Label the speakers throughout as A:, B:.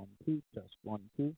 A: 1, 2, test 1, 2.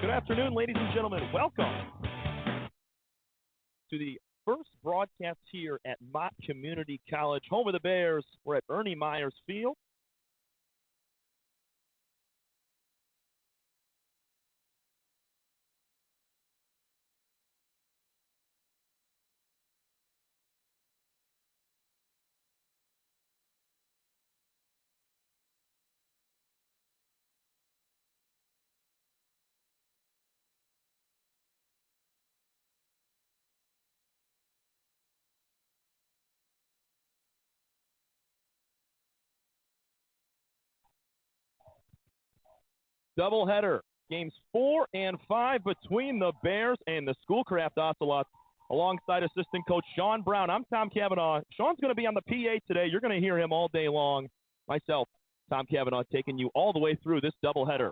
A: Good afternoon, ladies and gentlemen. Welcome to the first broadcast here at Mott Community College, home of the Bears. We're at Ernie Myers Field. Doubleheader, games 4 and 5 between the Bears and the Schoolcraft Ocelots, alongside assistant coach Sean Brown. I'm Tom Cavanaugh. Sean's going to be on the PA today. You're going to hear him all day long. Myself, Tom Cavanaugh, taking you all the way through this doubleheader.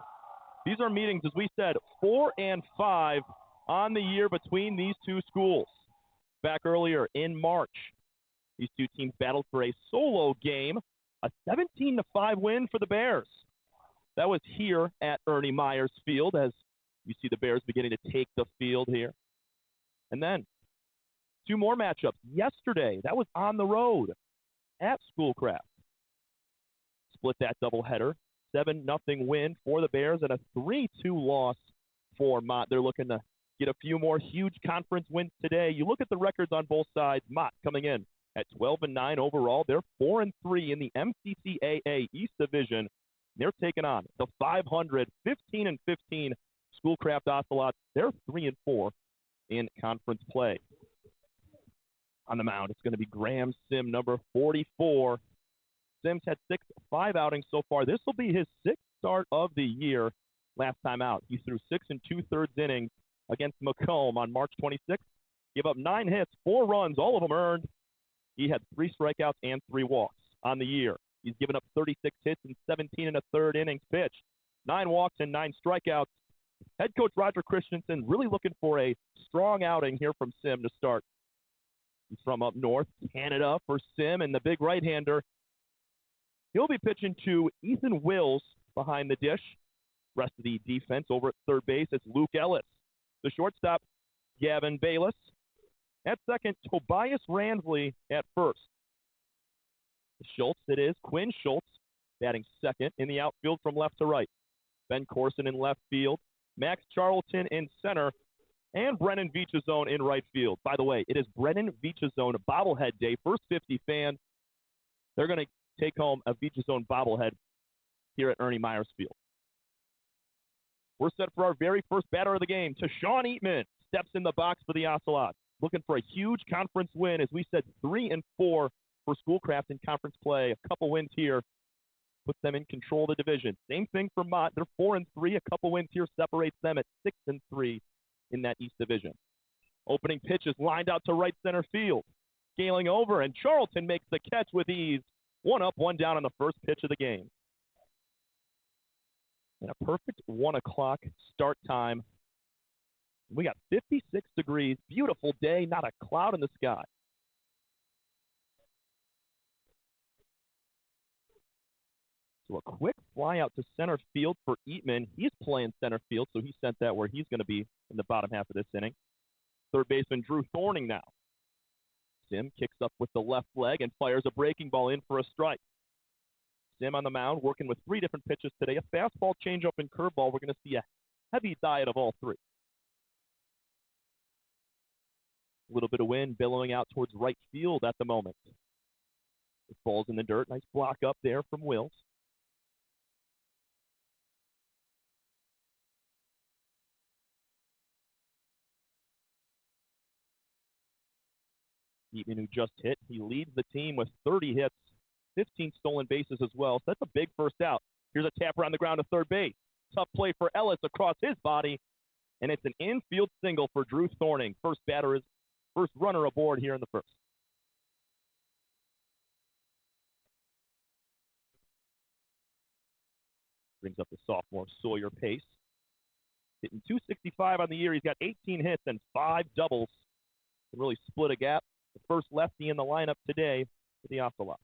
A: These are meetings, as we said, 4 and 5 on the year between these two schools. Back earlier in March, these two teams battled for a solo game, a 17-5 win for the Bears. That was here at Ernie Myers Field, as you see the Bears beginning to take the field here. And then two more matchups. Yesterday, that was on the road at Schoolcraft. Split that doubleheader. 7-0 win for the Bears and a 3-2 loss for Mott. They're looking to get a few more huge conference wins today. You look at the records on both sides. Mott coming in at 12-9 overall. They're 4-3 in the MCCAA East Division. They're taking on the 500, 15-15 Schoolcraft Ocelots. They're 3-4 in conference play. On the mound, it's going to be Graham Sim, number 44. Sims had 6 5-outings so far. This will be his 6th start of the year. Last time out, he threw 6 2/3 innings against Macomb on March 26th. Gave up 9 hits, 4 runs, all of them earned. He had 3 strikeouts and 3 walks on the year. He's given up 36 hits and 17 1/3 innings pitched, 9 walks and 9 strikeouts. Head coach Roger Christensen really looking for a strong outing here from Sim to start. He's from up north, Canada for Sim, and the big right-hander. He'll be pitching to Ethan Wills behind the dish. Rest of the defense over at third base, it's Luke Ellis. The shortstop, Gavin Bayless. At second, Tobias Ransley at first. Schultz, it is Quinn Schultz, batting second in the outfield from left to right. Ben Corson in left field, Max Charlton in center, and Brennan Vichazone in right field. By the way, it is Brennan Vichazone bobblehead day. First 50 fans, they're going to take home a Vichazone bobblehead here at Ernie Myers Field. We're set for our very first batter of the game. Tashawn Eatman steps in the box for the Ocelots, looking for a huge conference win. As we said, 3-4 for Schoolcraft in conference play. A couple wins here puts them in control of the division. Same thing for Mott. They're 4-3. A couple wins here separates them at 6-3 in that East Division. Opening pitch is lined out to right center field. Scaling over, and Charlton makes the catch with ease. 1 up, 1 down on the first pitch of the game. And a perfect 1 o'clock start time. We got 56 degrees. Beautiful day. Not a cloud in the sky. So a quick fly out to center field for Eatman. He's playing center field, so he sent that where he's going to be in the bottom half of this inning. Third baseman Drew Thorning now. Sim kicks up with the left leg and fires a breaking ball in for a strike. Sim on the mound working with 3 different pitches today. A fastball, changeup, and curveball. We're going to see a heavy diet of all 3. A little bit of wind billowing out towards right field at the moment. The ball's in the dirt. Nice block up there from Wills. Eatman, who just hit, he leads the team with 30 hits, 15 stolen bases as well. So that's a big first out. Here's a tapper on the ground to third base. Tough play for Ellis across his body, and it's an infield single for Drew Thorning. First runner aboard here in the first. Brings up the sophomore Sawyer Pace. Hitting .265 on the year. He's got 18 hits and 5 doubles. Can really split a gap. The first lefty in the lineup today for the Ocelots.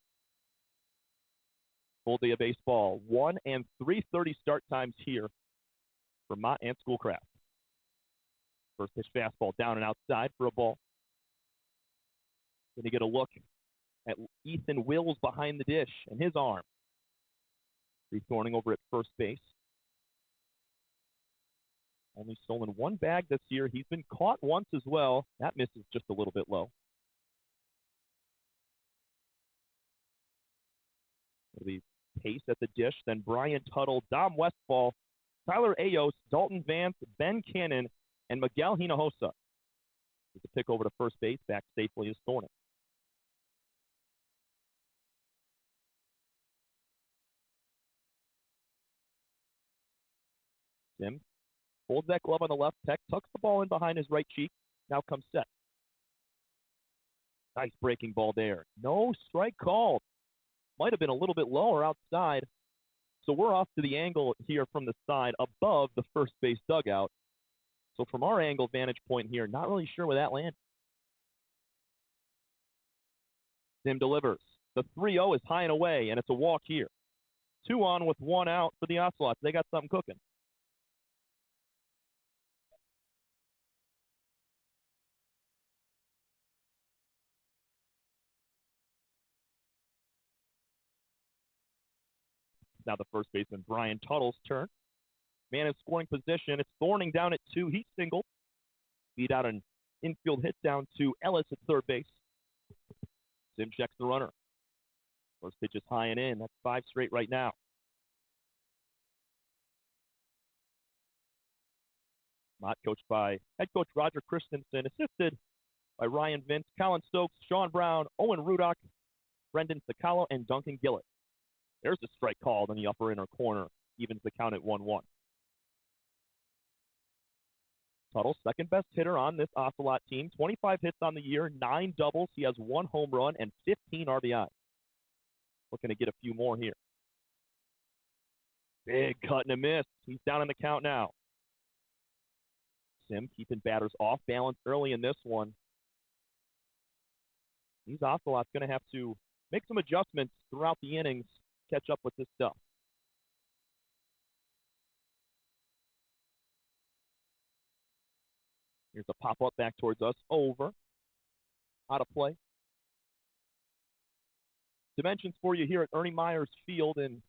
A: Full day of baseball. 1 and 3:30 start times here for Mott and Schoolcraft. First pitch fastball down and outside for a ball. Going to get a look at Ethan Wills behind the dish and his arm. Reed Thorning over at first base. Only stolen one bag this year. He's been caught once as well. That misses just a little bit low. It'll be Pace at the dish, then Brian Tuttle, Dom Westfall, Tyler Ayos, Dalton Vance, Ben Cannon, and Miguel Hinojosa. With the pick over to first base, back safely is Thorning. Sim holds that glove on the left pec, tucks the ball in behind his right cheek. Now comes set. Nice breaking ball there. No strike called. Might have been a little bit lower outside. So we're off to the angle here from the side above the first base dugout. So from our angle vantage point here, not really sure where that landed. Sim delivers. The 3-0 is high and away, and it's a walk here. 2 on with 1 out for the Ocelots. They got something cooking. Now the first baseman, Brian Tuttle's turn. Man in scoring position. It's Thorning down at 2. He's single. Beat out an infield hit down to Ellis at third base. Sim checks the runner. First pitch is high and in. That's 5 straight right now. Mott coached by head coach Roger Christensen, assisted by Ryan Vince, Colin Stokes, Sean Brown, Owen Rudock, Brendan Sacalo, and Duncan Gillett. There's a strike called in the upper inner corner. Evens the count at 1-1. Tuttle, second best hitter on this Ocelot team. 25 hits on the year, 9 doubles. He has 1 home run and 15 RBI. Looking to get a few more here. Big cut and a miss. He's down in the count now. Sim keeping batters off balance early in this one. These Ocelots going to have to make some adjustments throughout the innings, catch up with this stuff. Here's a pop-up back towards us. Over. Out of play. Dimensions for you here at Ernie Myers Field in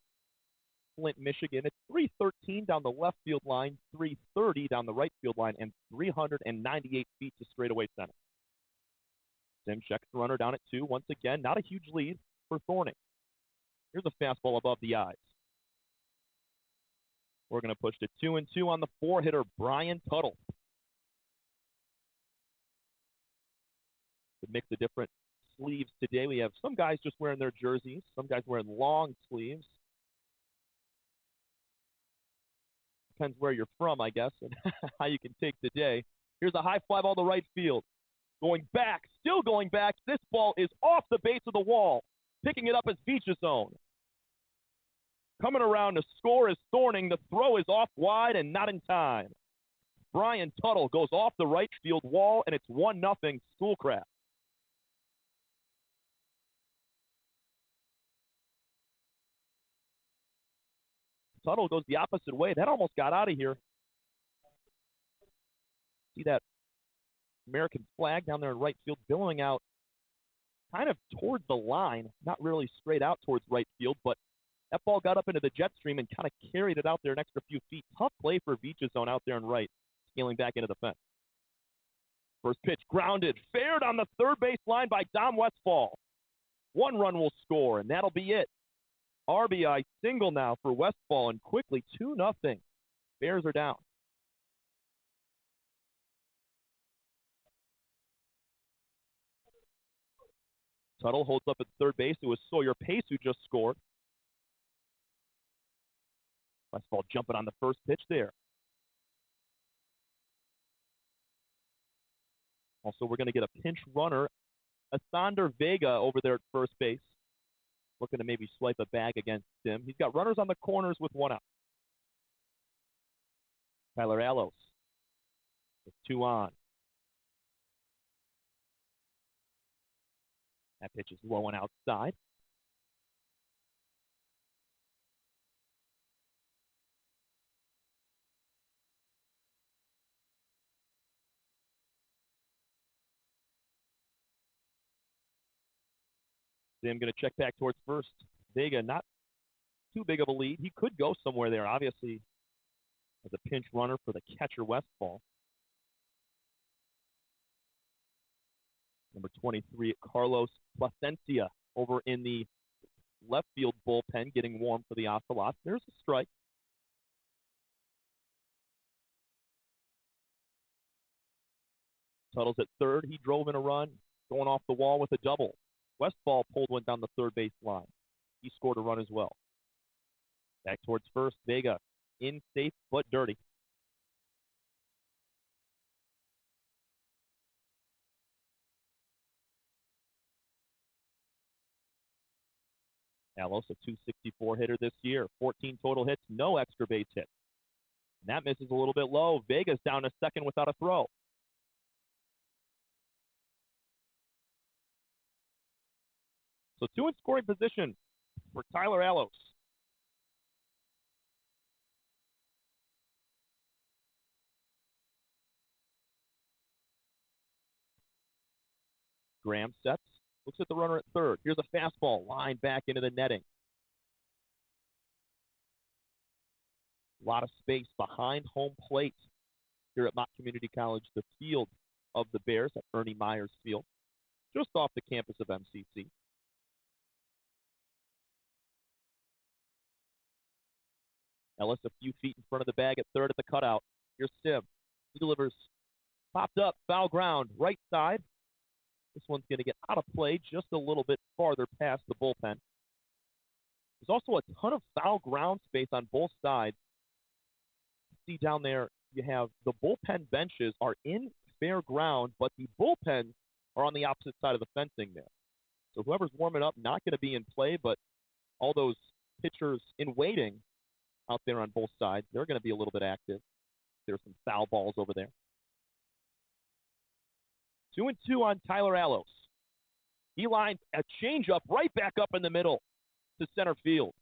A: Flint, Michigan. It's 313 down the left field line, 330 down the right field line, and 398 feet to straightaway center. Sim checks the runner down at 2. Once again, not a huge lead for Thorning. Here's a fastball above the eyes. We're going to push to 2-2 on the 4-hitter, Brian Tuttle. The mix of different sleeves today. We have some guys just wearing their jerseys, some guys wearing long sleeves. Depends where you're from, I guess, and how you can take the day. Here's a high fly ball to right field. Going back, still going back. This ball is off the base of the wall. Picking it up as Beach's own. Coming around to score is Thorning. The throw is off wide and not in time. Brian Tuttle goes off the right field wall, and it's 1-0 Schoolcraft. Tuttle goes the opposite way. That almost got out of here. See that American flag down there in right field billowing out kind of towards the line, not really straight out towards right field, but that ball got up into the jet stream and kind of carried it out there an extra few feet. Tough play for Beach's zone out there in right, scaling back into the fence. First pitch grounded, fared on the third base line by Dom Westfall. 1 run will score, and that'll be it. RBI single now for Westfall, and quickly 2-0. Bears are down. Tuttle holds up at third base. It was Sawyer Pace who just scored. Westfall jumping on the first pitch there. Also, we're going to get a pinch runner, Asander Vega, over there at first base. Looking to maybe swipe a bag against him. He's got runners on the corners with 1 out. Tyler Ayos with 2 on. That pitch is low and outside. Sim going to check back towards first. Vega, not too big of a lead. He could go somewhere there, obviously, as a pinch runner for the catcher Westfall. Number 23, Carlos Placencia, over in the left field bullpen, getting warm for the Ocelots. There's a strike. Tuttle's at third. He drove in a run, going off the wall with a double. Westfall pulled one down the third base line. He scored a run as well. Back towards first. Vega in safe but dirty. Alos, a 264 hitter this year. 14 total hits, no extra base hits. And that misses a little bit low. Vega's down to second without a throw. So two in scoring position for Tyler Alos. Graham sets, looks at the runner at third. Here's a fastball, line back into the netting. A lot of space behind home plate here at Mott Community College, the field of the Bears at Ernie Myers Field, just off the campus of MCC. Ellis a few feet in front of the bag at third at the cutout. Here's Sim. He delivers, popped up, foul ground, right side. This one's going to get out of play just a little bit farther past the bullpen. There's also a ton of foul ground space on both sides. See down there, you have the bullpen benches are in fair ground, but the bullpens are on the opposite side of the fencing there. So whoever's warming up, not going to be in play, but all those pitchers in waiting out there on both sides, they're going to be a little bit active. There's some foul balls over there. 2-2 on Tyler Alos. He lines a changeup right back up in the middle to center field.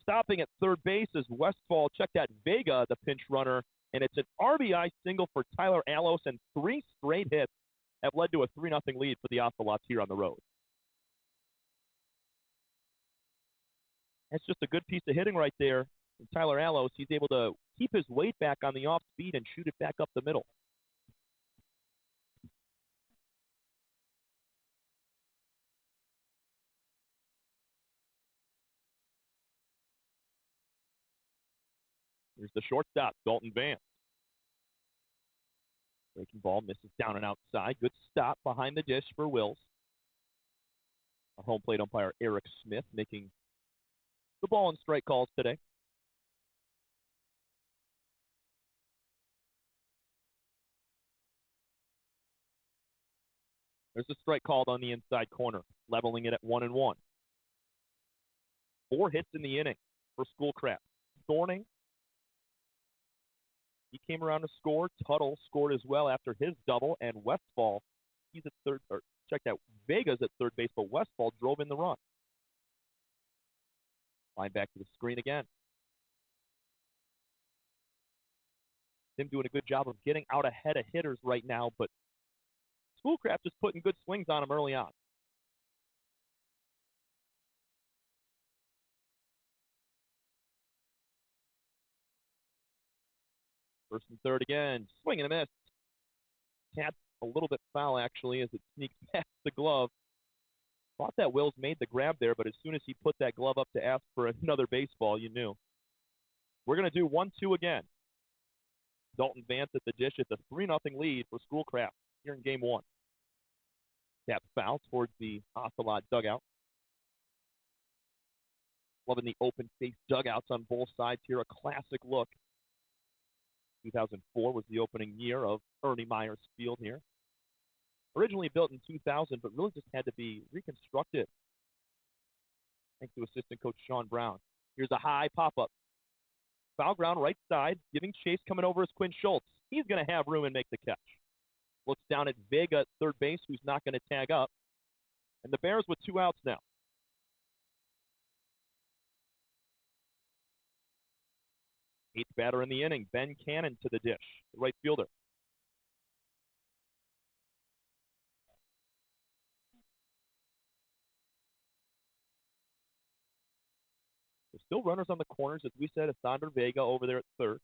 A: Stopping at third base is Westfall. Check that, Vega, the pinch runner, and it's an RBI single for Tyler Alos, and 3 straight hits have led to a 3-0 lead for the Ocelots here on the road. That's just a good piece of hitting right there. And Tyler Alos, he's able to keep his weight back on the off speed and shoot it back up the middle. Here's the shortstop, Dalton Vance. Breaking ball, misses down and outside. Good stop behind the dish for Wills. Our home plate umpire, Eric Smith, making the ball and strike calls today. There's a strike called on the inside corner, leveling it at 1-1. 4 hits in the inning for Schoolcraft. Thorning, he came around to score. Tuttle scored as well after his double, and Westfall, he's at third, or check that, Vega's at third base, but Westfall drove in the run. Line back to the screen again. Them doing a good job of getting out ahead of hitters right now, but Schoolcraft just putting good swings on him early on. First and third again. Swing and a miss. Tapped a little bit foul, actually, as it sneaks past the glove. Thought that Wills made the grab there, but as soon as he put that glove up to ask for another baseball, you knew. We're going to do 1-2 again. Dalton Vance at the dish. It's a 3-0 lead for Schoolcraft here in game 1. Tap foul towards the Ocelot dugout. Loving the open face dugouts on both sides here. A classic look. 2004 was the opening year of Ernie Myers Field here. Originally built in 2000, but really just had to be reconstructed thanks to assistant coach Sean Brown. Here's a high pop-up. Foul ground right side, giving chase coming over is Quinn Schultz. He's going to have room and make the catch. Looks down at Vega at third base, who's not going to tag up. And the Bears with 2 outs now. Eighth batter in the inning, Ben Cannon to the dish, the right fielder. still runners on the corners, as we said. Asandra Vega over there at third.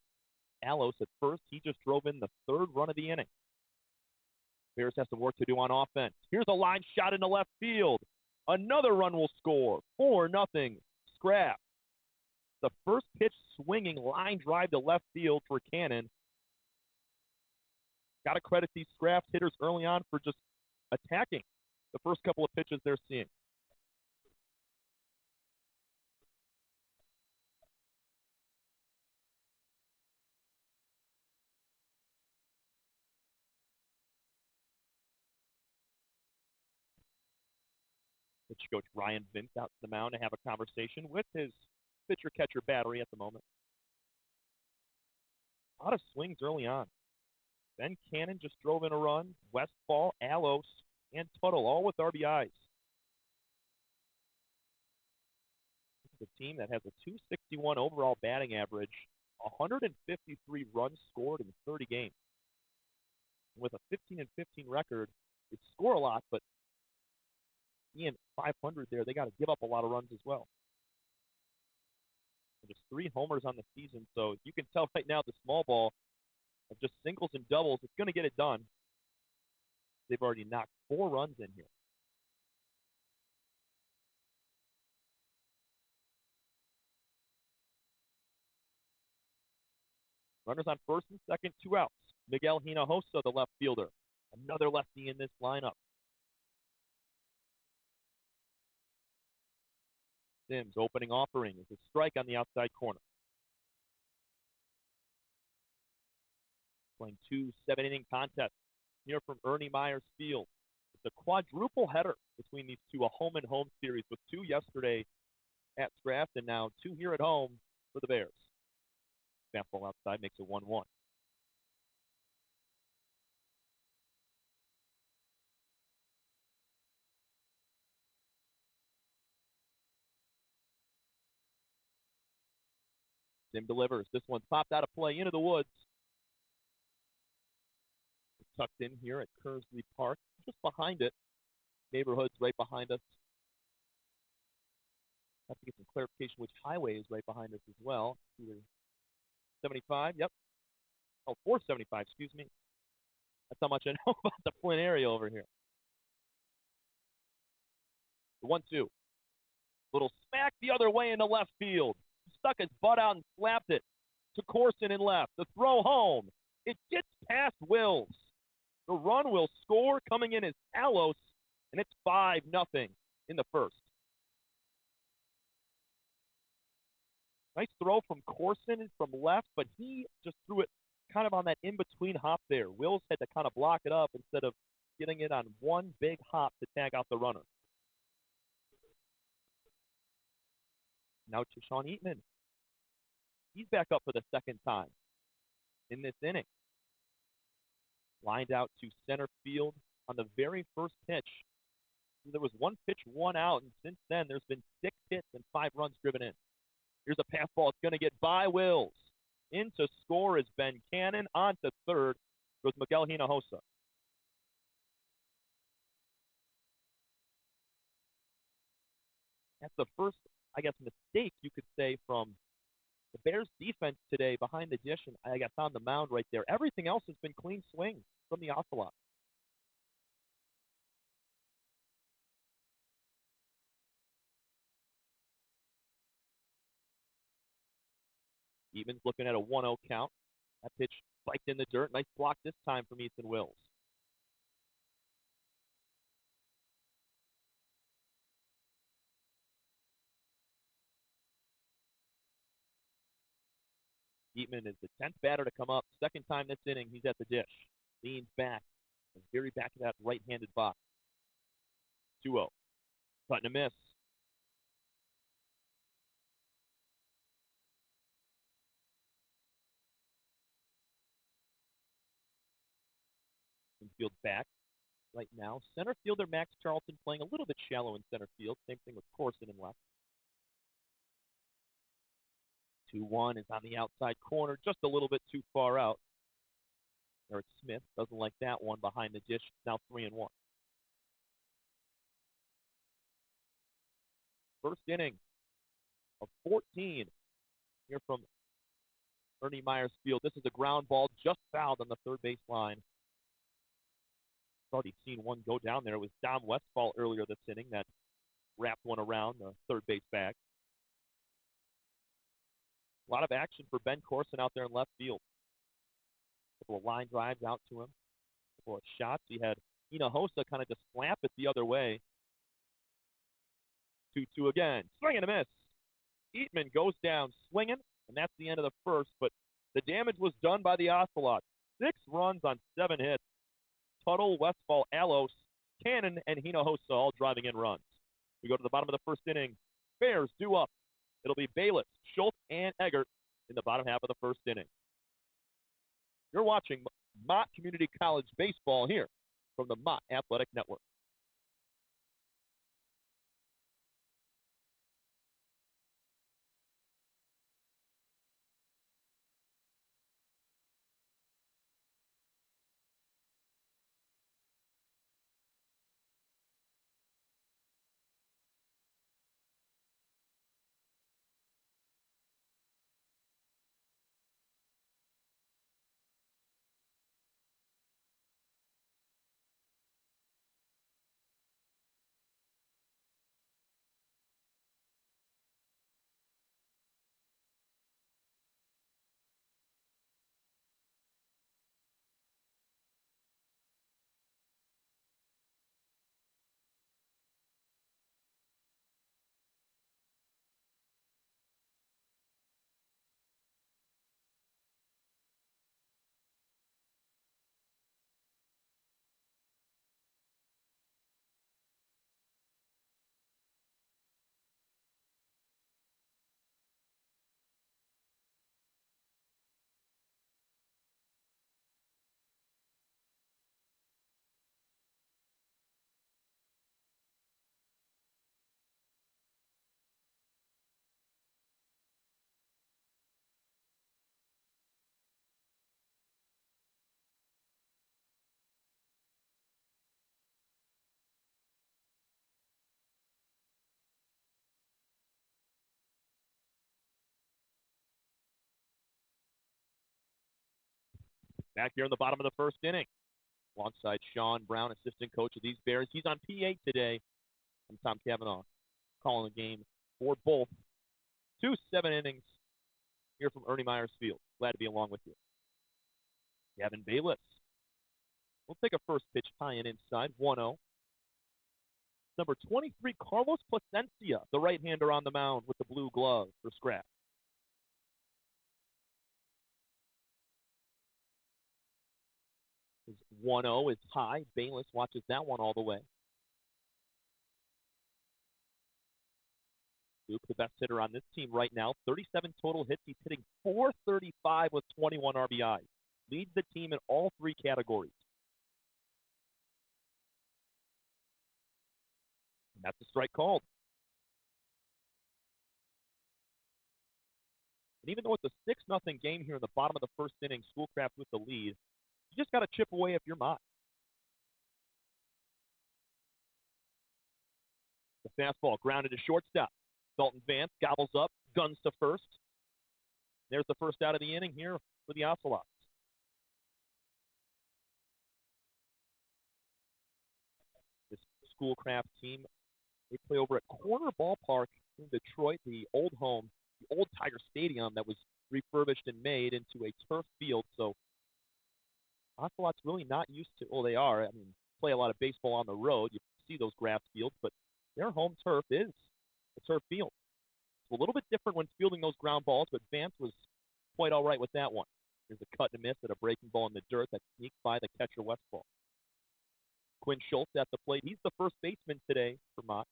A: Alos at first. He just drove in the third run of the inning. Bears have some work to do on offense. Here's a line shot into left field. Another run will score. 4-0. Scrap. The first pitch swinging line drive to left field for Cannon. Got to credit these Scraps hitters early on for just attacking the first couple of pitches they're seeing. Pitch coach Ryan Vince out to the mound to have a conversation with his pitcher-catcher battery at the moment. A lot of swings early on. Ben Cannon just drove in a run. Westfall, Alos, and Tuttle, all with RBIs. This is a team that has a 261 overall batting average, 153 runs scored in 30 games. With a 15-15 record, they score a lot, but being 500 there, they got to give up a lot of runs as well. And just 3 homers on the season, so you can tell right now the small ball of just singles and doubles, it's going to get it done. They've already knocked 4 runs in here. Runners on first and second, 2 outs. Miguel Hinojosa, the left fielder. Another lefty in this lineup. Sims, opening offering, is a strike on the outside corner. Playing 2 7-inning contests here from Ernie Myers Field. It's a quadruple header between these two, a home-and-home series with 2 yesterday at Scraft and now 2 here at home for the Bears. Fastball outside makes it 1-1. Sim delivers. This one popped out of play into the woods. It's tucked in here at Kersley Park, just behind it. Neighborhood's right behind us. Have to get some clarification which highway is right behind us as well. Either 75, yep. Oh, 475, excuse me. That's how much I know about the Flint area over here. The 1-2. Little smack the other way into left field. Stuck his butt out and slapped it to Corson in left. The throw home. It gets past Wills. The run will score. Coming in is Alos, and it's 5-0 in the first. Nice throw from Corson from left, but he just threw it kind of on that in-between hop there. Wills had to kind of block it up instead of getting it on one big hop to tag out the runner. Now to Sean Eatman. He's back up for the second time in this inning. Lined out to center field on the very first pitch. There was 1 pitch, 1 out, and since then there's been 6 hits and 5 runs driven in. Here's a pass ball. It's going to get by Wills. In to score is Ben Cannon. On to third goes Miguel Hinojosa. That's the first, I guess, mistake you could say from the Bears defense today behind the dish, and I guess on the mound right there. Everything else has been clean swings from the Ocelot. Eatman's looking at a 1-0 count. That pitch spiked in the dirt. Nice block this time from Ethan Wills. Eatman is the 10th batter to come up. Second time this inning, he's at the dish. Leans back, the very back of that right-handed box. 2-0. Cutting a miss. Infield back right now. Center fielder Max Charlton playing a little bit shallow in center field. Same thing with Corson in left. 2-1 is on the outside corner, just a little bit too far out. Eric Smith doesn't like that one behind the dish. Now 3-1. First inning. of 14 here from Ernie Myers Field. This is a ground ball just fouled on the third base line. Already seen one go down there. It was Dom Westfall earlier this inning that wrapped one around the third base bag. A lot of action for Ben Corson out there in left field. A couple of line drives out to him. A couple of shots. He had Hinojosa kind of just slap it the other way. 2-2 again. Swing and a miss. Eatman goes down swinging, and that's the end of the first. But the damage was done by the Ocelots. 6 runs on 7 hits. Tuttle, Westfall, Allos, Cannon, and Hinojosa all driving in runs. We go to the bottom of the first inning. Bears due up. It'll be Bayless, Schultz, and Eggert in the bottom half of the first inning. You're watching Mott Community College baseball here from the Mott Athletic Network. Back here in the bottom of the first inning. Alongside Sean Brown, assistant coach of these Bears. He's on P8 today. I'm Tom Cavanaugh, calling the game for both. 2 7 innings here from Ernie Myers Field. Glad to be along with you. Gavin Bayless. We'll take a first pitch tie-in inside, 1-0. Number 23, Carlos Plasencia, the right-hander on the mound with the blue glove for Scrap. His 1-0 is high. Bayless watches that one all the way. Duke, the best hitter on this team right now. 37 total hits. He's hitting .435 with 21 RBIs. Leads the team in all 3 categories. And that's a strike called. And even though it's a 6-0 game here in the bottom of the first inning, Schoolcraft with the lead, you just got to chip away if you're Mott. The fastball grounded to shortstop. Dalton Vance gobbles up, guns to first. There's the first out of the inning here for the Ocelots. This Schoolcraft team, they play over at Corner Ballpark in Detroit, the old home, the old Tiger Stadium that was refurbished and made into a turf field. So Ocelots really not used to, well, they are. I mean, play a lot of baseball on the road. You see those grass fields, but their home turf is a turf field. It's a little bit different when fielding those ground balls, but Vance was quite all right with that one. There's a cut and a miss at a breaking ball in the dirt that sneaked by the catcher Westfall. Quinn Schultz at the plate. He's the first baseman today for Mott.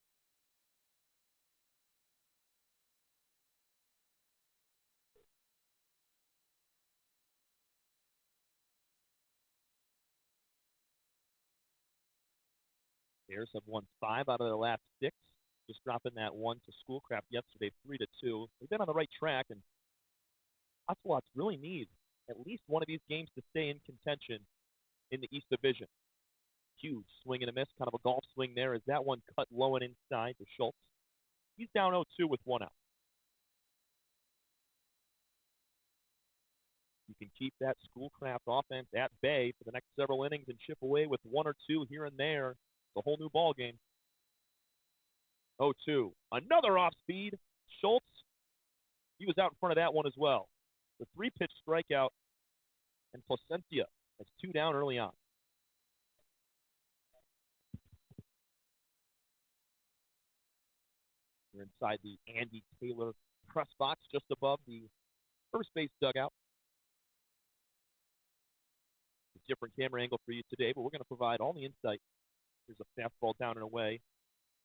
A: Bears have won 5 out of their last 6. Just dropping that one to Schoolcraft yesterday, 3-2. They've been on the right track, and Ocelots really need at least one of these games to stay in contention in the East Division. Huge swing and a miss, kind of a golf swing there as that one cut low and inside to Schultz. He's down 0-2 with 1 out. You can keep that Schoolcraft offense at bay for the next several innings and chip away with one or two here and there. It's a whole new ball game. 0-2. Another off speed. Schultz, he was out in front of that one as well. The 3-pitch strikeout, and Placencia has 2 down early on. We're inside the Andy Taylor press box just above the first base dugout. A different camera angle for you today, but we're going to provide all the insight. Here's a fastball down and away.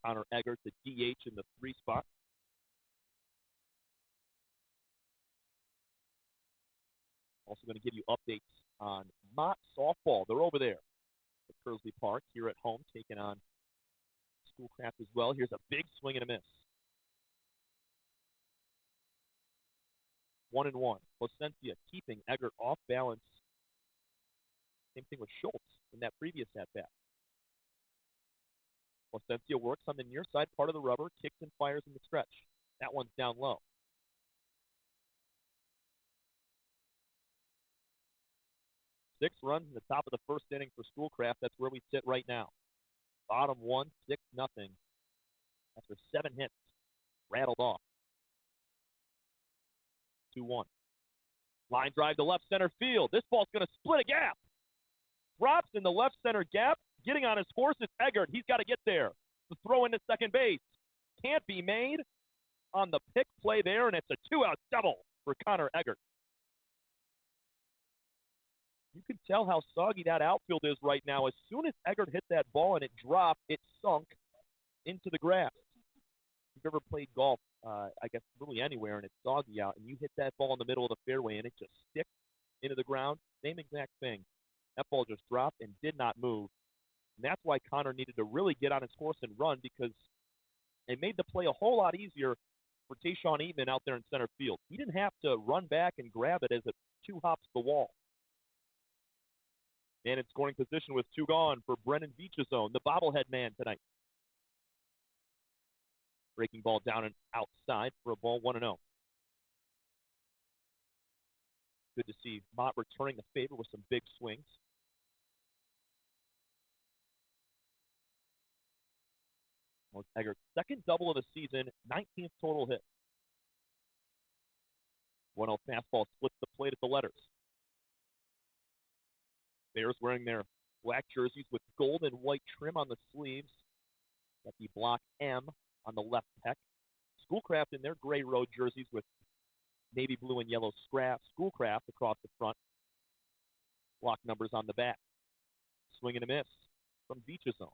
A: Connor Eggert, the DH in the 3 spot. Also going to give you updates on Mott softball. They're over there at Kersley Park here at home, taking on Schoolcraft as well. Here's a big swing and a miss. 1-1. Placencia keeping Eggert off balance. Same thing with Schultz in that previous at-bat. Placencia works on the near side part of the rubber, kicks and fires in the stretch. That one's down low. Six runs in the top of the first inning for Schoolcraft. That's where we sit right now. Bottom 1, 6-0. After 7 hits, rattled off. 2-1. Line drive to left center field. This ball's going to split a gap. Drops in the left center gap. Getting on his horse is Eggert. He's got to get there. The throw into second base. Can't be made on the pick play there, and it's a 2-out double for Connor Eggert. You can tell how soggy that outfield is right now. As soon as Eggert hit that ball and it dropped, it sunk into the grass. If you've ever played golf, I guess really anywhere, and it's soggy out, and you hit that ball in the middle of the fairway and it just sticks into the ground, same exact thing. That ball just dropped and did not move. And that's why Connor needed to really get on his horse and run, because it made the play a whole lot easier for Tayshawn Eatman out there in center field. He didn't have to run back and grab it as it 2 hops the wall. And in scoring position with 2 gone for Brennan Beachazone, the bobblehead man tonight. Breaking ball down and outside for a ball, 1-0. Good to see Mott returning the favor with some big swings. Eggert's second double of the season, 19th total hit. 1-0 fastball splits the plate at the letters. Bears wearing their black jerseys with gold and white trim on the sleeves. Got the block M on the left pec. Schoolcraft in their gray road jerseys with navy blue and yellow Schoolcraft across the front. Block numbers on the back. Swing and a miss from Beachazone.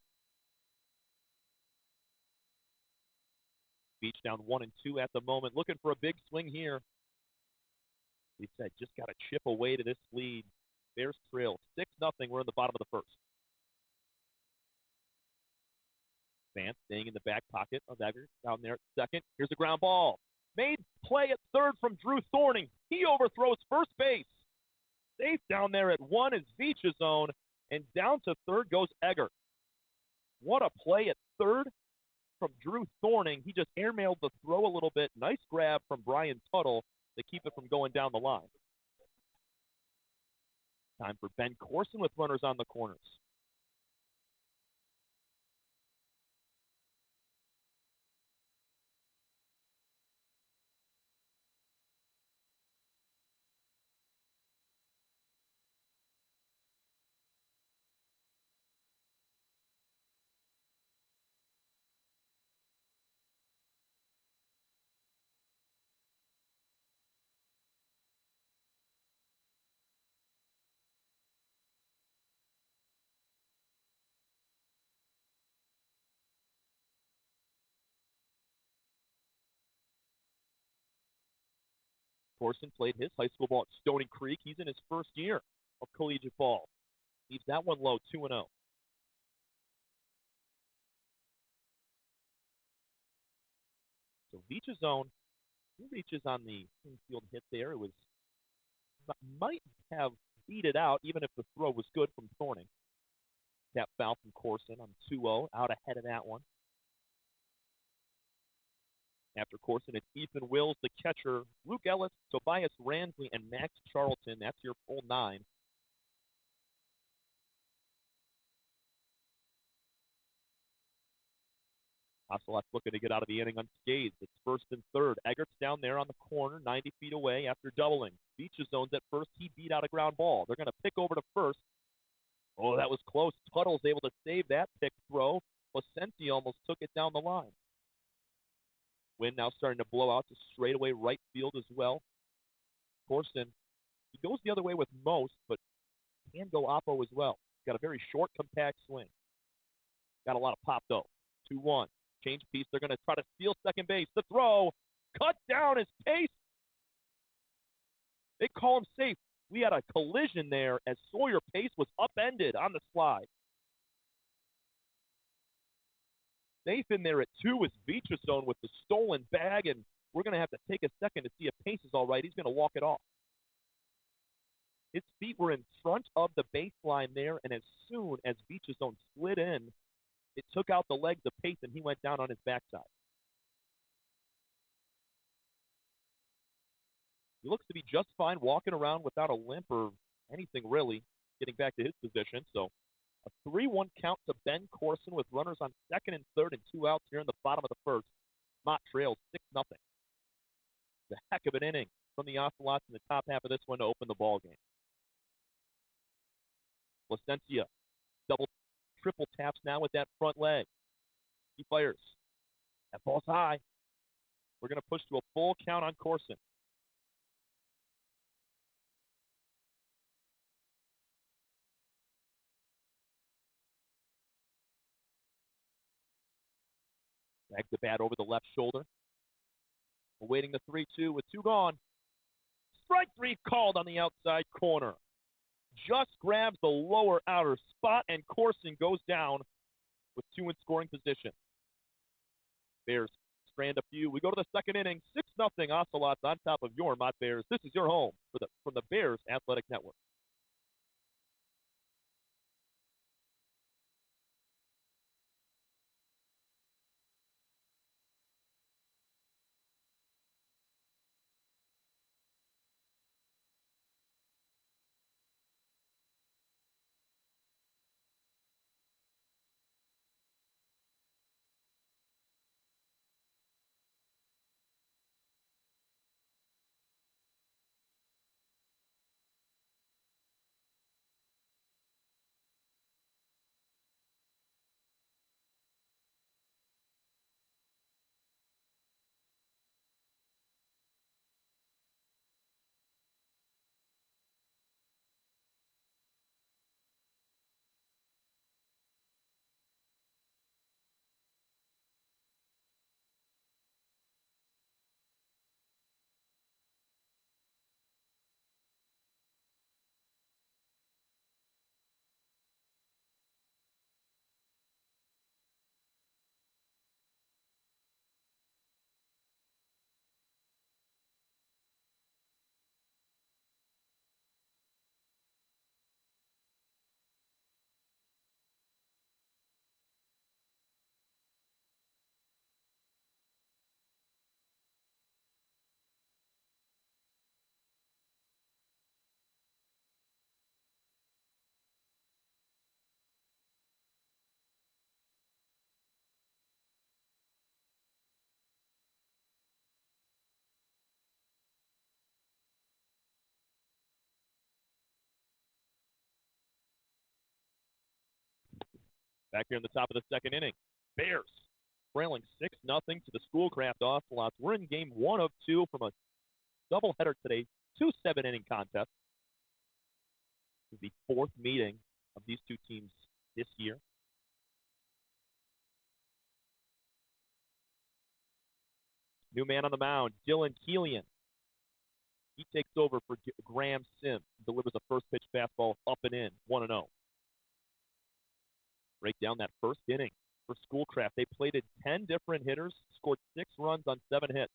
A: Beach down 1-2 at the moment. Looking for a big swing here. He said, just got to chip away to this lead. Bears trail 6-0. We're in the bottom of the first. Vance staying in the back pocket of Eggert down there at second. Here's a ground ball. Made play at third from Drew Thorning. He overthrows first base. Safe down there at 1 is Beachazone, and down to third goes Eggert. What a play at third from Drew Thorning. He just airmailed the throw a little bit. Nice grab from Brian Tuttle to keep it from going down the line. Time for Ben Corson with runners on the corners. Corson played his high school ball at Stony Creek. He's in his first year of collegiate ball. Leaves that one low, 2-0. So Beachazone, he reaches on the infield hit there. It was might have beat it out, even if the throw was good from Thorning. Tap foul from Corson on 2-0, out ahead of that one. After Corson, it's Ethan Wills, the catcher, Luke Ellis, Tobias Ransley, and Max Charlton. That's your full 9. Ocelots looking to get out of the inning unscathed. It's first and third. Eggert's down there on the corner, 90 feet away after doubling. Beaches zones at first. He beat out a ground ball. They're going to pick over to first. Oh, that was close. Tuttle's able to save that pick throw. Placencia almost took it down the line. Wind now starting to blow out to straightaway right field as well. Corson, he goes the other way with most, but can go oppo as well. Got a very short, compact swing. Got a lot of pop, though. 2-1. Change piece. They're going to try to steal second base. The throw. Cut down his pace. They call him safe. We had a collision there as Sawyer Pace was upended on the slide. Safe in there at 2 is Vitrasone with the stolen bag, and we're going to have to take a second to see if Pace is all right. He's going to walk it off. His feet were in front of the baseline there, and as soon as Vitrasone slid in, it took out the legs of Pace, and he went down on his backside. He looks to be just fine walking around without a limp or anything really, getting back to his position. So a 3-1 count to Ben Corson with runners on second and third and 2 outs here in the bottom of the first. Mott trails 6-0. The heck of an inning from the Ocelots in the top half of this one to open the ball game. Placencia triple taps now with that front leg. He fires. That ball's high. We're going to push to a full count on Corson. Drags the bat over the left shoulder. Awaiting the 3-2 with 2 gone. Strike 3 called on the outside corner. Just grabs the lower outer spot, and Corson goes down with 2 in scoring position. Bears strand a few. We go to the second inning. 6-0 Ocelots on top of your Mott Bears. This is your home from the Bears Athletic Network. Back here in the top of the second inning. Bears trailing 6-0 to the Schoolcraft Ocelots. We're in game 1 of 2 from a doubleheader today. 2 7-inning contests. This is the 4th meeting of these 2 teams this year. New man on the mound, Dylan Keelian. He takes over for Graham Sims. Delivers a first pitch fastball up and in, 1-0. Break down that first inning for Schoolcraft. They plated 10 different hitters, scored 6 runs on 7 hits.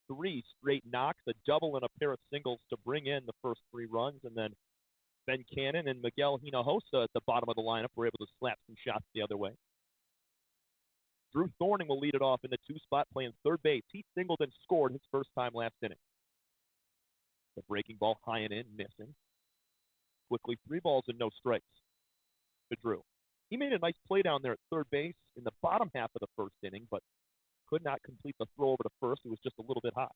A: 3 straight knocks, a double and a pair of singles to bring in the first 3 runs, and then Ben Cannon and Miguel Hinojosa at the bottom of the lineup were able to slap some shots the other way. Drew Thorning will lead it off in the two-spot playing third base. He singled and scored his first time last inning. The breaking ball high and in, missing. Quickly 3 balls and no strikes to Drew. He made a nice play down there at third base in the bottom half of the first inning, but could not complete the throw over to first. It was just a little bit high.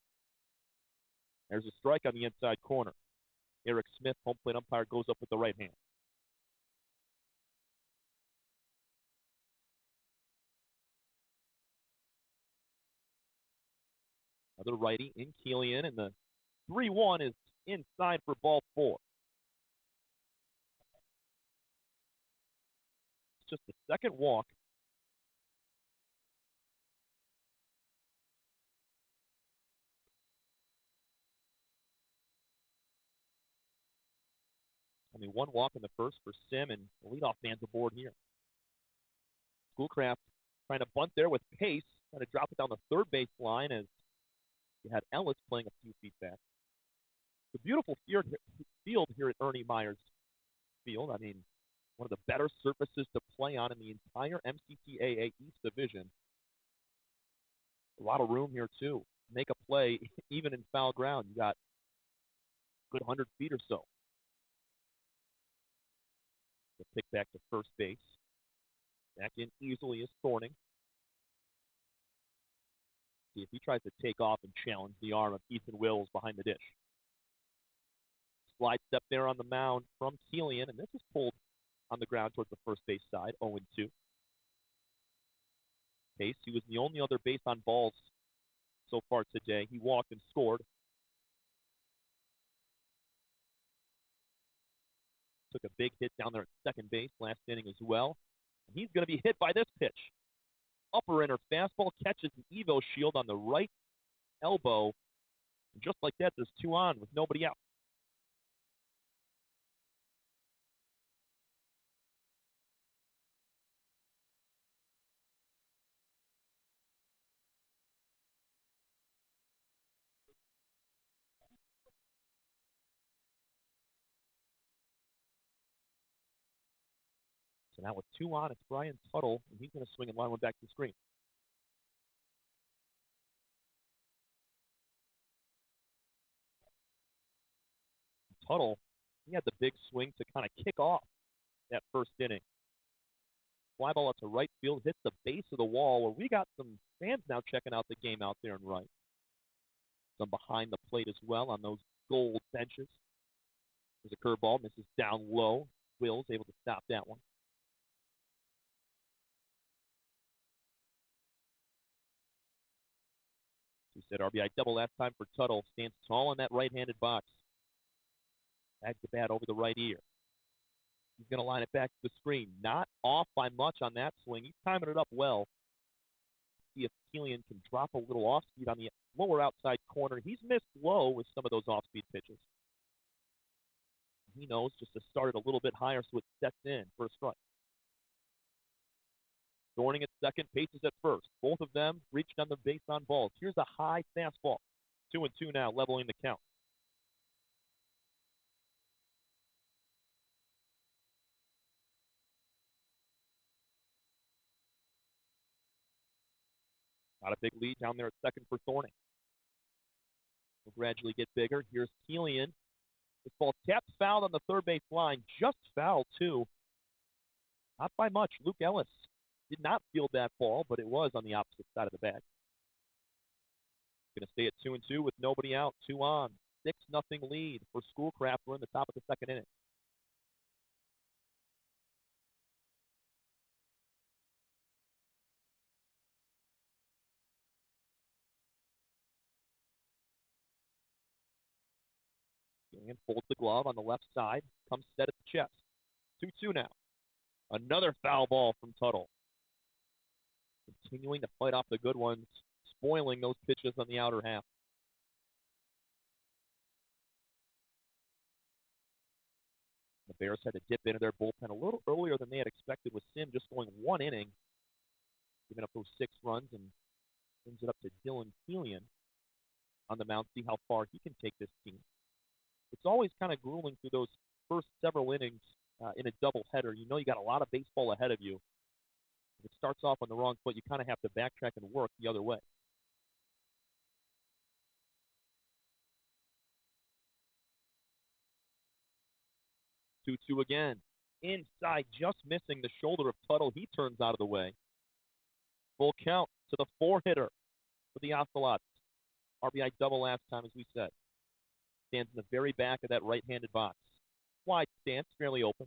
A: There's a strike on the inside corner. Eric Smith, home plate umpire, goes up with the right hand. Another righty in Keelian, and the 3-1 is inside for ball 4. It's just the second walk. Only 1 walk in the first for Sim, and the leadoff man's aboard here. Schoolcraft trying to bunt there with pace, trying to drop it down the third base line as you had Ellis playing a few feet back. It's a beautiful field here at Ernie Myers Field. I mean, one of the better surfaces to play on in the entire MCTAA East Division. A lot of room here, too. Make a play, even in foul ground. You got a good 100 feet or so. The pick back to first base. Back in easily is Thorning. See if he tries to take off and challenge the arm of Ethan Wills behind the dish. Slide step there on the mound from Keelian, and this is pulled on the ground towards the first base side, 0-2. Pace, he was the only other base on balls so far today. He walked and scored. Took a big hit down there at second base last inning as well. And he's going to be hit by this pitch. Upper inner fastball catches the Evo shield on the right elbow. And just like that, there's 2 on with nobody out. So now with 2 on, it's Brian Tuttle, and he's going to swing and line one back to the screen. Tuttle, he had the big swing to kind of kick off that first inning. Fly ball out to right field, hits the base of the wall, where we got some fans now checking out the game out there in right. Some behind the plate as well on those gold benches. There's a curveball, misses down low. Wills able to stop that one. We said RBI double last time for Tuttle. Stands tall in that right-handed box. Bags the bat over the right ear. He's going to line it back to the screen. Not off by much on that swing. He's timing it up well. See if Keelian can drop a little off-speed on the lower outside corner. He's missed low with some of those off-speed pitches. He knows just to start it a little bit higher so it sets in for a strike. Thorning at second, Paces at first. Both of them reached on the base on balls. Here's a high fastball. 2-2 now, leveling the count. Got a big lead down there at second for Thorning. Will gradually get bigger. Here's Keelian. This ball tapped fouled on the third base line. Just fouled, too. Not by much. Luke Ellis did not field that ball, but it was on the opposite side of the bag. Going to stay at 2-2 with nobody out. 2 on. 6-0 lead for Schoolcraft. We're in the top of the second inning. Keelian folds the glove on the left side. Comes set at the chest. 2-2 now. Another foul ball from Tuttle. Continuing to fight off the good ones, spoiling those pitches on the outer half. The Bears had to dip into their bullpen a little earlier than they had expected, with Sim just going 1 inning, giving up those 6 runs, and brings it up to Dylan Keelian on the mound, see how far he can take this team. It's always kind of grueling through those first several innings in a doubleheader. You know you got a lot of baseball ahead of you. If it starts off on the wrong foot, you kind of have to backtrack and work the other way. Two again. Inside, just missing the shoulder of Tuttle. He turns out of the way. Full count to the 4-hitter for the Ocelots. RBI double last time, as we said. Stands in the very back of that right-handed box. Wide stance, fairly open.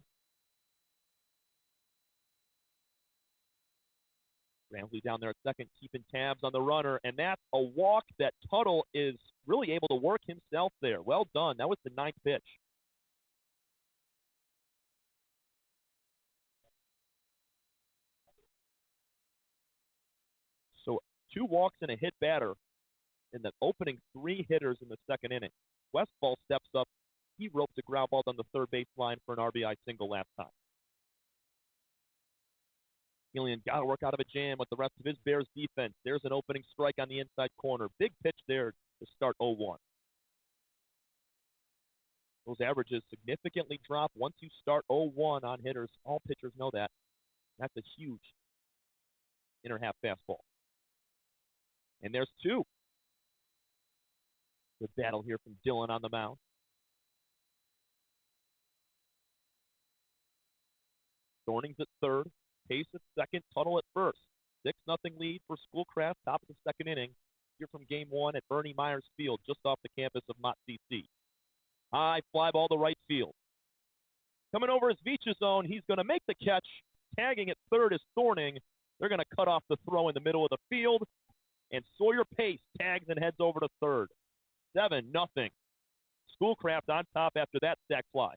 A: Ramsey down there at second, keeping tabs on the runner, and that's a walk that Tuttle is really able to work himself there. Well done. That was the 9th pitch. So 2 walks and a hit batter in the opening 3 hitters in the second inning. Westfall steps up. He ropes a ground ball down the third base line for an RBI single last time. Killian got to work out of a jam with the rest of his Bears defense. There's an opening strike on the inside corner. Big pitch there to start 0-1. Those averages significantly drop once you start 0-1 on hitters. All pitchers know that. That's a huge inner half fastball. And there's 2. Good battle here from Dillon on the mound. Thorning's at third. Pace at second. Tuttle at first. 6-0 lead for Schoolcraft. Top of the second inning. Here from Game 1 at Ernie Myers Field, just off the campus of Mott, CC. High fly ball to right field. Coming over his Vecha zone, he's going to make the catch. Tagging at third is Thorning. They're going to cut off the throw in the middle of the field. And Sawyer Pace tags and heads over to third. 7-0. Schoolcraft on top after that sac fly.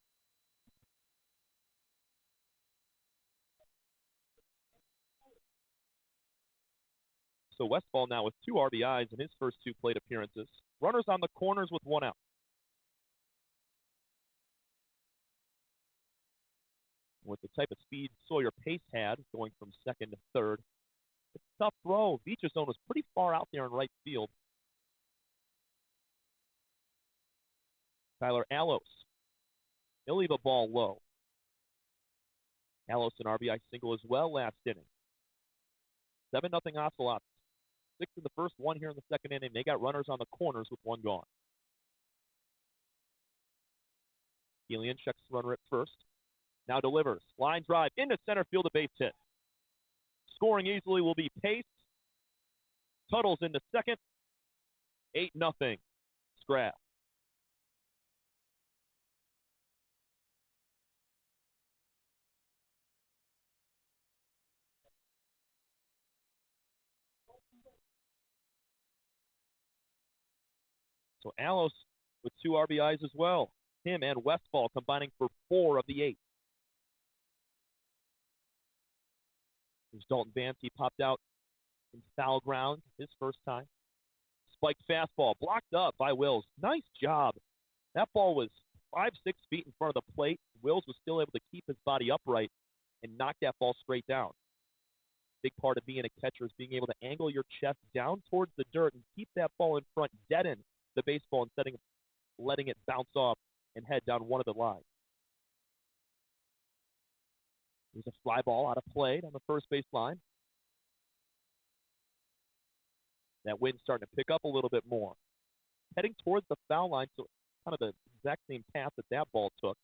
A: So Westfall now with 2 RBIs in his first 2 plate appearances. Runners on the corners with 1 out. With the type of speed Sawyer Pace had, going from second to third, it's a tough throw. Vecha zone was pretty far out there in right field. Tyler Allos. He'll leave a ball low. Allos an RBI single as well last inning. 7-0 Ocelots. 6 in the first, 1 here in the second inning. They got runners on the corners with 1 gone. Killian checks the runner at first. Now delivers. Line drive into center field, a base hit. Scoring easily will be Pace. Tuttle's into second. 8-0. Scrap. So Allos with 2 RBIs as well. Him and Westfall combining for 4 of the 8. There's Dalton Vance. He popped out in foul ground his first time. Spiked fastball. Blocked up by Wills. Nice job. That ball was 5-6 feet in front of the plate. Wills was still able to keep his body upright and knock that ball straight down. Big part of being a catcher is being able to angle your chest down towards the dirt and keep that ball in front, deaden the baseball and letting it bounce off and head down one of the lines. There's a fly ball out of play on the first base line. That wind's starting to pick up a little bit more. Heading towards the foul line, so kind of the exact same path that ball took.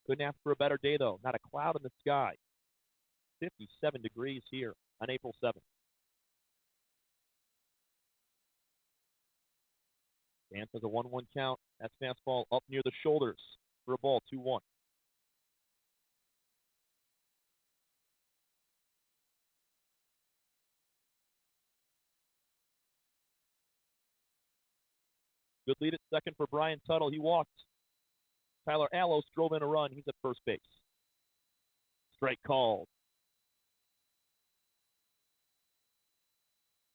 A: Couldn't ask for a better day, though. Not a cloud in the sky. 57 degrees here on April 7th. Vance has a 1-1 count. That's fastball up near the shoulders for a ball, 2-1. Good lead at second for Brian Tuttle. He walked. Tyler Allos drove in a run. He's at first base. Strike called.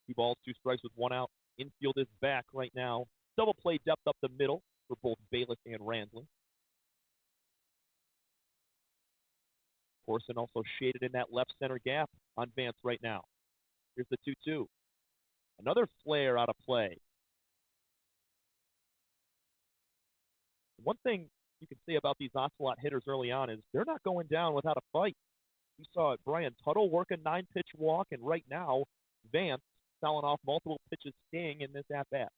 A: 2 balls, 2 strikes with 1 out. Infield is back right now. Double play depth up the middle for both Bayless and Ransley. Corson also shaded in that left center gap on Vance right now. Here's the 2-2. Another flare out of play. One thing you can say about these Ocelot hitters early on is they're not going down without a fight. We saw Brian Tuttle work a 9-pitch walk, and right now, Vance fouling off multiple pitches staying in this at-bat.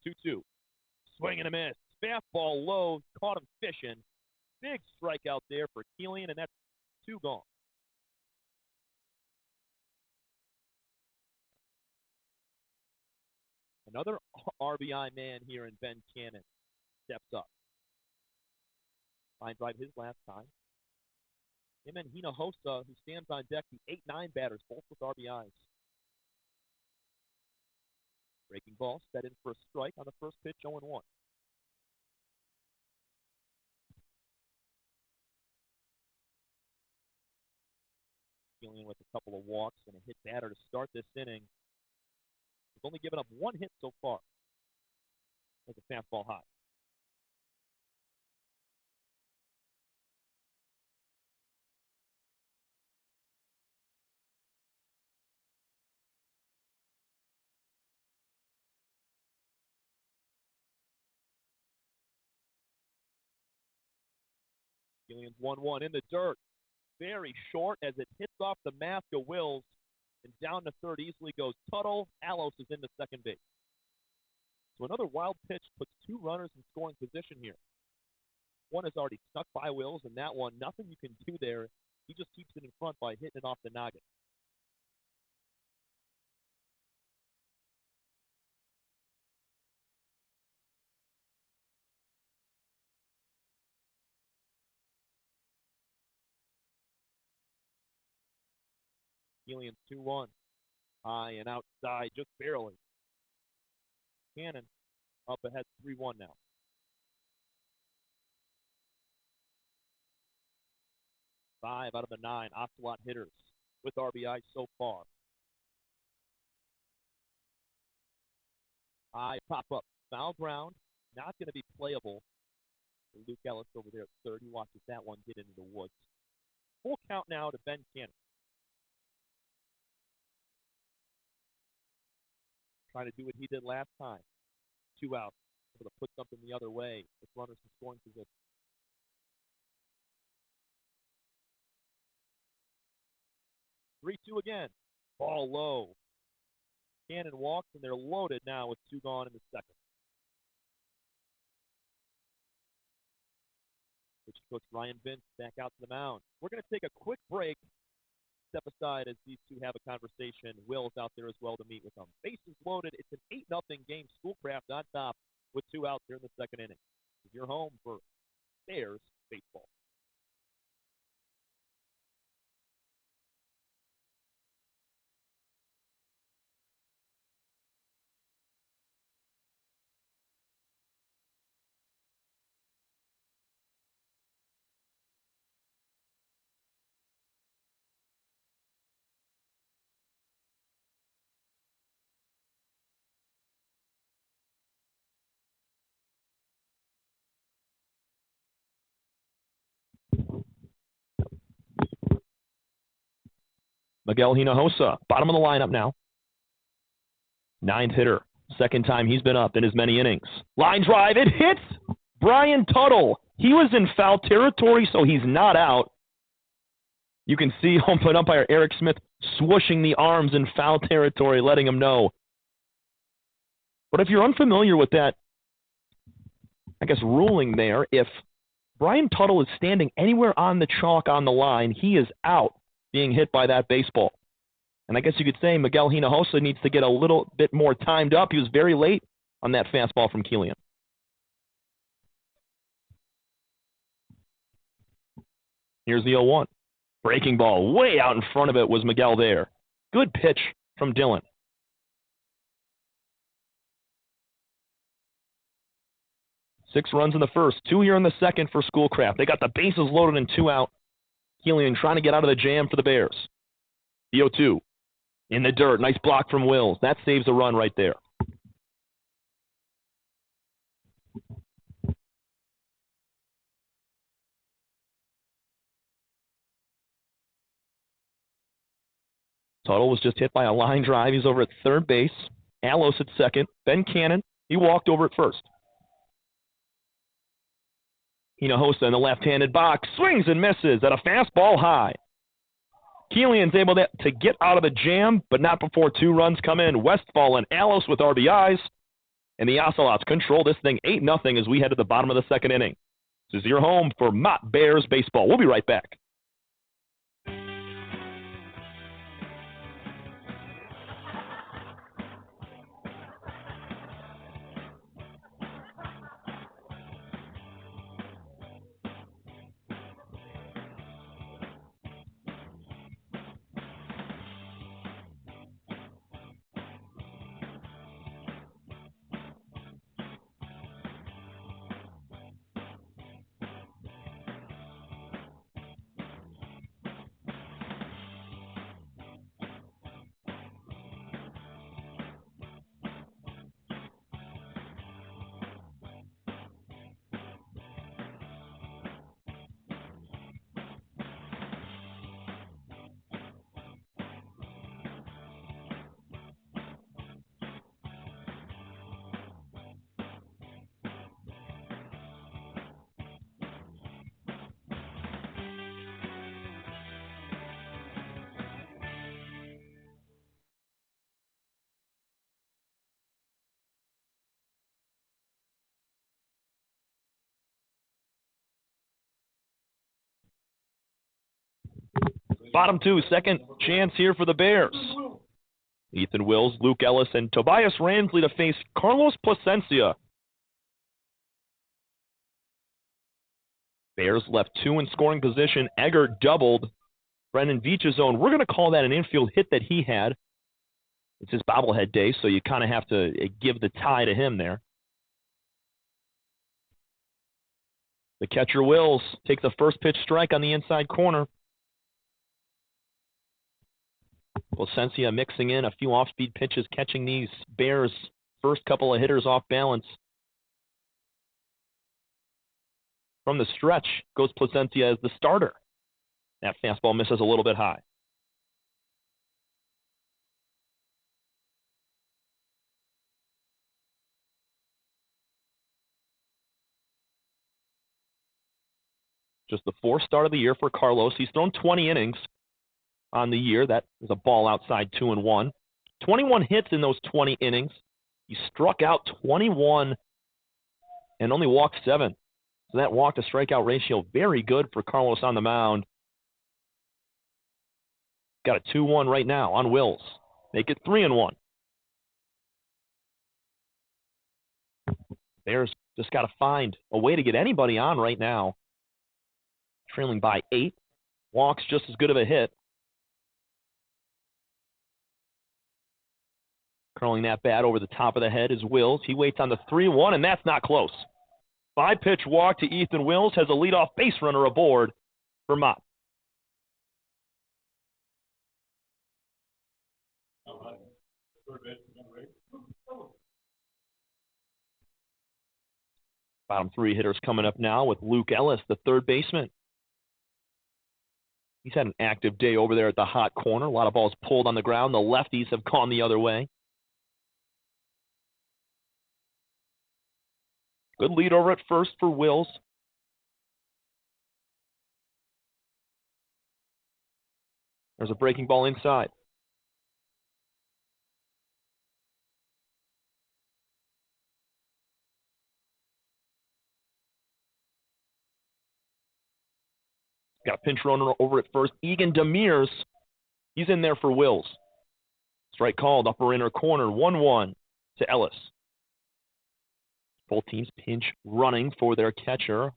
A: 2-2. Swing and a miss. Fastball low, caught him fishing. Big strikeout there for Keelan, and that's 2 gone. Another RBI man here in Ben Cannon steps up. Line drive his last time. Him and Hinojosa, who stands on deck, the 8-9 batters, both with RBIs. Breaking ball, set in for a strike on the first pitch, 0-1. Dealing with a couple of walks and a hit batter to start this inning. He's only given up 1 hit so far. With a fastball high. Gillian's 1-1 in the dirt. Very short as it hits off the mask of Wills. And down to third easily goes Tuttle. Alos is into second base. So another wild pitch puts 2 runners in scoring position here. One is already stuck by Wills, and that one, nothing you can do there. He just keeps it in front by hitting it off the noggin. Gillian's 2-1. High and outside, just barely. Cannon up ahead 3-1 now. Five out of the 9 Ocelot hitters with RBI so far. High pop up, foul ground, not going to be playable. Luke Ellis over there at third. He watches that one get into the woods. Full count now to Ben Cannon. Trying to do what he did last time. 2 outs. Able to put something the other way with runners in scoring position. 3-2 again. Ball low. Cannon walks, and they're loaded now with 2 gone in the second. Pitch coach Ryan Vince back out to the mound. We're going to take a quick break. Step aside as these two have a conversation. Will's out there as well to meet with them. Bases loaded. It's an 8-0 game. Schoolcraft on top with 2 outs here in the second inning. You're home for Bears baseball. Miguel Hinojosa, bottom of the lineup now. 9th hitter. Second time he's been up in as many innings. Line drive, it hits Brian Tuttle. He was in foul territory, so he's not out. You can see home plate umpire Eric Smith swooshing the arms in foul territory, letting him know. But if you're unfamiliar with that, I guess, ruling there, if Brian Tuttle is standing anywhere on the chalk on the line, he is out being hit by that baseball. And I guess you could say Miguel Hinojosa needs to get a little bit more timed up. He was very late on that fastball from Keelan. Here's the 0-1. Breaking ball way out in front of it was Miguel there. Good pitch from Dylan. Six runs in the first, 2 here in the second for Schoolcraft. They got the bases loaded and 2 out. Keelan trying to get out of the jam for the Bears. The 0-2. In the dirt. Nice block from Wills. That saves a run right there. Tuttle was just hit by a line drive. He's over at third base. Alos at second. Ben Cannon, he walked over at first. Hinojosa in the left-handed box, swings and misses at a fastball high. Keelan's able to get out of the jam, but not before 2 runs come in. Westfall and Alice with RBIs, and the Ocelots control this thing 8-0 as we head to the bottom of the 2nd inning. This is your home for Mott Bears baseball. We'll be right back. Bottom 2, second chance here for the Bears. Ethan Wills, Luke Ellis, and Tobias Ransley to face Carlos Plasencia. Bears left 2 in scoring position. Egger doubled. Brendan Veach's own. We're going to call that an infield hit that he had. It's his bobblehead day, so you kind of have to give the tie to him there. The catcher Wills takes the first pitch strike on the inside corner. Plasencia mixing in a few off-speed pitches, catching these Bears' first couple of hitters off balance. From the stretch goes Plasencia as the starter. That fastball misses a little bit high. Just the 4th start of the year for Carlos. He's thrown 20 innings on the year. That is a ball outside 2-1. 21 hits in those 20 innings. He struck out 21 and only walked 7. So that walk to strikeout ratio, very good for Carlos on the mound. Got a 2-1 right now on Wills. Make it 3-1. Bears just got to find a way to get anybody on right now. Trailing by 8. Walks just as good of a hit. Curling that bat over the top of the head is Wills. He waits on the 3-1, and that's not close. 5-pitch walk to Ethan Wills has a leadoff base runner aboard for Mott. Bottom 3 hitters coming up now with Luke Ellis, the third baseman. He's had an active day over there at the hot corner. A lot of balls pulled on the ground. The lefties have gone the other way. Good lead over at first for Wills. There's a breaking ball inside. Got a pinch runner over at first. Egan Demirs, he's in there for Wills. Strike called, upper inner corner, 1-1 to Ellis. Both teams pinch running for their catcher.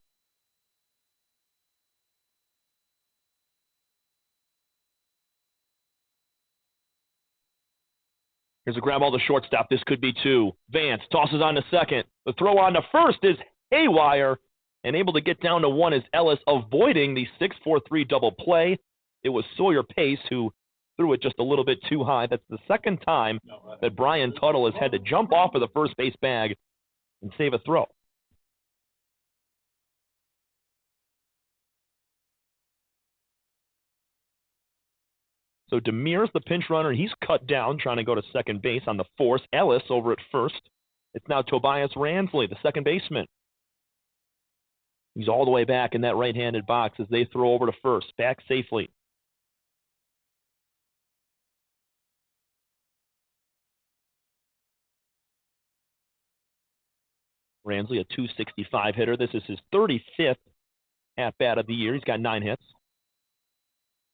A: Here's a grab ball to shortstop. This could be 2. Vance tosses on to second. The throw on to first is haywire. And able to get down to 1 is Ellis, avoiding the 6-4-3 double play. It was Sawyer Pace who threw it just a little bit too high. That's the second time that Brian Tuttle has had to jump off of the first base bag and save a throw. So Demir's the pinch runner. He's cut down, trying to go to second base on the force. Ellis over at first. It's now Tobias Ransley, the second baseman. He's all the way back in that right-handed box as they throw over to first. Back safely. Ransley, a .265 hitter. This is his 35th at-bat of the year. He's got 9 hits.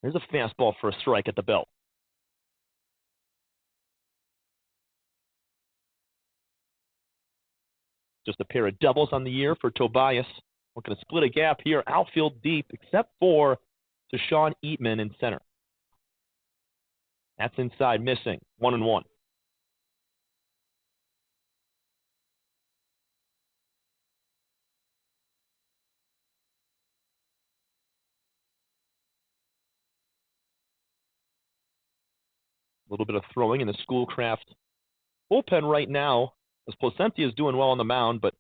A: There's a fastball for a strike at the belt. Just a pair of doubles on the year for Tobias. We're going to split a gap here, outfield deep, except for to Sean Eatman in center. That's inside, missing. 1-1. A little bit of throwing in the Schoolcraft bullpen right now, as Placencia is doing well on the mound, but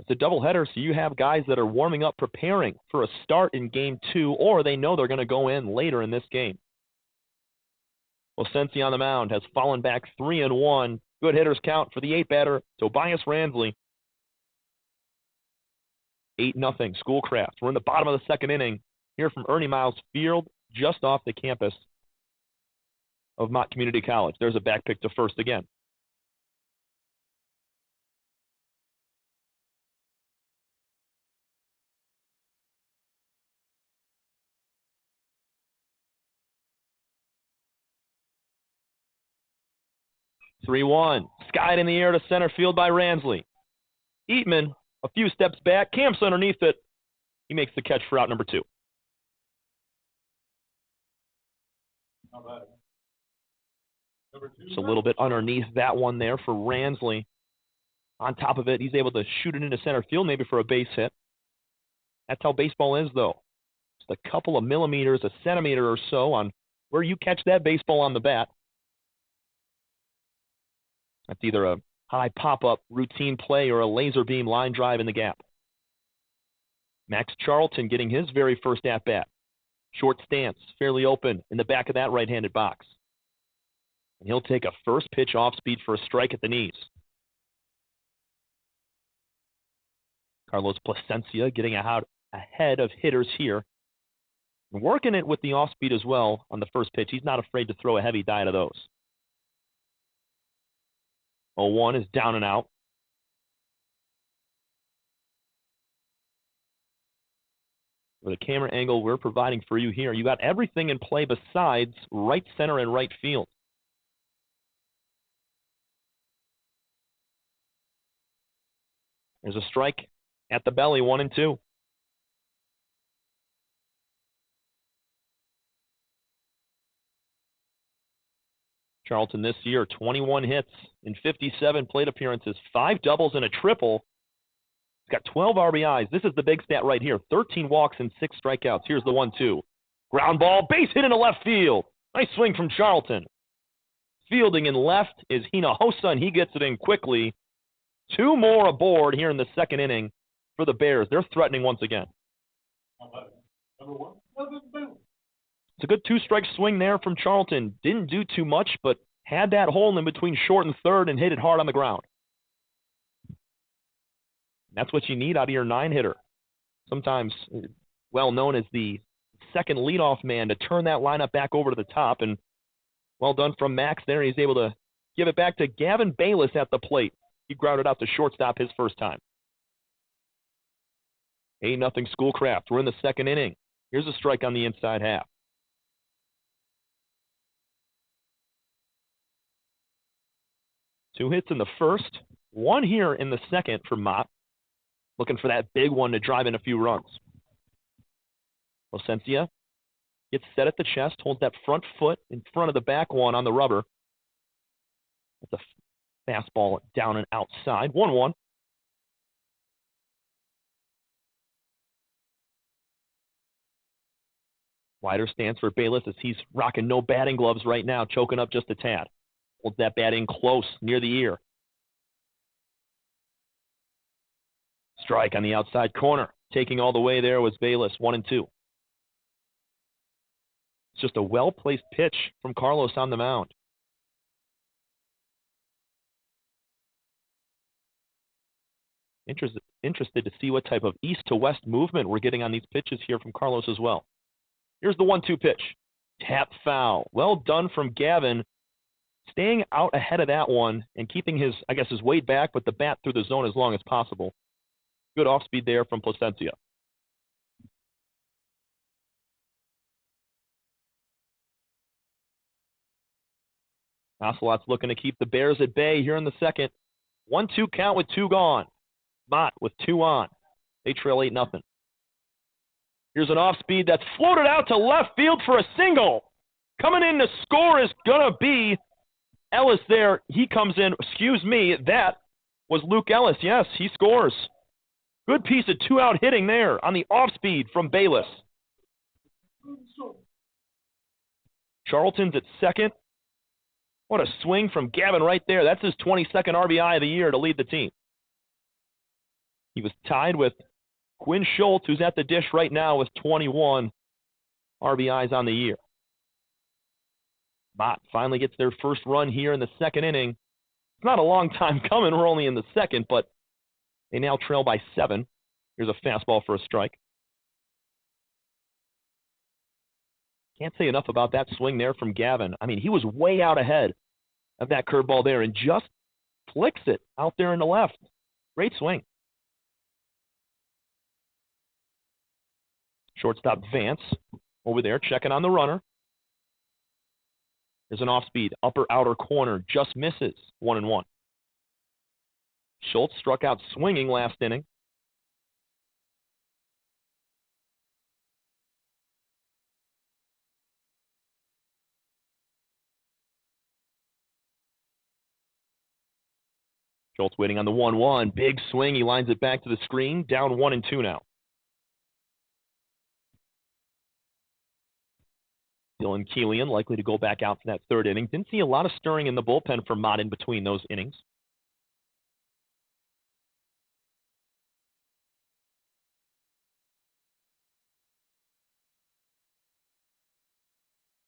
A: it's a doubleheader, so you have guys that are warming up, preparing for a start in Game 2, or they know they're going to go in later in this game. Placencia on the mound has fallen back 3-1. Good hitters count for the 8-batter, Tobias Ransley. 8-0, Schoolcraft. We're in the bottom of the second inning here from Ernie Myers Field, just off the campus of Mott Community College. There's a back pick to first again. (3-1). Skied in the air to center field by Ransley. Eatman, a few steps back, camps underneath it. He makes the catch for out number 2. Just a little bit underneath that one there for Ransley. On top of it, he's able to shoot it into center field, maybe for a base hit. That's how baseball is, though. Just a couple of millimeters, a centimeter or so on where you catch that baseball on the bat. That's either a high pop-up routine play or a laser beam line drive in the gap. Max Charlton getting his very first at-bat. Short stance, fairly open in the back of that right-handed box. And he'll take a first pitch off speed for a strike at the knees. Carlos Placencia getting ahead of hitters here. And working it with the off speed as well on the first pitch. He's not afraid to throw a heavy diet of those. 0-1 is down and out. With the camera angle we're providing for you here, you got everything in play besides right center and right field. There's a strike at the belly, 1-2. Charlton this year, 21 hits in 57 plate appearances, 5 doubles and a triple. He's got 12 RBIs. This is the big stat right here. 13 walks and 6 strikeouts. Here's the 1-2. Ground ball, base hit into left field. Nice swing from Charlton. Fielding in left is Hinojosa, and he gets it in quickly. 2 more aboard here in the second inning for the Bears. They're threatening once again. It's a good 2-strike swing there from Charlton. Didn't do too much, but had that hole in between short and third and hit it hard on the ground. That's what you need out of your 9-hitter. Sometimes well known as the second leadoff man to turn that lineup back over to the top. And well done from Max there. He's able to give it back to Gavin Bayless at the plate. He grounded out to shortstop his first time. 8-0 Schoolcraft. We're in the second inning. Here's a strike on the inside half. Two hits in the first, 1 here in the second for Mott. Looking for that big one to drive in a few runs. Placencia gets set at the chest, holds that front foot in front of the back one on the rubber. That's a fastball down and outside. 1-1. Wider stance for Bayless as he's rocking no batting gloves right now, choking up just a tad. Holds that bat in close, near the ear. Strike on the outside corner. Taking all the way there was Bayless, 1-2. It's just a well-placed pitch from Carlos on the mound. interested to see what type of east to west movement we're getting on these pitches here from Carlos as well. Here's the 1-2 pitch. Tap foul. Well done from Gavin, staying out ahead of that one and keeping his weight back, but the bat through the zone as long as possible. Good off speed there from Placencia. Ocelots looking to keep the Bears at bay here in the second. 1-2 count with 2 gone. Mott with 2 on. They trail 8-0. Here's an off speed that's floated out to left field for a single. Coming in to score is going to be Ellis there. He comes in. Excuse me, that was Luke Ellis. Yes, he scores. Good piece of 2-out hitting there on the off speed from Bayless. Charlton's at second. What a swing from Gavin right there. That's his 22nd RBI of the year to lead the team. He was tied with Quinn Schultz, who's at the dish right now with 21 RBIs on the year. Mott finally gets their first run here in the second inning. It's not a long time coming. We're only in the second, but they now trail by 7. Here's a fastball for a strike. Can't say enough about that swing there from Gavin. I mean, he was way out ahead of that curveball there and just flicks it out there in the left. Great swing. Shortstop Vance over there checking on the runner. There's an off-speed, upper outer corner, just misses. 1-1. Schultz struck out swinging last inning. Schultz waiting on the 1-1. Big swing. He lines it back to the screen. Down 1-2 now. Dylan Keelian likely to go back out for that third inning. Didn't see a lot of stirring in the bullpen for Mott in between those innings.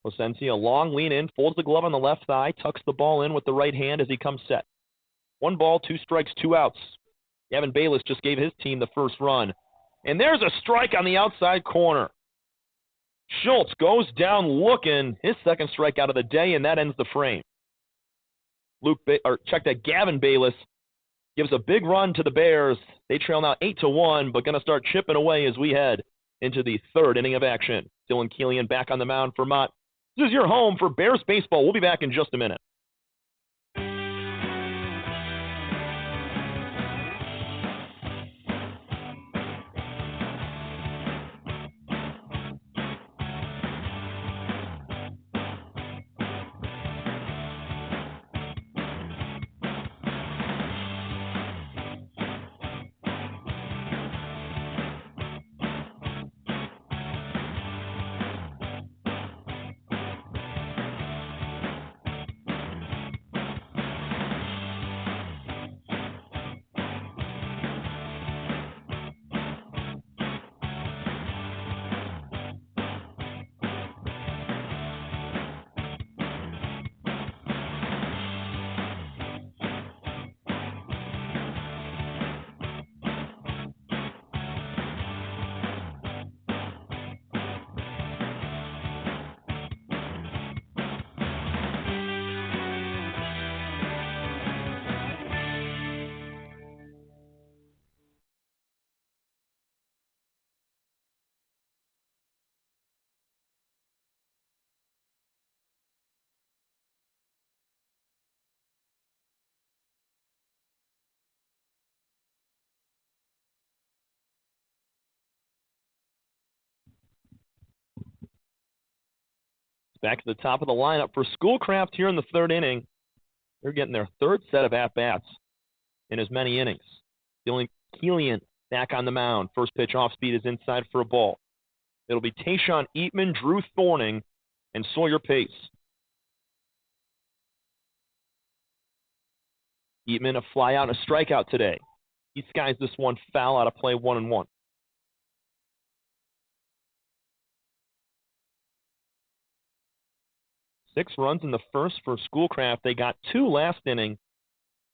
A: Placencia, a long lean in, folds the glove on the left thigh, tucks the ball in with the right hand as he comes set. 1 ball, 2 strikes, 2 outs. Gavin Bayless just gave his team the first run. And there's a strike on the outside corner. Schultz goes down looking, his second strikeout of the day, and that ends the frame. Gavin Bayless gives a big run to the Bears. They trail now 8-1, but going to start chipping away as we head into the third inning of action. Dylan Keelian back on the mound for Mott. This is your home for Bears baseball. We'll be back in just a minute. Back to the top of the lineup for Schoolcraft here in the third inning. They're getting their third set of at-bats in as many innings. Dylan Keelian back on the mound. First pitch off speed is inside for a ball. It'll be Tayshawn Eatman, Drew Thorning, and Sawyer Pace. Eatman a fly out and a strikeout today. He skies this one foul out of play, 1-1. Six runs in the first for Schoolcraft. They got 2 last inning.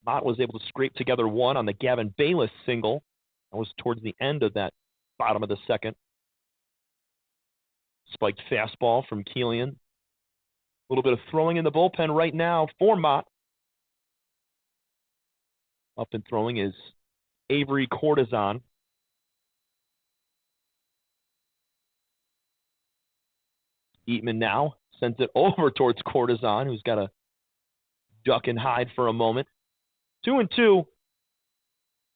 A: Mott was able to scrape together 1 on the Gavin Bayless single. That was towards the end of that bottom of the second. Spiked fastball from Killian. A little bit of throwing in the bullpen right now for Mott. Up and throwing is Avery Cortizon. Eatman now sends it over towards Cortizon, who's got to duck and hide for a moment. 2-2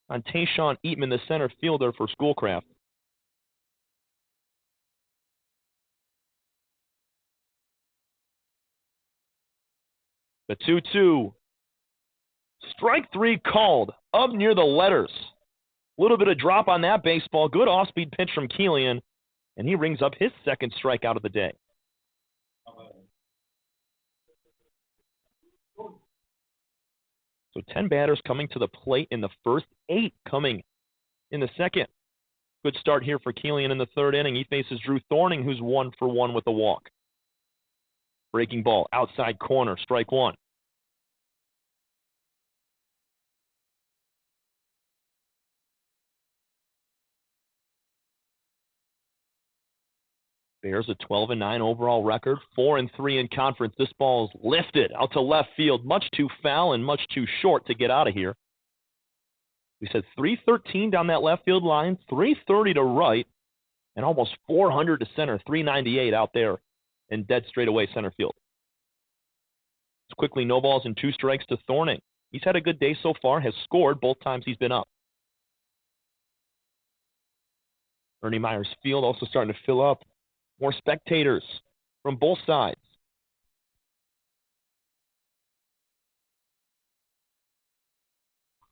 A: on Tayshawn Eatman, the center fielder for Schoolcraft. The 2-2. Strike three called up near the letters. A little bit of drop on that baseball. Good off-speed pitch from Killian, and he rings up his second strikeout of the day. So 10 batters coming to the plate in the first, 8 coming in the second. Good start here for Killian in the third inning. He faces Drew Thorning, who's 1 for 1 with a walk. Breaking ball, outside corner, strike one. Bears a 12-9 overall record, 4-3 in conference. This ball is lifted out to left field, much too foul and much too short to get out of here. We said 313 down that left field line, 330 to right, and almost 400 to center, 398 out there in dead straightaway center field. It's quickly no balls and 2 strikes to Thorning. He's had a good day so far, has scored both times he's been up. Ernie Myers Field also starting to fill up. More spectators from both sides.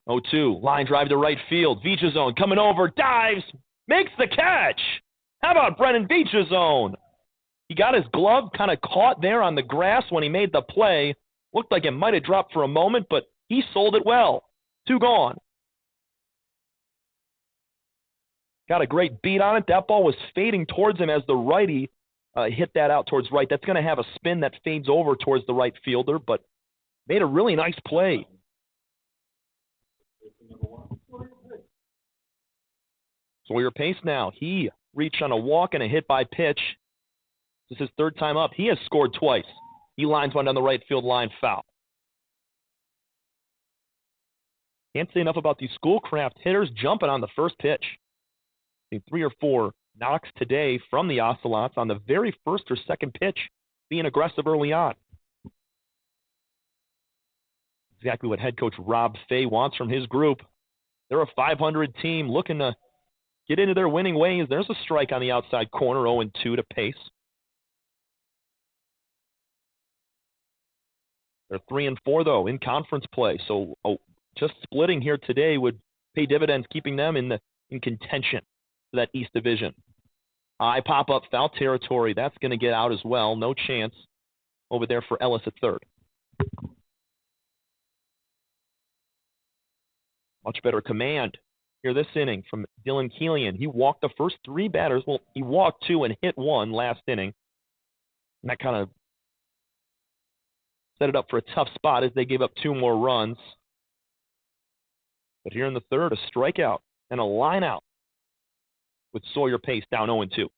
A: 0-2, line drive to right field. Vichazone coming over, dives, makes the catch. How about Brennan Vichazone? He got his glove kind of caught there on the grass when he made the play. Looked like it might have dropped for a moment, but he sold it well. 2 gone. Got a great beat on it. That ball was fading towards him as the righty hit that out towards right. That's going to have a spin that fades over towards the right fielder, but made a really nice play. Sawyer Pace now. He reached on a walk and a hit by pitch. This is his 3rd time up. He has scored twice. He lines one down the right field line, foul. Can't say enough about these Schoolcraft hitters jumping on the first pitch. I think 3 or 4 knocks today from the Ocelots on the very first or second pitch, being aggressive early on. Exactly what head coach Rob Fay wants from his group. They're a 500 team looking to get into their winning ways. There's a strike on the outside corner, 0-2 to Pace. They're 3-4, though, in conference play. So just splitting here today would pay dividends, keeping them in contention for that East Division. High pop-up, foul territory. That's going to get out as well. No chance over there for Ellis at third. Much better command here this inning from Dylan Killian. He walked the first 3 batters. Well, he walked 2 and hit 1 last inning. And that kind of set it up for a tough spot as they gave up 2 more runs. But here in the third, a strikeout and a line out with Sawyer Pace down 0-2.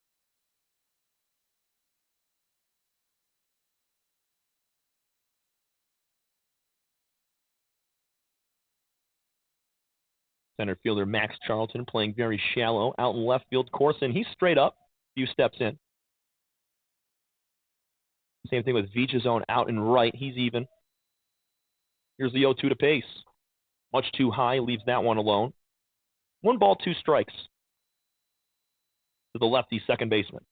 A: Center fielder Max Charlton playing very shallow out in left field. Corson, he's straight up, a few steps in. Same thing with Vichazone out and right. He's even. Here's the 0-2 to Pace. Much too high, leaves that one alone. 1 ball, 2 strikes to the lefty second baseman.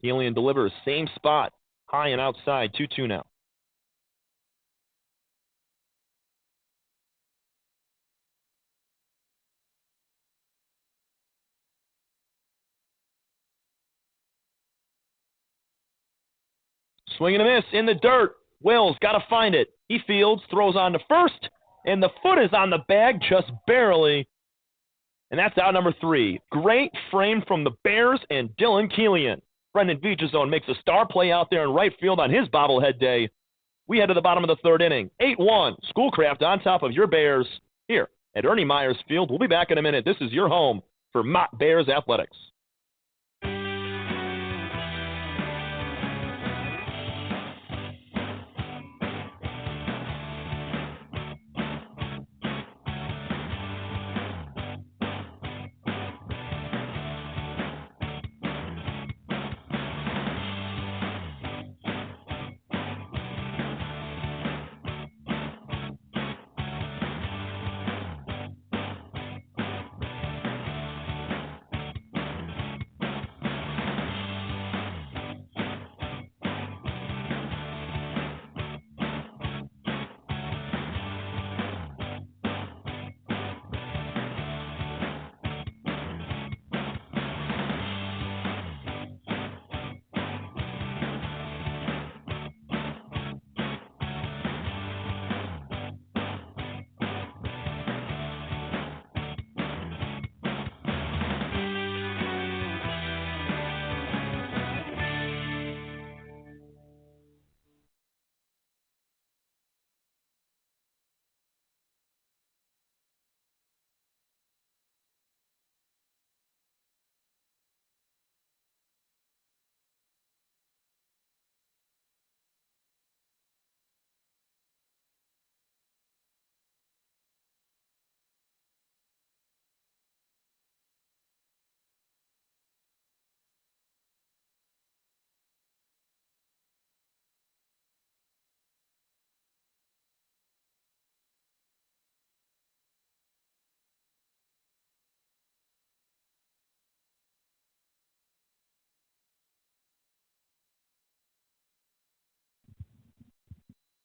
A: Killian delivers, same spot, high and outside, 2-2 now. Swing and a miss in the dirt. Wills got to find it. He fields, throws on to first, and the foot is on the bag just barely. And that's out number 3. Great frame from the Bears and Dylan Killian. Brendan Vichazone makes a star play out there in right field on his bobblehead day. We head to the bottom of the third inning. 8-1, Schoolcraft on top of your Bears here at Ernie Myers Field. We'll be back in a minute. This is your home for Mott Bears Athletics.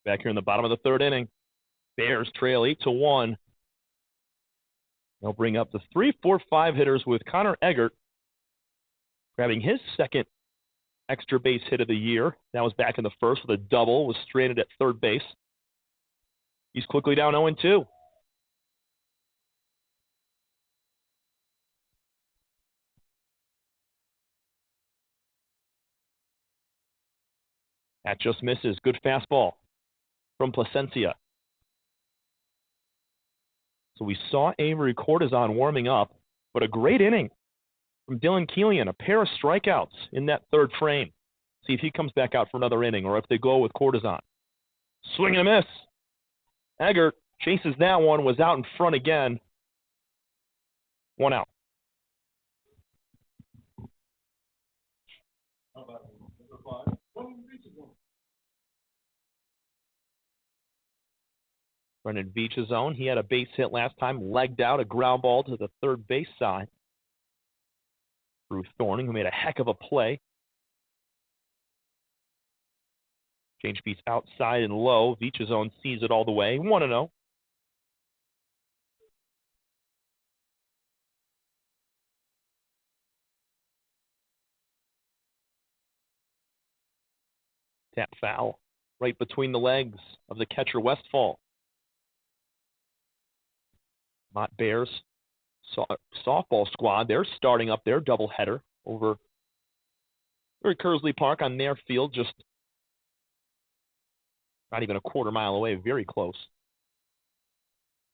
A: Back here in the bottom of the third inning, Bears trail 8-1. They'll bring up the 3, 4, 5 hitters with Connor Eggert grabbing his second extra base hit of the year. That was back in the first with a double, was stranded at third base. He's quickly down 0-2. That just misses. Good fastball from Placencia. So we saw Avery Cortizon warming up, but a great inning from Dylan Keelian, a pair of strikeouts in that third frame. See if he comes back out for another inning or if they go with Cortizon. Swing and a miss. Eggert chases that one, was out in front again. 1 out. Brendan Vichazone, he had a base hit last time, legged out a ground ball to the third base side. Drew Thorning, who made a heck of a play. Change piece outside and low. Vichazone sees it all the way. 1-0. Tap foul right between the legs of the catcher Westfall. Mott Bears softball squad, they're starting up their doubleheader over at Kersley Park on their field, just not even a quarter mile away, very close.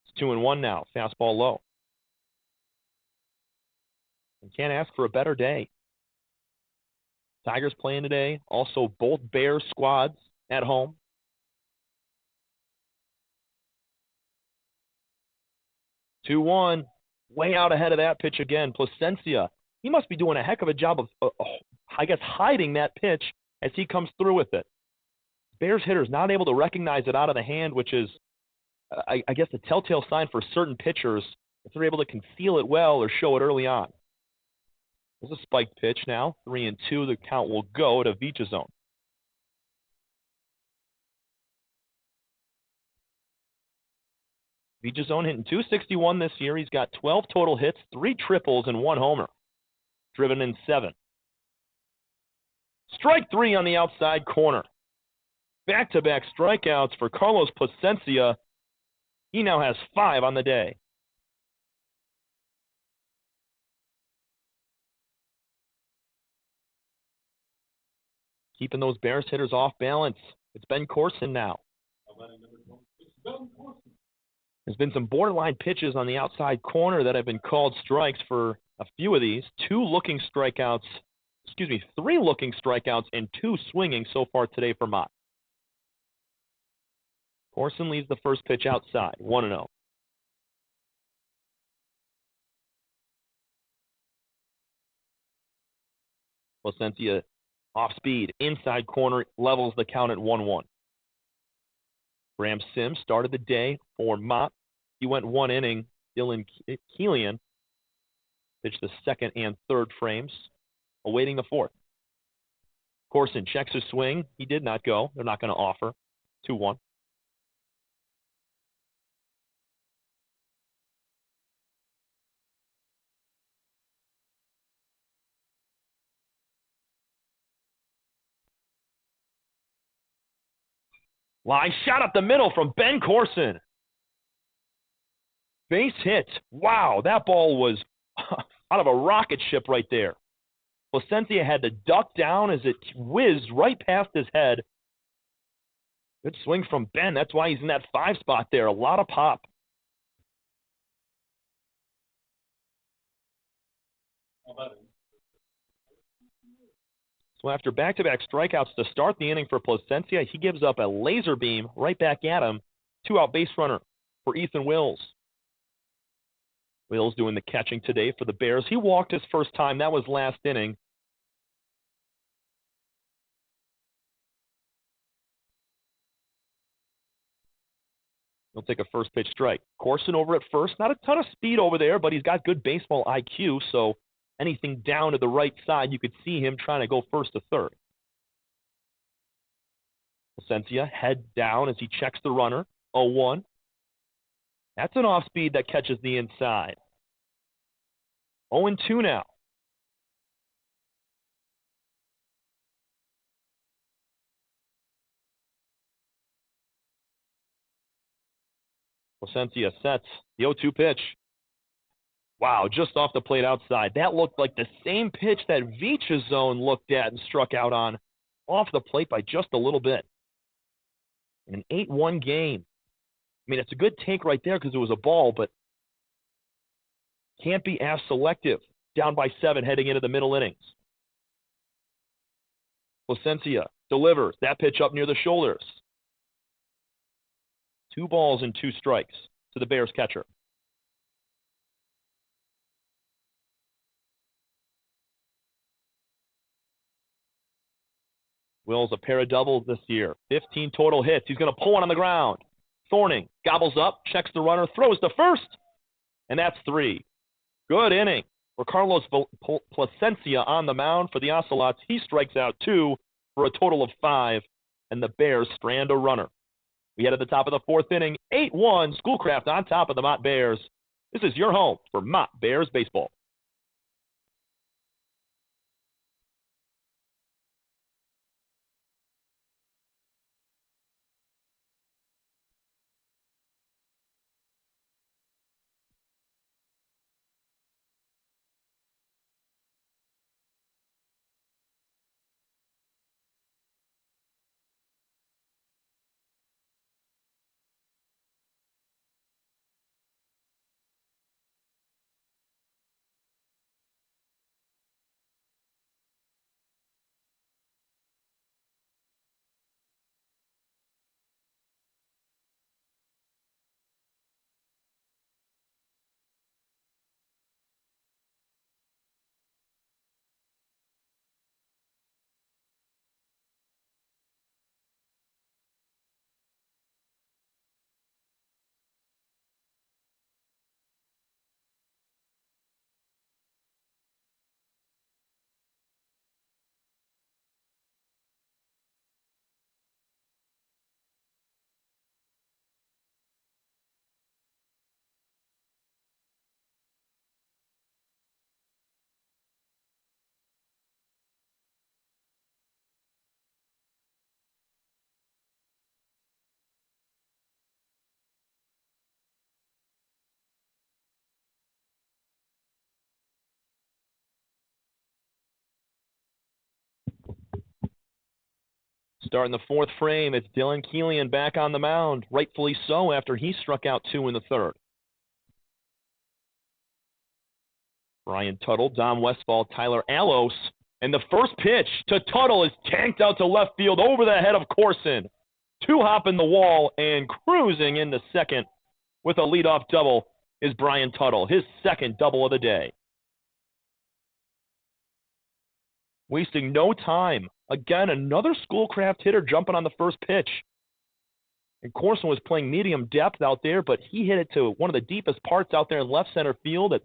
A: It's 2-1 now, fastball low. And can't ask for a better day. Tigers playing today, also both Bears squads at home. Two 2-1, way out ahead of that pitch again. Placencia, he must be doing a heck of a job of, I guess, hiding that pitch as he comes through with it. Bears hitters not able to recognize it out of the hand, which is, I guess, a telltale sign for certain pitchers if they're able to conceal it well or show it early on. There's a spiked pitch now, 3-2. The count will go to Vichazone. Vichazone hitting .261 this year. He's got 12 total hits, 3 triples, and 1 homer. Driven in 7. Strike 3 on the outside corner. Back-to-back strikeouts for Carlos Placencia. He now has 5 on the day. keeping those Bears hitters off balance. It's Ben Corson now. There's been some borderline pitches on the outside corner that have been called strikes for a few of these. Three looking strikeouts and 2 swinging so far today for Mott. Corson leads the first pitch outside, 1-0. Placencia off speed, inside corner, levels the count at 1-1. Graham Sims started the day for Mott. He went 1 inning. Dylan Keelian pitched the second and third frames, awaiting the fourth. Corson checks his swing. He did not go. They're not going to offer. 2-1. Line shot up the middle from Ben Corson. Base hit. Wow, that ball was out of a rocket ship right there. Placencia had to duck down as it whizzed right past his head. Good swing from Ben. That's why he's in that 5 spot there. A lot of pop. So after back-to-back strikeouts to start the inning for Placencia, he gives up a laser beam right back at him. 2-out base runner for Ethan Wills. Wills doing the catching today for the Bears. He walked his first time. That was last inning. He'll take a first pitch strike. Corson over at first. Not a ton of speed over there, but he's got good baseball IQ, so anything down to the right side, you could see him trying to go first to third. Placencia head down as he checks the runner. 0-1. That's an off speed that catches the inside. 0-2 now. Placencia sets the 0-2 pitch. Wow, just off the plate outside. That looked like the same pitch that Veach's zone looked at and struck out on, off the plate by just a little bit. An 8-1 game. I mean, it's a good take right there because it was a ball, but can't be as selective. Down by 7 heading into the middle innings. Placencia delivers that pitch up near the shoulders. 2 balls and 2 strikes to the Bears catcher. Wills a pair of doubles this year. 15 total hits. He's going to pull one on the ground. Thorning gobbles up, checks the runner, throws to first, and that's 3. Good inning for Carlos Placencia on the mound for the Ocelots. He strikes out 2 for a total of 5, and the Bears strand a runner. We head to the top of the 4th inning. 8-1, Schoolcraft on top of the Mott Bears. This is your home for Mott Bears baseball. Starting the fourth frame, it's Dylan Keelian back on the mound, rightfully so after he struck out 2 in the third. Brian Tuttle, Dom Westfall, Tyler Allos, and the first pitch to Tuttle is tanked out to left field over the head of Corson. 2-hopping the wall and cruising into second with a leadoff double is Brian Tuttle, his second double of the day. Wasting no time. Again, another Schoolcraft hitter jumping on the first pitch. And Corson was playing medium depth out there, but he hit it to one of the deepest parts out there in left center field at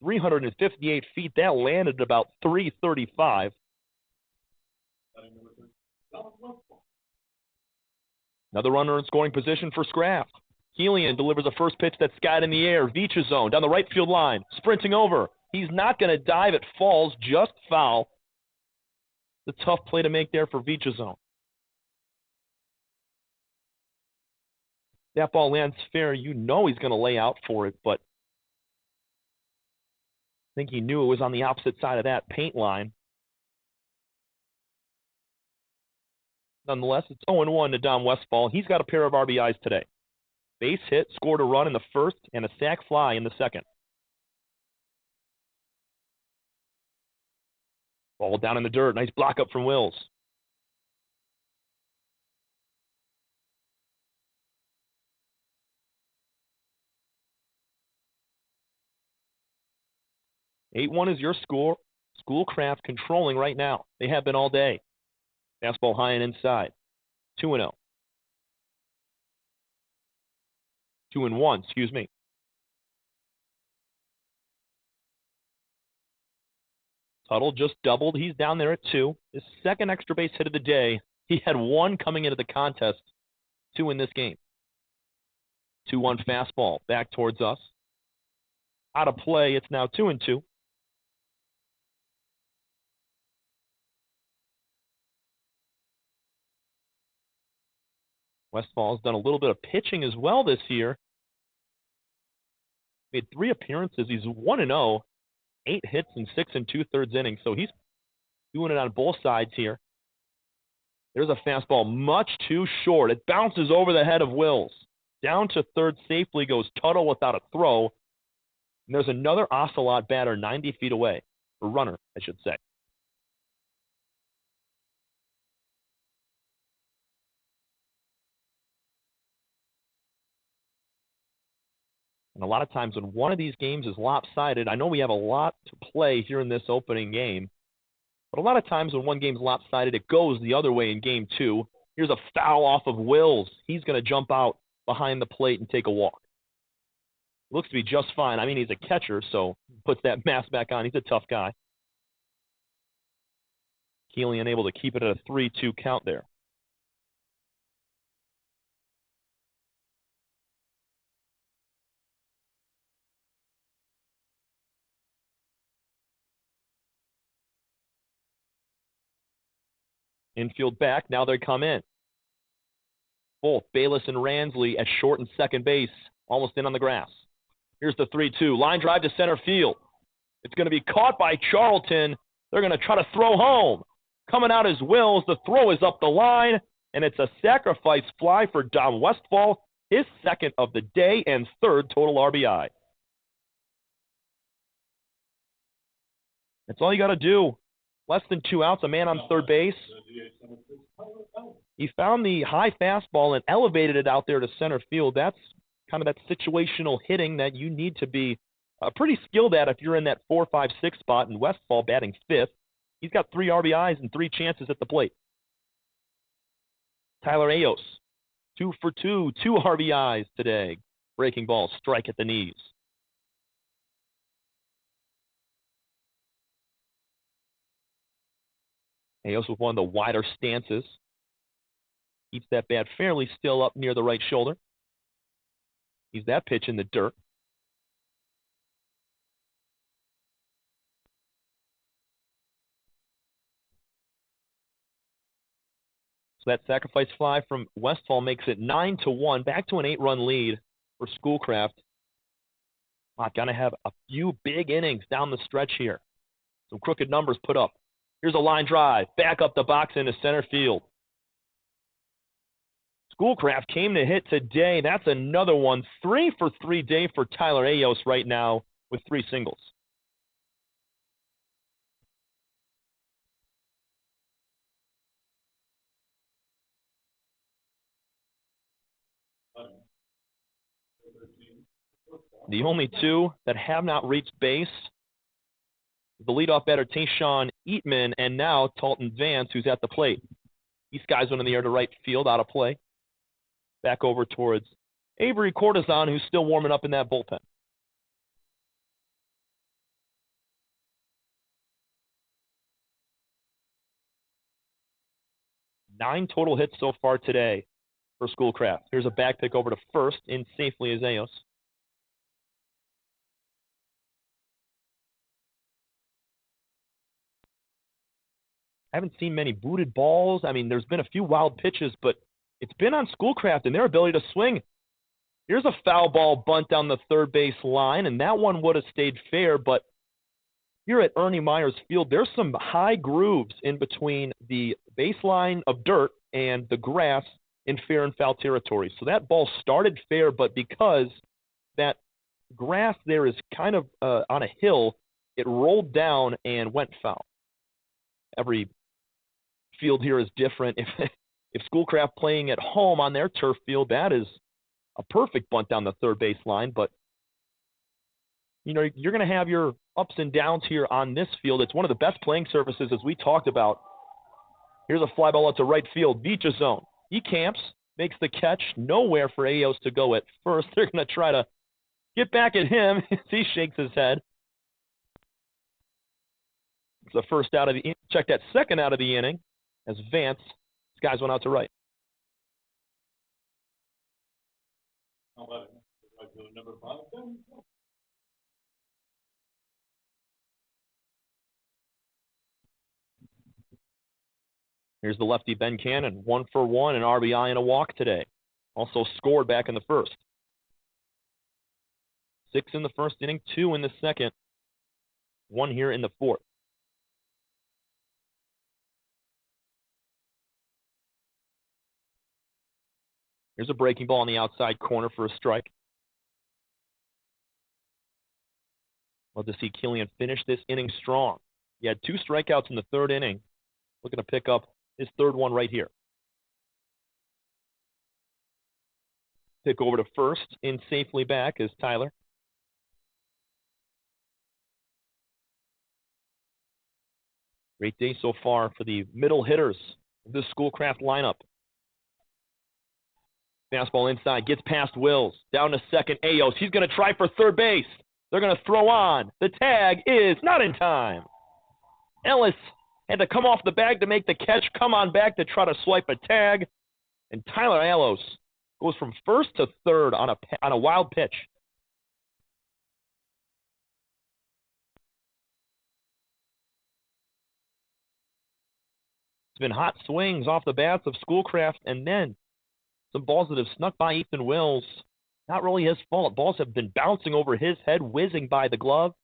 A: 358 feet. That landed at about 335. Another runner in scoring position for Scraft. Keelian delivers a first pitch that's skied in the air. Veach zone down the right field line. Sprinting over. He's not going to dive. It falls just foul. The tough play to make there for Veach zone. That ball lands fair. You know he's going to lay out for it, but I think he knew it was on the opposite side of that paint line. Nonetheless, it's 0-1 to Dom Westfall. He's got a pair of RBIs today. Base hit, scored a run in the first, and a sac fly in the second. Ball down in the dirt. Nice block up from Wills. (8-1) is your score. Schoolcraft controlling right now. They have been all day. Fastball high and inside. 2-0. 2-1, excuse me. Tuttle just doubled. He's down there at 2. His second extra base hit of the day. He had 1 coming into the contest, 2 in this game. 2-1 fastball back towards us. Out of play, it's now 2-2. Westfall's done a little bit of pitching as well this year. Made 3 appearances. He's 1-0, 8 hits in 6 2/3 innings. So he's doing it on both sides here. There's a fastball much too short. It bounces over the head of Wills. Down to third safely goes Tuttle without a throw. And there's another Ocelot batter 90 feet away, or runner, I should say. And a lot of times when one of these games is lopsided, I know we have a lot to play here in this opening game, but a lot of times when one game's lopsided, it goes the other way in game 2. Here's a foul off of Wills. He's going to jump out behind the plate and take a walk. Looks to be just fine. I mean, he's a catcher, so puts that mask back on. He's a tough guy. Keelian able to keep it at a 3-2 count there. Infield back, now they come in. Both Bayless and Ransley at short and second base, almost in on the grass. Here's the 3-2. Line drive to center field. It's going to be caught by Charlton. They're going to try to throw home. Coming out is Wills. The throw is up the line, and it's a sacrifice fly for Dom Westfall, his second of the day and third total RBI. That's all you got to do. Less than 2 outs, a man on third base. He found the high fastball and elevated it out there to center field. That's kind of that situational hitting that you need to be pretty skilled at if you're in that 4, 5, 6 spot, and Westfall batting 5th. He's got 3 RBIs and 3 chances at the plate. Tyler Ayos, 2 for 2, 2 RBIs today. Breaking ball, strike at the knees. Ayos with one of the wider stances. Keeps that bat fairly still up near the right shoulder. He's that pitch in the dirt. So that sacrifice fly from Westfall makes it 9-1, back to an 8-run lead for Schoolcraft. Mott going to have a few big innings down the stretch here. Some crooked numbers put up. Here's a line drive, back up the box into center field. Schoolcraft came to hit today. That's another one. 3 for 3 day for Tyler Ayos right now with 3 singles. The only 2 that have not reached base, the leadoff batter, Tayshawn Eatman, and now Talton Vance, who's at the plate. These guys went in the air to right field, out of play. Back over towards Avery Cortizon, who's still warming up in that bullpen. 9 total hits so far today for Schoolcraft. Here's a back pick over to first, in safely as Ayos. I haven't seen many booted balls. I mean, there's been a few wild pitches, but it's been on Schoolcraft and their ability to swing. Here's a foul ball bunt down the third base line, and that one would have stayed fair, but here at Ernie Myers Field, there's some high grooves in between the baseline of dirt and the grass in fair and foul territory. So that ball started fair, but because that grass there is kind of on a hill, it rolled down and went foul. Every field here is different. If Schoolcraft playing at home on their turf field, that is a perfect bunt down the third base line. But, you know, you're going to have your ups and downs here on this field. It's one of the best playing surfaces, as we talked about. Here's a fly ball out to right field, Beach zone. He camps, makes the catch. Nowhere for Ayos to go at first. They're going to try to get back at him as he shakes his head. It's the first out of the – check that second out of the inning as Vance, these guys went out to right. Here's the lefty Ben Cannon, 1 for 1, an RBI and a walk today. Also scored back in the first. 6 in the first inning, 2 in the second, 1 here in the fourth. Here's a breaking ball on the outside corner for a strike. Love to see Killian finish this inning strong. He had 2 strikeouts in the third inning. Looking to pick up his third one right here. Pick over to first, in safely back is Tyler. Great day so far for the middle hitters of this Schoolcraft lineup. Fastball inside, gets past Wills. Down to second, Ayos. He's going to try for third base. They're going to throw on. The tag is not in time. Ellis had to come off the bag to make the catch, come on back to try to swipe a tag. And Tyler Ayos goes from first to third on a wild pitch. It's been hot swings off the bats of Schoolcraft, and then some balls that have snuck by Ethan Wills. Not really his fault. Balls have been bouncing over his head, whizzing by the glove.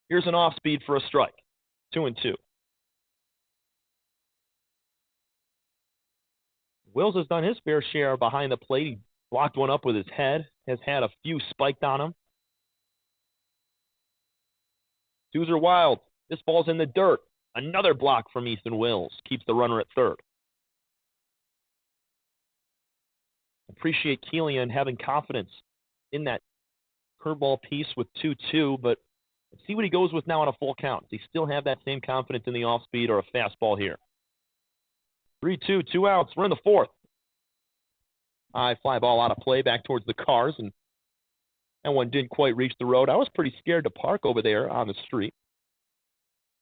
A: Here's an off-speed for a strike. 2-2. Wills has done his fair share behind the plate. He blocked one up with his head. Has had a few spiked on him. 2s are wild. This ball's in the dirt. Another block from Ethan Wills. Keeps the runner at third. Appreciate Killian having confidence in that curveball piece with 2-2, but let's see what he goes with now on a full count. Does he still have that same confidence in the off-speed or a fastball here? 3-2, 2 outs. We're in the fourth. High fly ball out of play back towards the cars, and that one didn't quite reach the road. I was pretty scared to park over there on the street.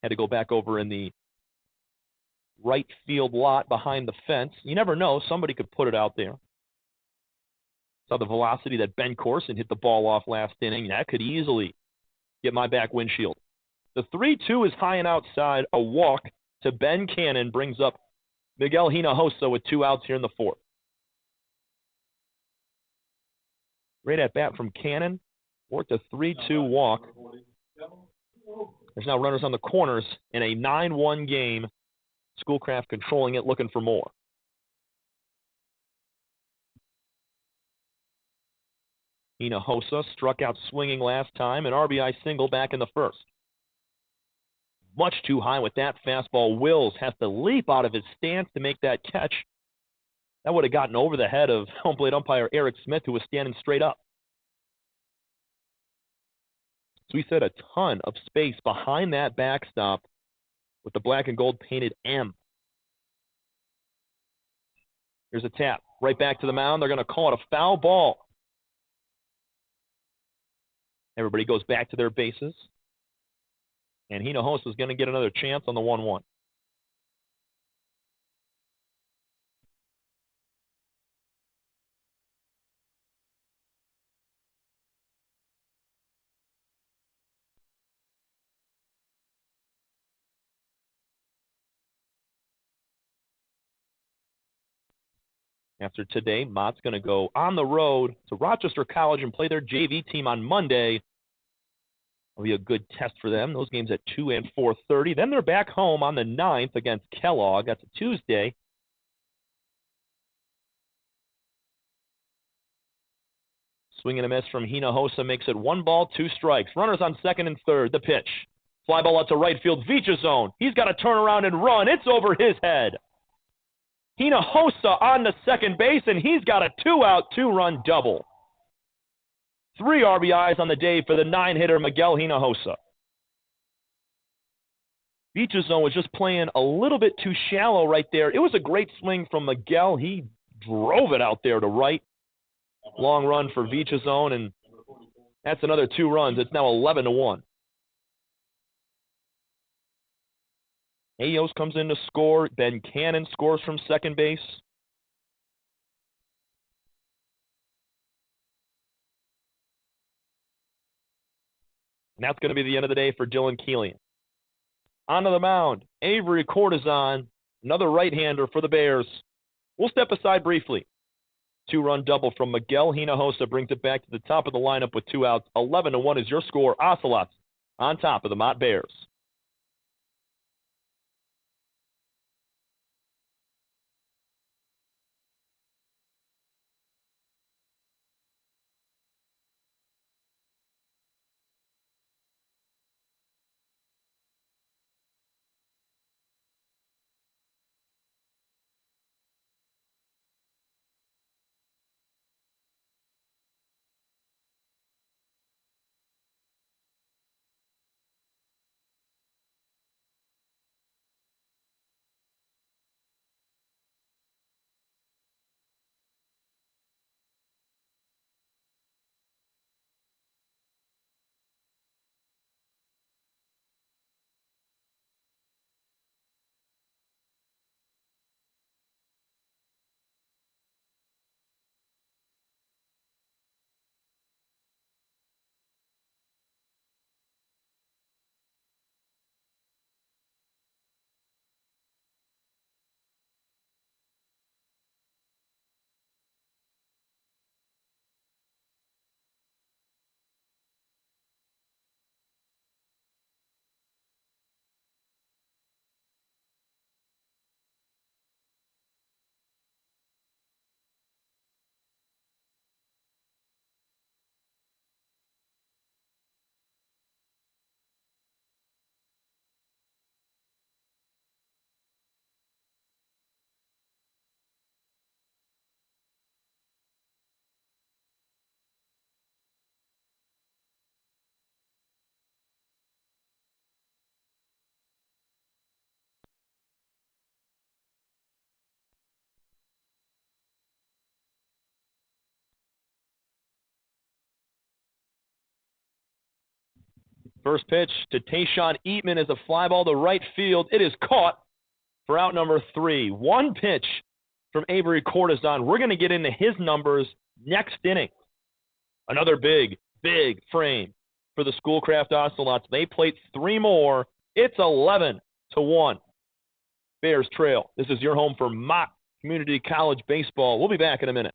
A: Had to go back over in the right field lot behind the fence. You never know. Somebody could put it out there. Saw the velocity that Ben Corson hit the ball off last inning. That could easily get my back windshield. The 3-2 is high and outside. A walk to Ben Cannon brings up Miguel Hinojosa with 2 outs here in the fourth. Great at bat from Cannon. Worked a 3-2 walk. There's now runners on the corners in a 9-1 game. Schoolcraft controlling it, looking for more. Hinojosa struck out swinging last time, an RBI single back in the first. Much too high with that fastball. Wills has to leap out of his stance to make that catch. That would have gotten over the head of home plate umpire Eric Smith, who was standing straight up. So we set a ton of space behind that backstop with the black and gold painted M. Here's a tap. Right back to the mound. They're going to call it a foul ball. Everybody goes back to their bases. And Hinojosa is going to get another chance on the 1-1. After today, Mott's going to go on the road to Rochester College and play their JV team on Monday. It'll be a good test for them. Those games at 2 and 4:30. Then they're back home on the 9th against Kellogg. That's a Tuesday. Swing and a miss from Hinojosa makes it 1 ball, 2 strikes. Runners on second and third. The pitch. Fly ball out to right field. Vecha zone. He's got to turn around and run. It's over his head. Hinojosa on the second base, and he's got a 2-out, 2-run double. 3 RBIs on the day for the 9-hitter Miguel Hinojosa. Vecha zone was just playing a little bit too shallow right there. It was a great swing from Miguel. He drove it out there to right. Long run for Vecha zone, and that's another 2 runs. It's now 11-1. Ayos comes in to score. Ben Cannon scores from second base. And that's going to be the end of the day for Dylan Keelian. Onto the mound, Avery Cortizon, another right-hander for the Bears. We'll step aside briefly. 2-run double from Miguel Hinojosa brings it back to the top of the lineup with 2 outs. 11-1 is your score. Ocelots on top of the Mott Bears. First pitch to Tayshawn Eatman is a fly ball to right field. It is caught for out number 3. 1 pitch from Avery Cortizon. We're going to get into his numbers next inning. Another big frame for the Schoolcraft Ocelots. They plate 3 more. It's 11-1. Bears trail. This is your home for Mott Community College Baseball. We'll be back in a minute.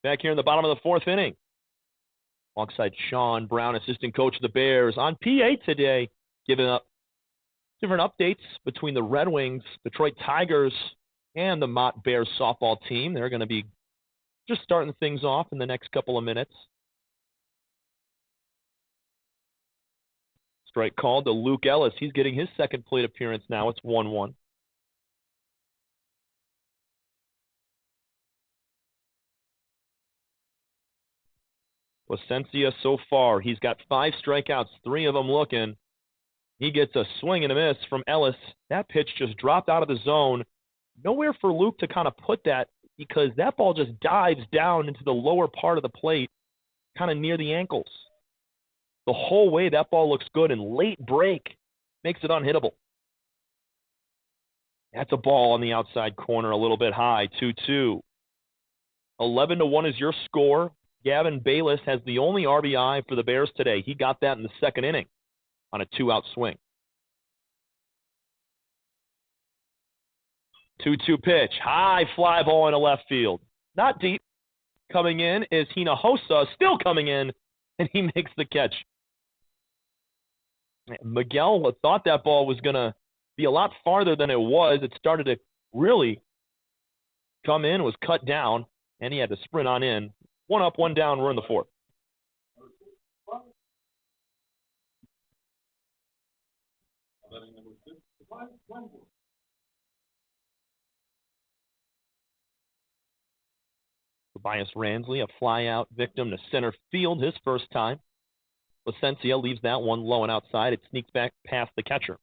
A: Back here in the bottom of the fourth inning. Alongside Sean Brown, assistant coach of the Bears, on PA today, giving up different updates between the Red Wings, Detroit Tigers, and the Mott Bears softball team. They're going to be just starting things off in the next couple of minutes. Strike called to Luke Ellis. He's getting his second plate appearance now. It's 1-1. Placencia so far, he's got 5 strikeouts, 3 of them looking. He gets a swing and a miss from Ellis. That pitch just dropped out of the zone. Nowhere for Luke to kind of put that because that ball just dives down into the lower part of the plate, kind of near the ankles. The whole way, that ball looks good, and late break makes it unhittable. That's a ball on the outside corner, a little bit high, 2-2. 11-1 is your score. Gavin Bayless has the only RBI for the Bears today. He got that in the second inning on a 2-out swing. 2-2 pitch. High fly ball into left field. Not deep. Coming in is Hinojosa, still coming in, and he makes the catch. Miguel thought that ball was going to be a lot farther than it was. It started to really come in, was cut down, and he had to sprint on in. 1 up, 1 down, we're in the fourth. Tobias Ransley, a fly-out victim to center field his first time. Placencia leaves that one low and outside. It sneaks back past the catcher.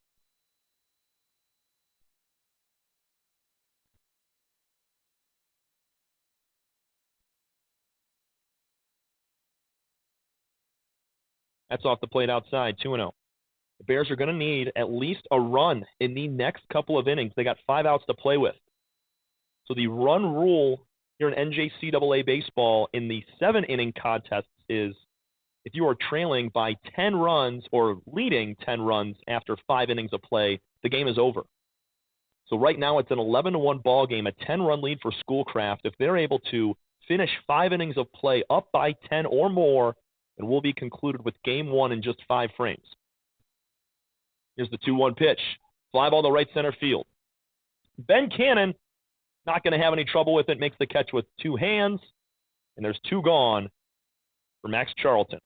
A: That's off the plate outside, 2-0. The Bears are going to need at least a run in the next couple of innings. They got 5 outs to play with. So the run rule here in NJCAA baseball in the 7-inning contests is if you are trailing by 10 runs or leading 10 runs after 5 innings of play, the game is over. So right now it's an 11-1 ball game, a 10-run lead for Schoolcraft. If they're able to finish 5 innings of play up by 10 or more, it will be concluded with game 1 in just 5 frames. Here's the 2-1 pitch. Fly ball to right center field. Ben Cannon, not going to have any trouble with it, makes the catch with 2 hands, and there's 2 gone for Max Charlton.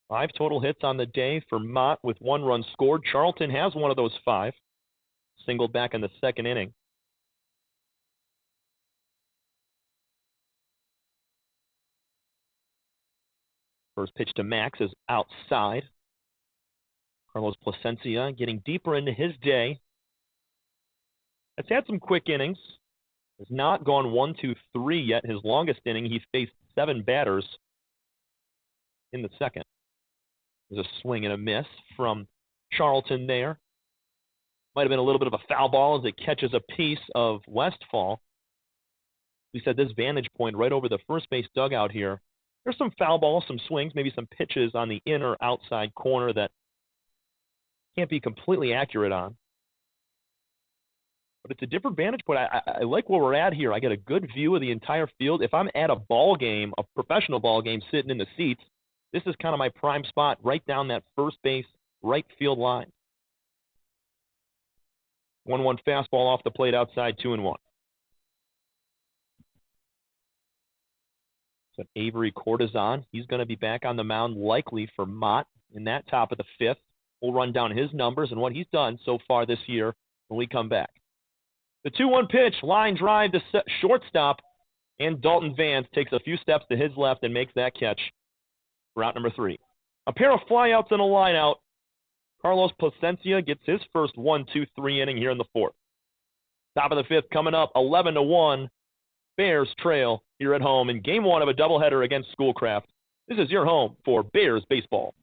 A: Five total hits on the day for Mott with 1 run scored. Charlton has one of those 5. Singled back in the second inning. First pitch to Max is outside. Carlos Placencia getting deeper into his day. Has had some quick innings. Has not gone 1, 2, 3 yet. His longest inning, he faced 7 batters in the second. There's a swing and a miss from Charlton there. Might have been a little bit of a foul ball as it catches a piece of Westfall. We said this vantage point right over the first base dugout here. There's some foul balls, some swings, maybe some pitches on the inner outside corner that can't be completely accurate on. But it's a different vantage point. I like where we're at here. I get a good view of the entire field. If I'm at a ball game, a professional ball game, sitting in the seats, this is kind of my prime spot right down that first base, right field line. 1-1 fastball off the plate outside, 2-1. So Avery Cortizon, he's going to be back on the mound likely for Mott in that top of the 5th. We'll run down his numbers and what he's done so far this year when we come back. The 2-1 pitch, line drive to shortstop, and Dalton Vance takes a few steps to his left and makes that catch for out number 3. A pair of flyouts and a lineout. Carlos Placencia gets his first 1, 2, 3 inning here in the 4th. Top of the 5th coming up, 11-1. Bears trail here at home in game 1 of a doubleheader against Schoolcraft. This is your home for Bears baseball.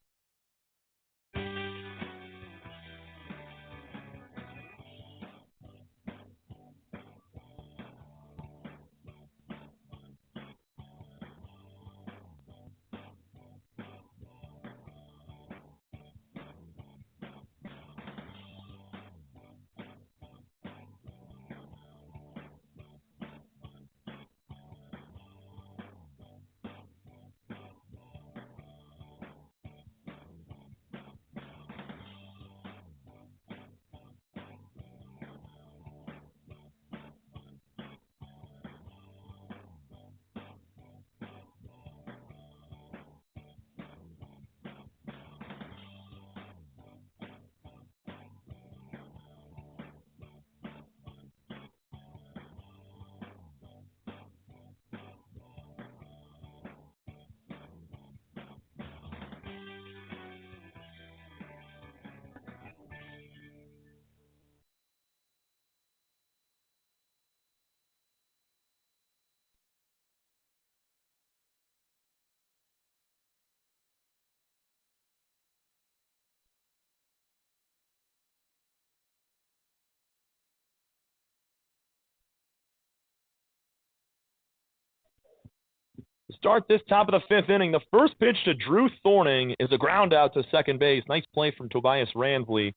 A: start this top of the fifth inning. The first pitch to Drew Thorning is a ground out to second base. Nice play from Tobias Ransley.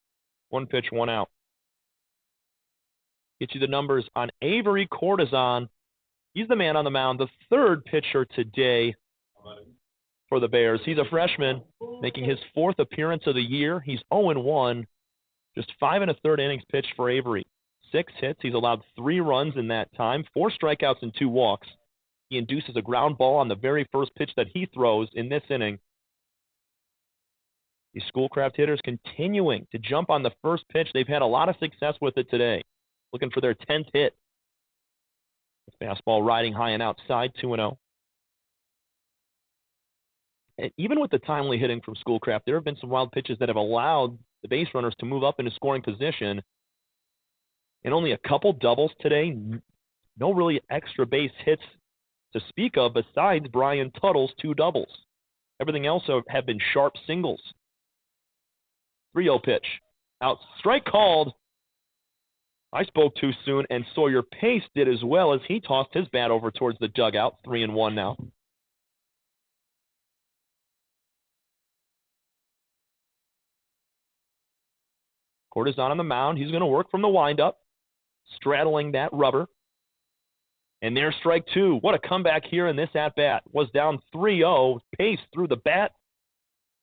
A: One pitch, one out. Get you the numbers on Avery Cortizon. He's the man on the mound, the third pitcher today for the Bears. He's a freshman, making his fourth appearance of the year. He's 0-1, just 5 1/3 innings pitched for Avery. 6 hits. He's allowed 3 runs in that time, 4 strikeouts and 2 walks. He induces a ground ball on the very first pitch that he throws in this inning. The Schoolcraft hitters continuing to jump on the first pitch. They've had a lot of success with it today, looking for their 10th hit. The fastball riding high and outside, 2-0. And even with the timely hitting from Schoolcraft, there have been some wild pitches that have allowed the base runners to move up into scoring position. And only a couple doubles today. No really extra base hits to speak of besides Brian Tuttle's 2 doubles. Everything else have been sharp singles. 3-0 pitch. Out. Strike called. I spoke too soon, and Sawyer Pace did as well as he tossed his bat over towards the dugout. 3-1 now. Cortizon on the mound. He's going to work from the windup, straddling that rubber. And there's strike 2. What a comeback here in this at-bat. Was down 3-0. Pace threw the bat.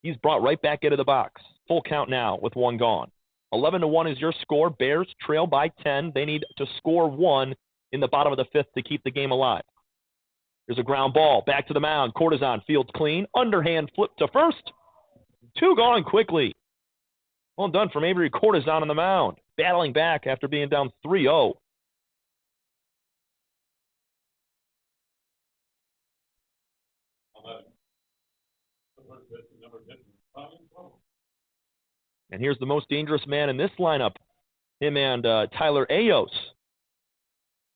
A: He's brought right back into the box. Full count now with 1 gone. 11-1 is your score. Bears trail by 10. They need to score 1 in the bottom of the 5th to keep the game alive. There's a ground ball. Back to the mound. Cortizon fields clean. Underhand flip to first. 2 gone quickly. Well done from Avery Cortizon on the mound. Battling back after being down 3-0. And here's the most dangerous man in this lineup. Him and Tyler Ayos.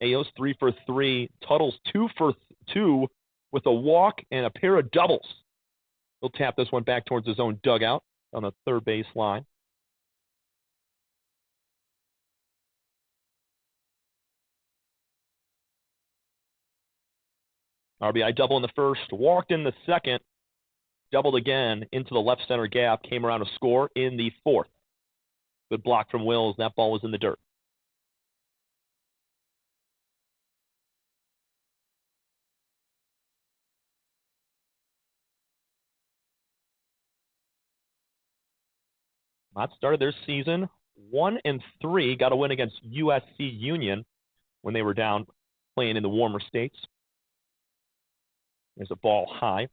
A: Ayos 3 for 3. Tuttle's 2 for 2 with a walk and a pair of doubles. He'll tap this one back towards his own dugout on the third base line. RBI double in the first, walked in the second, doubled again into the left center gap, came around to score in the 4th. Good block from Wills. That ball was in the dirt. Mott started their season 1-3, got a win against USC Union when they were down playing in the warmer states. There's a ball high.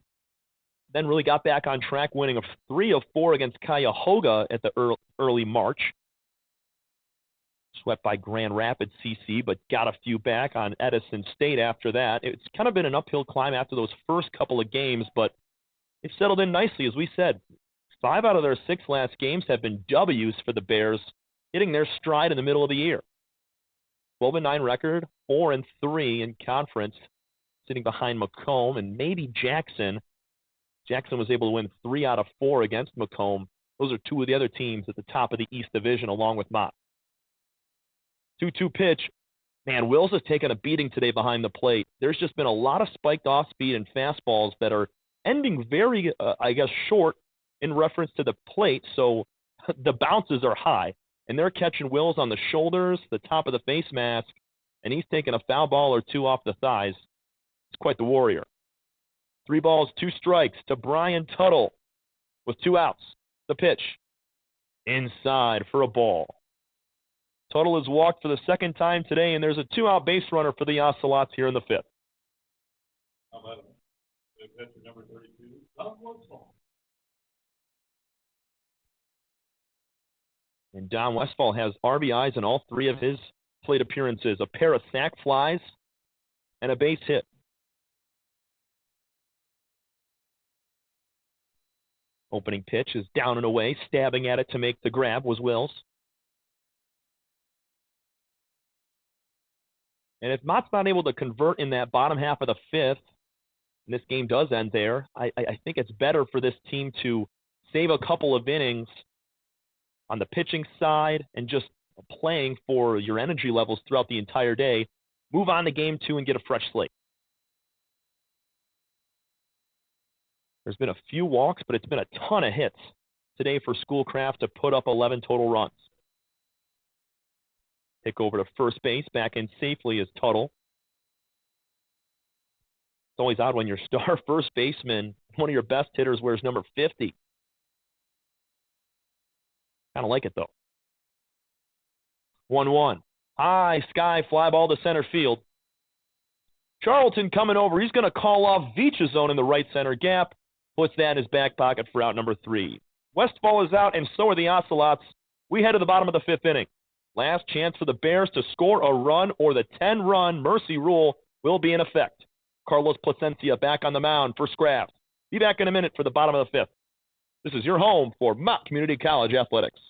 A: Then really got back on track, winning 3 of 4 against Cuyahoga at the early March. Swept by Grand Rapids CC, but got a few back on Edison State after that. It's kind of been an uphill climb after those first couple of games, but they've settled in nicely, as we said. 5 out of their 6 last games have been W's for the Bears, hitting their stride in the middle of the year. 12-9 record, 4-3 in conference, sitting behind Macomb and maybe Jackson. Jackson was able to win 3 out of 4 against Macomb. Those are 2 of the other teams at the top of the East Division, along with Mott. 2-2 pitch. Man, Wills has taken a beating today behind the plate. There's just been a lot of spiked off-speed and fastballs that are ending very, short in reference to the plate, so the bounces are high. And they're catching Wills on the shoulders, the top of the face mask, and he's taking a foul ball or 2 off the thighs. It's quite the warrior. 3 balls, 2 strikes to Brian Tuttle with 2 outs. The pitch. Inside for a ball. Tuttle has walked for the 2nd time today, and there's a 2-out base runner for the Ocelots here in the 5th. Number 32, and Don Westfall has RBIs in all 3 of his plate appearances, a pair of sac flies and a base hit. Opening pitch is down and away. Stabbing at it to make the grab was Wills. And if Mott's not able to convert in that bottom half of the 5th, and this game does end there, I think it's better for this team to save a couple of innings on the pitching side and just playing for your energy levels throughout the entire day. Move on to game 2 and get a fresh slate. There's been a few walks, but it's been a ton of hits today for Schoolcraft to put up 11 total runs. Pick over to first base. Back in safely is Tuttle. It's always odd when your star first baseman, one of your best hitters, wears number 50. Kind of like it, though. 1-1. High sky fly ball to center field. Charlton coming over. He's going to call off Veach's zone in the right center gap. Puts that in his back pocket for out number 3. Westfall is out, and so are the Ocelots. We head to the bottom of the 5th inning. Last chance for the Bears to score a run, or the 10-run mercy rule will be in effect. Carlos Placencia back on the mound for Scraps. Be back in a minute for the bottom of the 5th. This is your home for Mott Community College Athletics.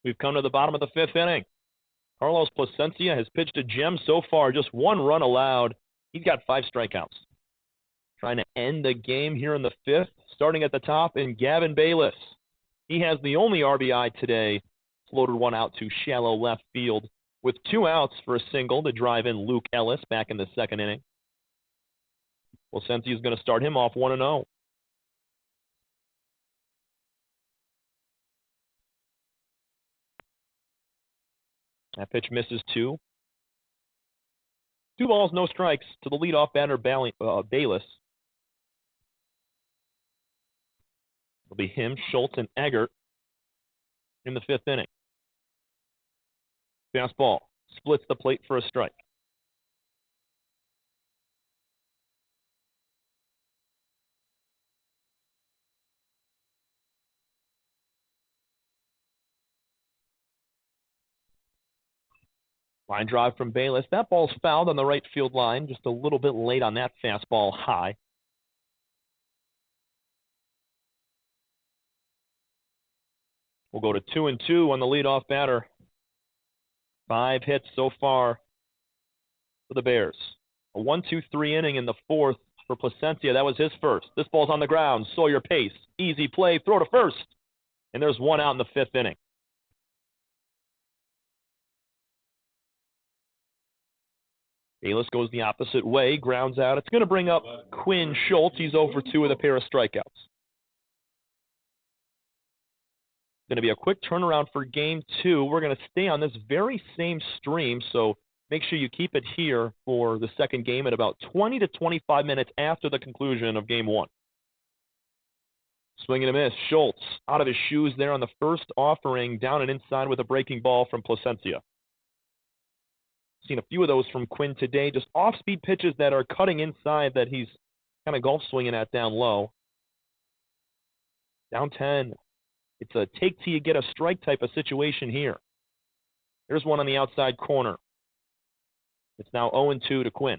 A: We've come to the bottom of the 5th inning. Carlos Placencia has pitched a gem so far, just 1 run allowed. He's got 5 strikeouts. Trying to end the game here in the 5th, starting at the top in Gavin Bayless. He has the only RBI today. Floated one out to shallow left field with 2 outs for a single to drive in Luke Ellis back in the 2nd inning. Placencia is going to start him off 1-0. That pitch misses 2. 2 balls, no strikes to the leadoff batter, Bayless. It'll be him, Schultz, and Eggert in the 5th inning. Fastball splits the plate for a strike. Line drive from Bayless. That ball's fouled on the right field line. Just a little bit late on that fastball high. We'll go to 2-2 on the leadoff batter. 5 hits so far for the Bears. A 1-2-3 inning in the 4th for Placencia. That was his first. This ball's on the ground. Sawyer pace. Easy play. Throw to first. And there's 1 out in the 5th inning. Bayless goes the opposite way, grounds out. It's going to bring up Quinn Schultz. He's over 2 with a pair of strikeouts. It's going to be a quick turnaround for Game 2. We're going to stay on this very same stream, so make sure you keep it here for the second game at about 20 to 25 minutes after the conclusion of Game 1. Swing and a miss. Schultz out of his shoes there on the first offering, down and inside with a breaking ball from Placencia. Seen a few of those from Quinn today, just off-speed pitches that are cutting inside that he's kind of golf swinging at down low. Down 10. It's a take till you get a strike type of situation here. There's one on the outside corner. It's now 0-2 to Quinn.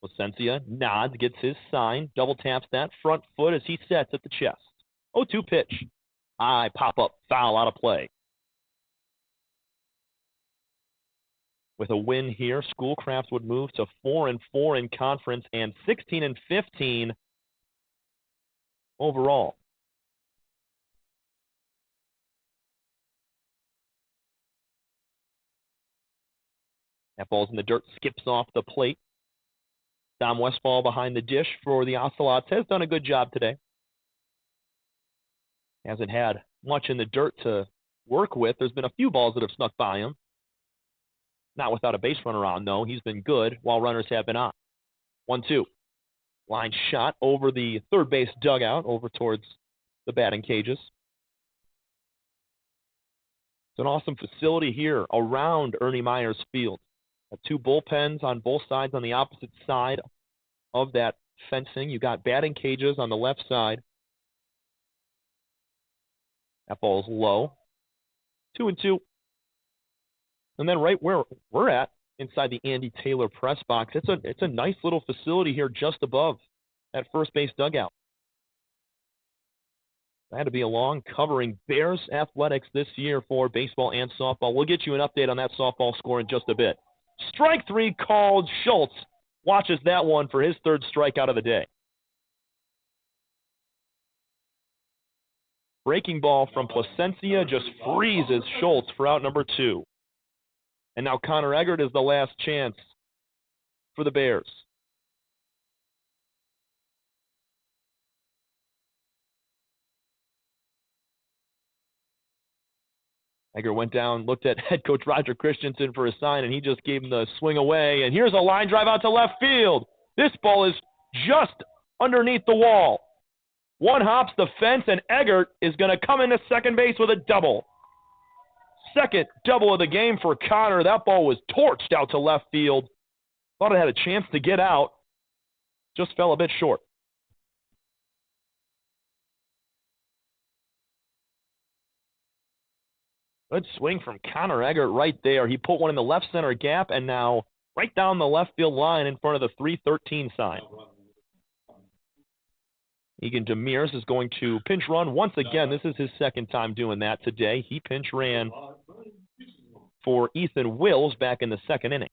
A: Placencia nods, gets his sign, double taps that front foot as he sets at the chest. 0-2 pitch. High pop-up foul out of play. With a win here, Schoolcraft would move to 4-4 in conference and 16-15 overall. That ball's in the dirt, skips off the plate. Dom Westfall behind the dish for the Ocelots has done a good job today. Hasn't had much in the dirt to work with. There's been a few balls that have snuck by him. Not without a base runner on, though. He's been good while runners have been on. 1-2. Line shot over the third base dugout, over towards the batting cages. It's an awesome facility here around Ernie Myers Field. Two bullpens on both sides on the opposite side of that fencing. You got batting cages on the left side. That ball's low. 2-2. And then right where we're at, inside the Andy Taylor press box, it's a nice little facility here just above that first base dugout. That had to be a long covering Bears athletics this year for baseball and softball. We'll get you an update on that softball score in just a bit. Strike 3 called. Schultz watches that one for his third strikeout of the day. Breaking ball from Placencia just freezes Schultz for out number 2. And now Connor Eggert is the last chance for the Bears. Eggert went down, looked at head coach Roger Christensen for a sign, and he just gave him the swing away. And here's a line drive out to left field. This ball is just underneath the wall. One hops the fence, and Eggert is going to come into second base with a double. Second double of the game for Connor. That ball was torched out to left field. Thought it had a chance to get out. Just fell a bit short. Good swing from Connor Eggert right there. He put one in the left center gap and now right down the left field line in front of the 313 sign. Egan Demers is going to pinch run once again. This is his second time doing that today. He pinch ran for Ethan Wills back in the second inning.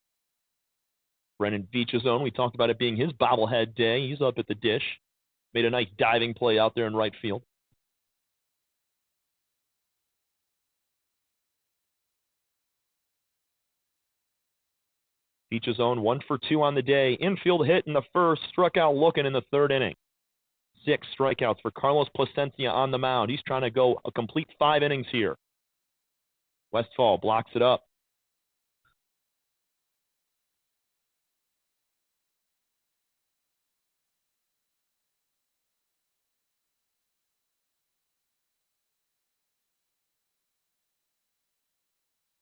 A: Brennan Veach's, we talked about it being his bobblehead day. He's up at the dish. Made a nice diving play out there in right field. Veach's 1 for 2 on the day. Infield hit in the first, struck out looking in the third inning. 6 strikeouts for Carlos Placencia on the mound. He's trying to go a complete 5 innings here. Westfall blocks it up.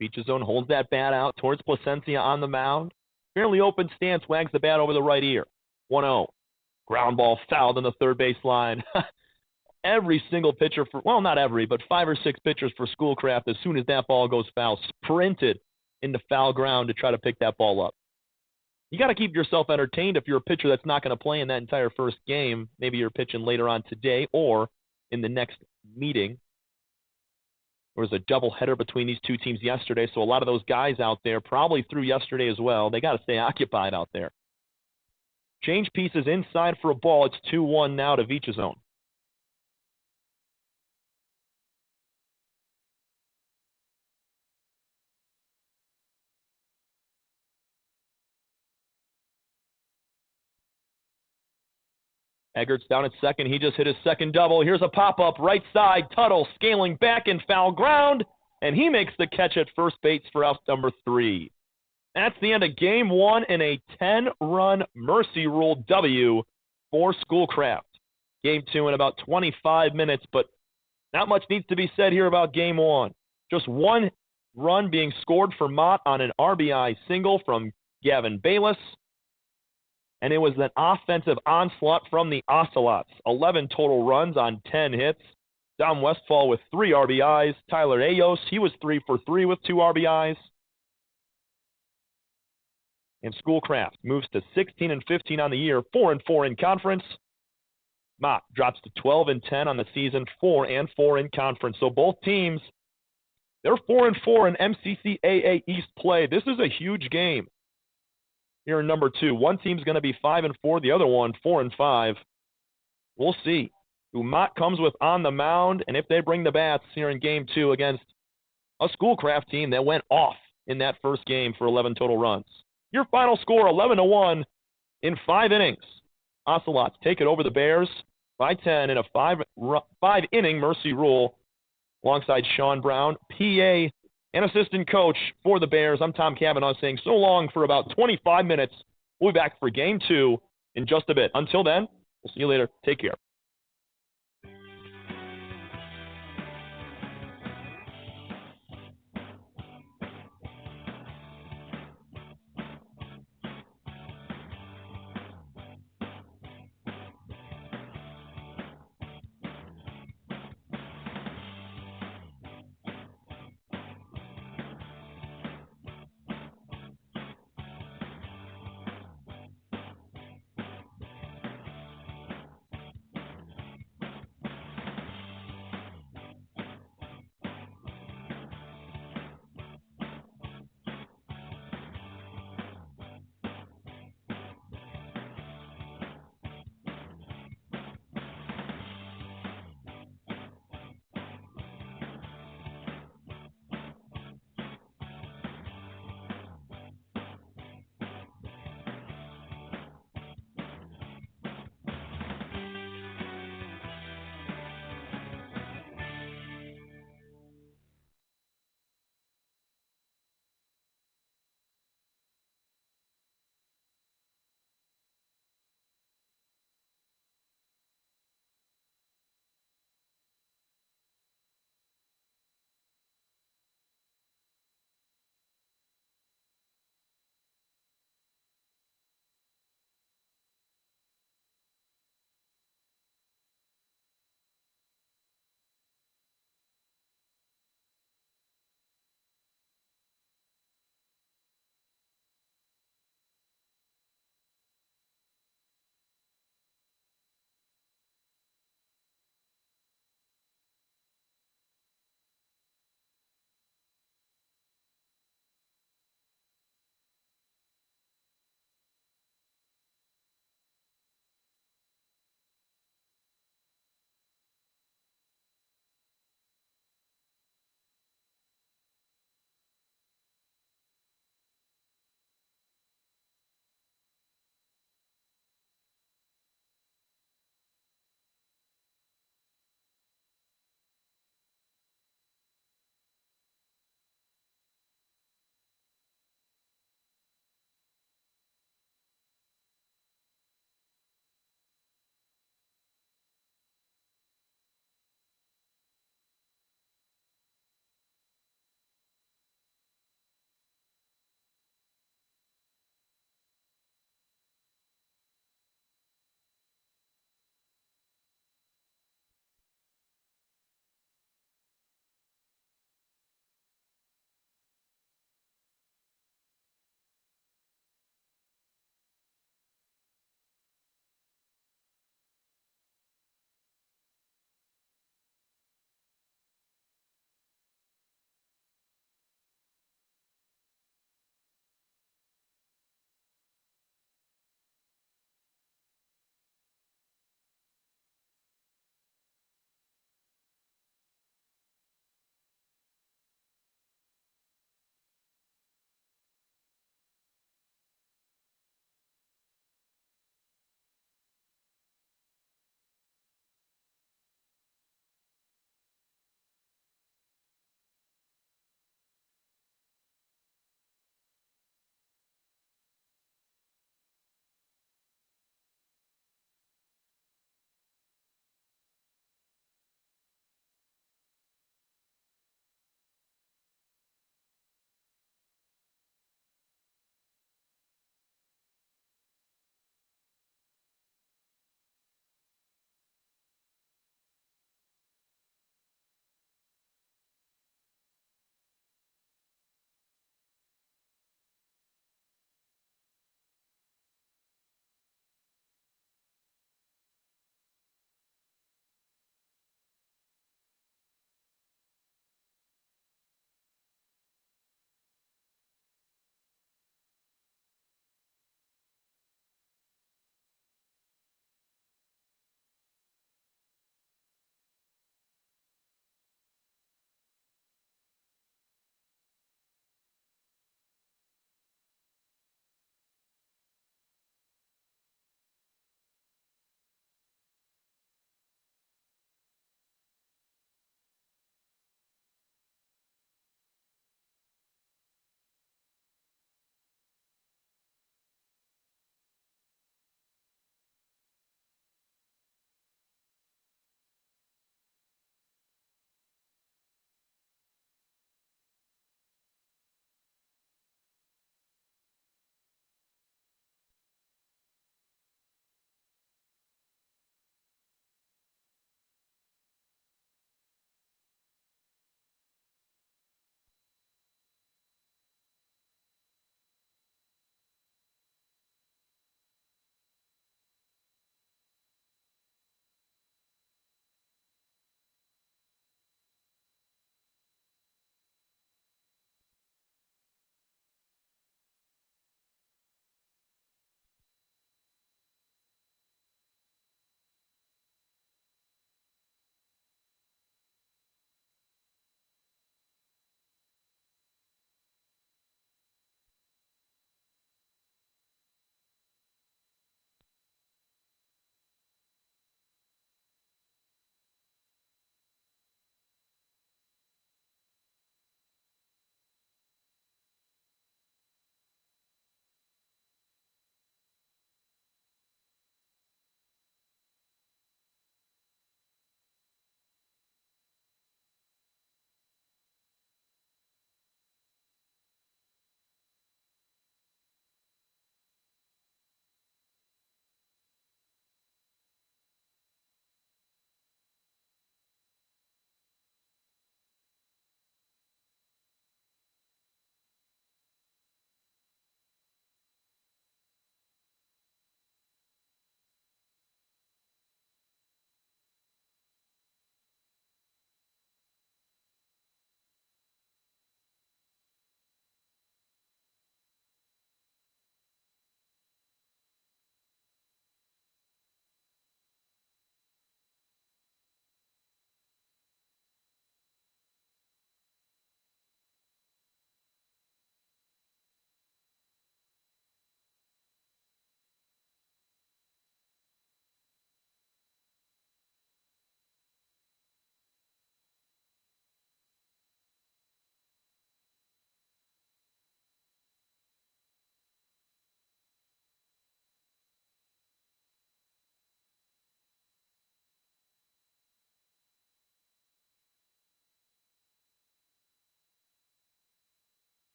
A: Veach's holds that bat out towards Placencia on the mound. Fairly open stance, wags the bat over the right ear. 1-0. Ground ball fouled on the third base line. Every single pitcher not every, but 5 or 6 pitchers for Schoolcraft, as soon as that ball goes foul, sprinted into foul ground to try to pick that ball up. You got to keep yourself entertained if you're a pitcher that's not going to play in that entire first game. Maybe you're pitching later on today or in the next meeting. There was a doubleheader between these two teams yesterday, so a lot of those guys out there probably threw yesterday as well. They got to stay occupied out there. Change pieces inside for a ball. It's 2-1 now to Veach's. Eggert's down at second. He just hit his second double. Here's a pop-up right side. Tuttle scaling back in foul ground. and he makes the catch at first base for out number 3. That's the end of Game 1 in a 10-run Mercy Rule W for Schoolcraft. Game 2 in about 25 minutes, but not much needs to be said here about Game 1. Just one run being scored for Mott on an RBI single from Gavin Bayless, and it was an offensive onslaught from the Ocelots. 11 total runs on 10 hits. Dom Westfall with 3 RBIs. Tyler Ayos, he was 3 for 3 with 2 RBIs. And Schoolcraft moves to 16-15 on the year, 4-4 in conference. Mott drops to 12-10 on the season, 4-4 in conference. So both teams, they're 4-4 in MCCAA East play. This is a huge game here in number 2. One team's going to be 5-4, the other one 4-5. We'll see who Mott comes with on the mound and if they bring the bats here in Game 2 against a Schoolcraft team that went off in that first game for 11 total runs. Your final score, 11-1 in 5 innings. Ocelots take it over the Bears by 10 in a 5-inning Mercy Rule alongside Sean Brown, PA and assistant coach for the Bears. I'm Tom Cavanaugh saying so long for about 25 minutes. We'll be back for Game 2 in just a bit. Until then, we'll see you later. Take care.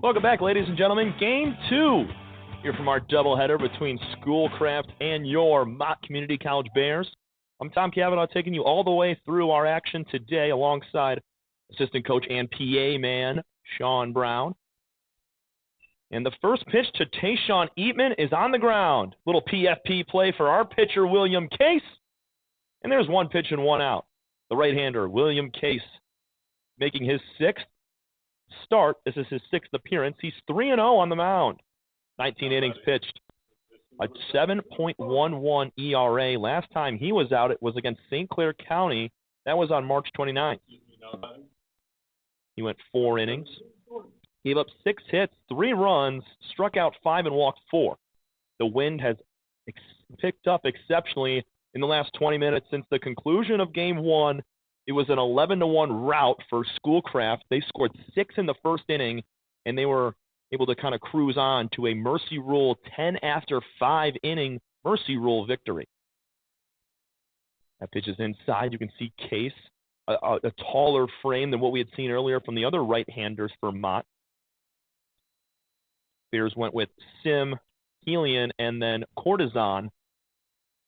A: Welcome back, ladies and gentlemen. Game 2 here from our doubleheader between Schoolcraft and your Mott Community College Bears. I'm Tom Cavanaugh, taking you all the way through our action today alongside assistant coach and PA man Sean Brown. And the first pitch to Tayshawn Eatman is on the ground. Little PFP play for our pitcher, William Case. And there's one pitch and one out. The right-hander, William Case, making his 6th start. This is his 6th appearance. He's 3-0 on the mound. 19 innings pitched. A 7.11 ERA. Last time he was out, it was against St. Clair County. That was on March 29th. He went 4 innings. Gave up 6 hits, 3 runs, struck out 5 and walked 4. The wind has picked up exceptionally in the last 20 minutes since the conclusion of Game 1. It was an 11-1 rout for Schoolcraft. They scored 6 in the first inning, and they were able to kind of cruise on to a Mercy Rule 10 after 5 inning Mercy Rule victory. That pitch is inside. You can see Case, a taller frame than what we had seen earlier from the other right-handers for Mott. Bears went with Sim, Helion, and then Cortizon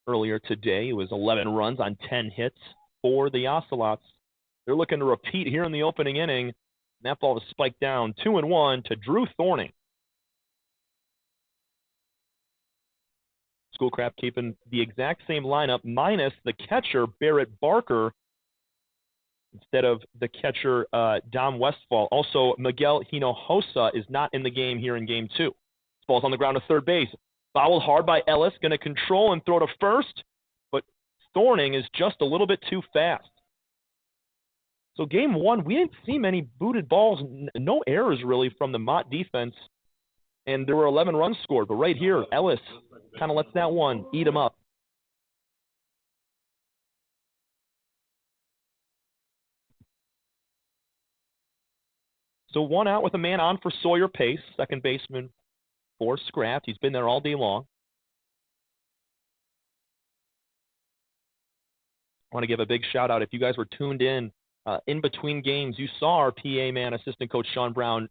A: earlier today. It was 11 runs on 10 hits for the Ocelots. They're looking to repeat here in the opening inning. That ball was spiked down 2-1 to Drew Thorning. Schoolcraft keeping the exact same lineup minus the catcher, Barrett Barker, instead of the catcher, Dom Westfall. Also, Miguel Hinojosa is not in the game here in Game 2. This ball's on the ground to third base. Fouled hard by Ellis, going to control and throw to first, but Thorning is just a little bit too fast. So Game 1, we didn't see many booted balls, no errors really from the Mott defense, and there were 11 runs scored. But right here, Ellis kind of lets that one eat him up. So 1 out with a man on for Sawyer Pace, second baseman for Scraft. He's been there all day long. I want to give a big shout out. If you guys were tuned in between games, you saw our PA man, assistant coach Sean Brown,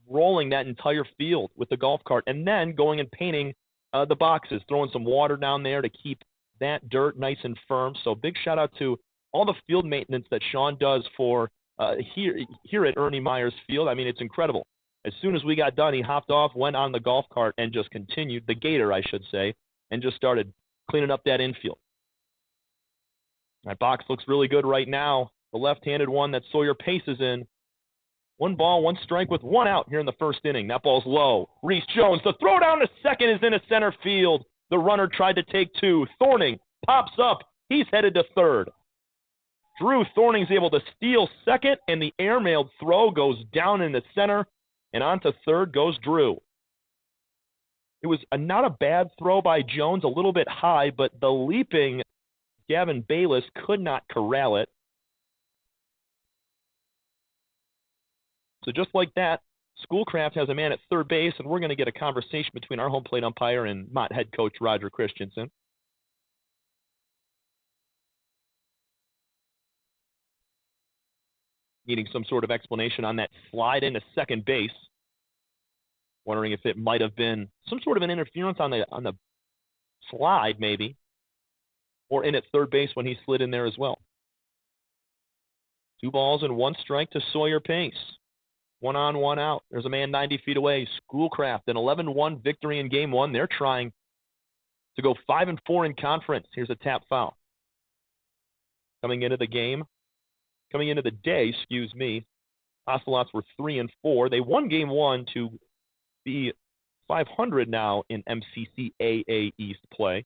A: rolling that entire field with the golf cart and then going and painting the boxes, throwing some water down there to keep that dirt nice and firm. So big shout out to all the field maintenance that Sean does for here at Ernie Myers Field. I mean, it's incredible. As soon as we got done, he hopped off, went on the golf cart, and just continued, the gator, I should say, and just started cleaning up that infield. That box looks really good right now. The left-handed one that Sawyer Pace is in. 1 ball, 1 strike with 1 out here in the first inning. That ball's low. Reese Jones, the throw down to second is into center field. The runner tried to take 2. Thorning pops up. He's headed to third. Drew Thorning's able to steal second, and the airmailed throw goes down in the center, and on to third goes Drew. It was not a bad throw by Jones, a little bit high, but the leaping Gavin Bayless could not corral it. So just like that, Schoolcraft has a man at third base, and we're going to get a conversation between our home plate umpire and Mott head coach Roger Christensen. Needing some sort of explanation on that slide into second base. Wondering if it might have been some sort of an interference on the slide, maybe, or in at third base when he slid in there as well. 2 balls and 1 strike to Sawyer Pace. 1 on, 1 out. There's a man 90 feet away. Schoolcraft, an 11-1 victory in Game 1. They're trying to go 5-4 in conference. Here's a tap foul. Coming into the day, Ocelots were 3-4. They won Game 1 to be 500 now in MCCAA East play.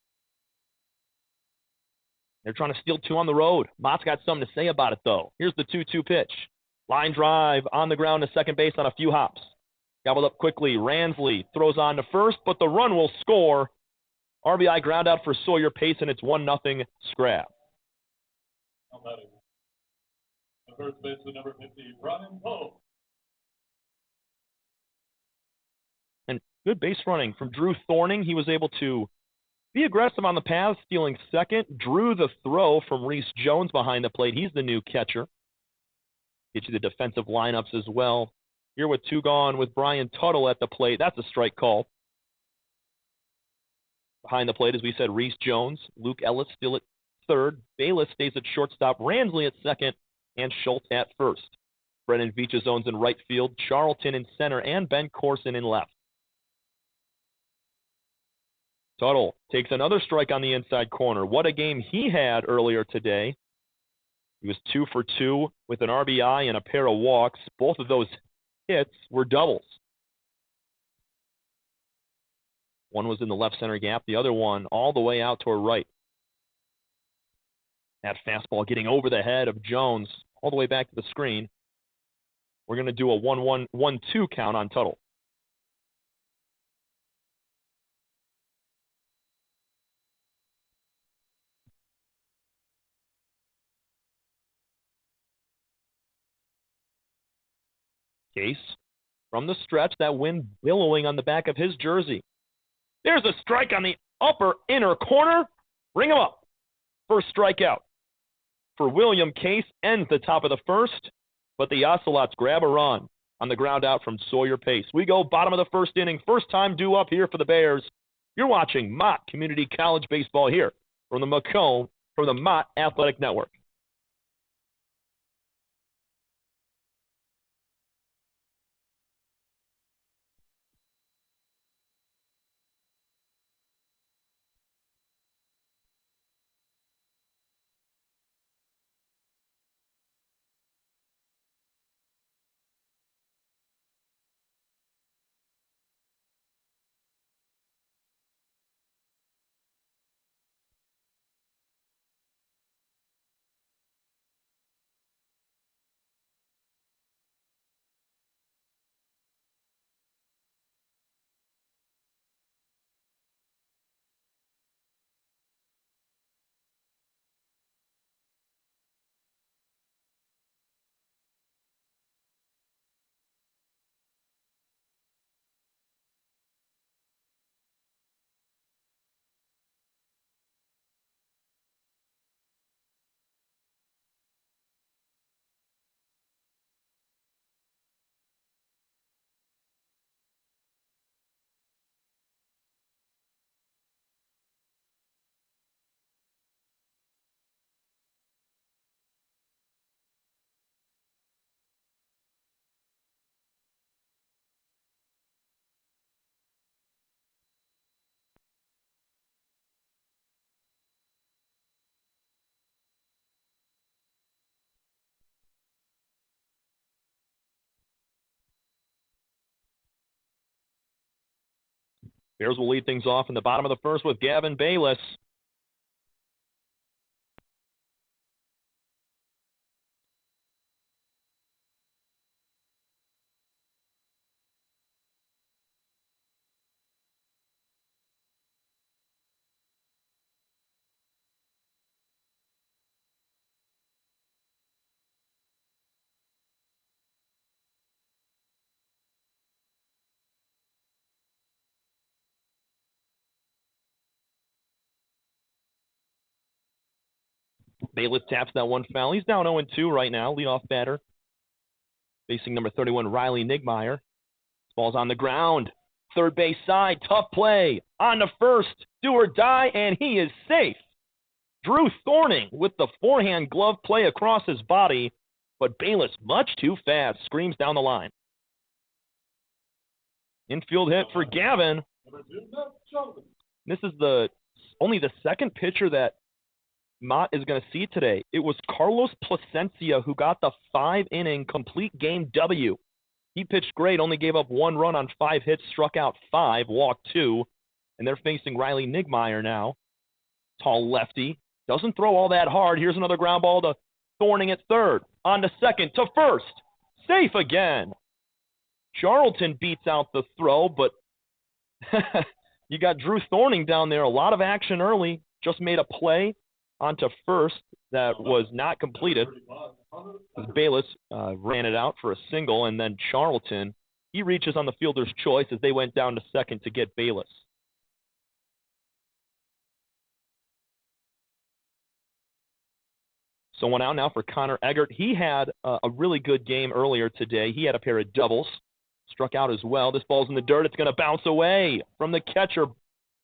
A: They're trying to steal 2 on the road. Mott's got something to say about it, though. Here's the 2-2 pitch. Line drive on the ground to second base on a few hops. Gobbled up quickly. Ransley throws on to first, but the run will score. RBI ground out for Sawyer Pace, and it's 1-0 Scrap.
B: First baseman number 50, Brian Poe.
A: And good base running from Drew Thorning. He was able to be aggressive on the pass, stealing second. Drew the throw from Reese Jones behind the plate. He's the new catcher. Get you the defensive lineups as well. Here with 2 gone with Brian Tuttle at the plate. That's a strike call. Behind the plate, as we said, Reese Jones, Luke Ellis still at third. Bayless stays at shortstop, Ransley at second, and Schultz at first. Brennan Veach zones in right field, Charlton in center, and Ben Corson in left. Tuttle takes another strike on the inside corner. What a game he had earlier today. He was 2 for 2 with an RBI and a pair of walks. Both of those hits were doubles. One was in the left center gap, the other one all the way out toward right. That fastball getting over the head of Jones all the way back to the screen. We're going to do a 1-1, 1-2 count on Tuttle. Case from the stretch, that wind billowing on the back of his jersey. There's a strike on the upper inner corner. Ring him up. First strikeout for William Case ends the top of the first, but the Ocelots grab a run on the ground out from Sawyer Pace. We go bottom of the first inning. First time due up here for the Bears. You're watching Mott Community College Baseball here from the Mott Athletic Network. Bears will lead things off in the bottom of the first with Gavin Bayless. Bayless taps that one foul. He's down 0-2 right now, leadoff batter. Facing number 31, Riley Nigmeyer. This ball's on the ground. Third base side, tough play. On to first, do or die, and he is safe. Drew Thorning with the forehand glove play across his body, but Bayless much too fast, screams down the line. Infield hit for Gavin. This is only the second pitcher that Mott is going to see today. It was Carlos Plasencia who got the 5-inning complete game W. He pitched great, only gave up 1 run on 5 hits, struck out 5, walked 2, and they're facing Riley Nigmeyer now. Tall lefty, doesn't throw all that hard. Here's another ground ball to Thorning at third, on to second, to first, safe again. Charlton beats out the throw, but you got Drew Thorning down there. A lot of action early, just made a play onto first that was not completed. Bayless ran it out for a single, and then Charlton, he reaches on the fielder's choice as they went down to second to get Bayless. So one out now for Connor Eggert. He had a really good game earlier today. He had a pair of doubles, struck out as well. This ball's in the dirt. It's going to bounce away from the catcher,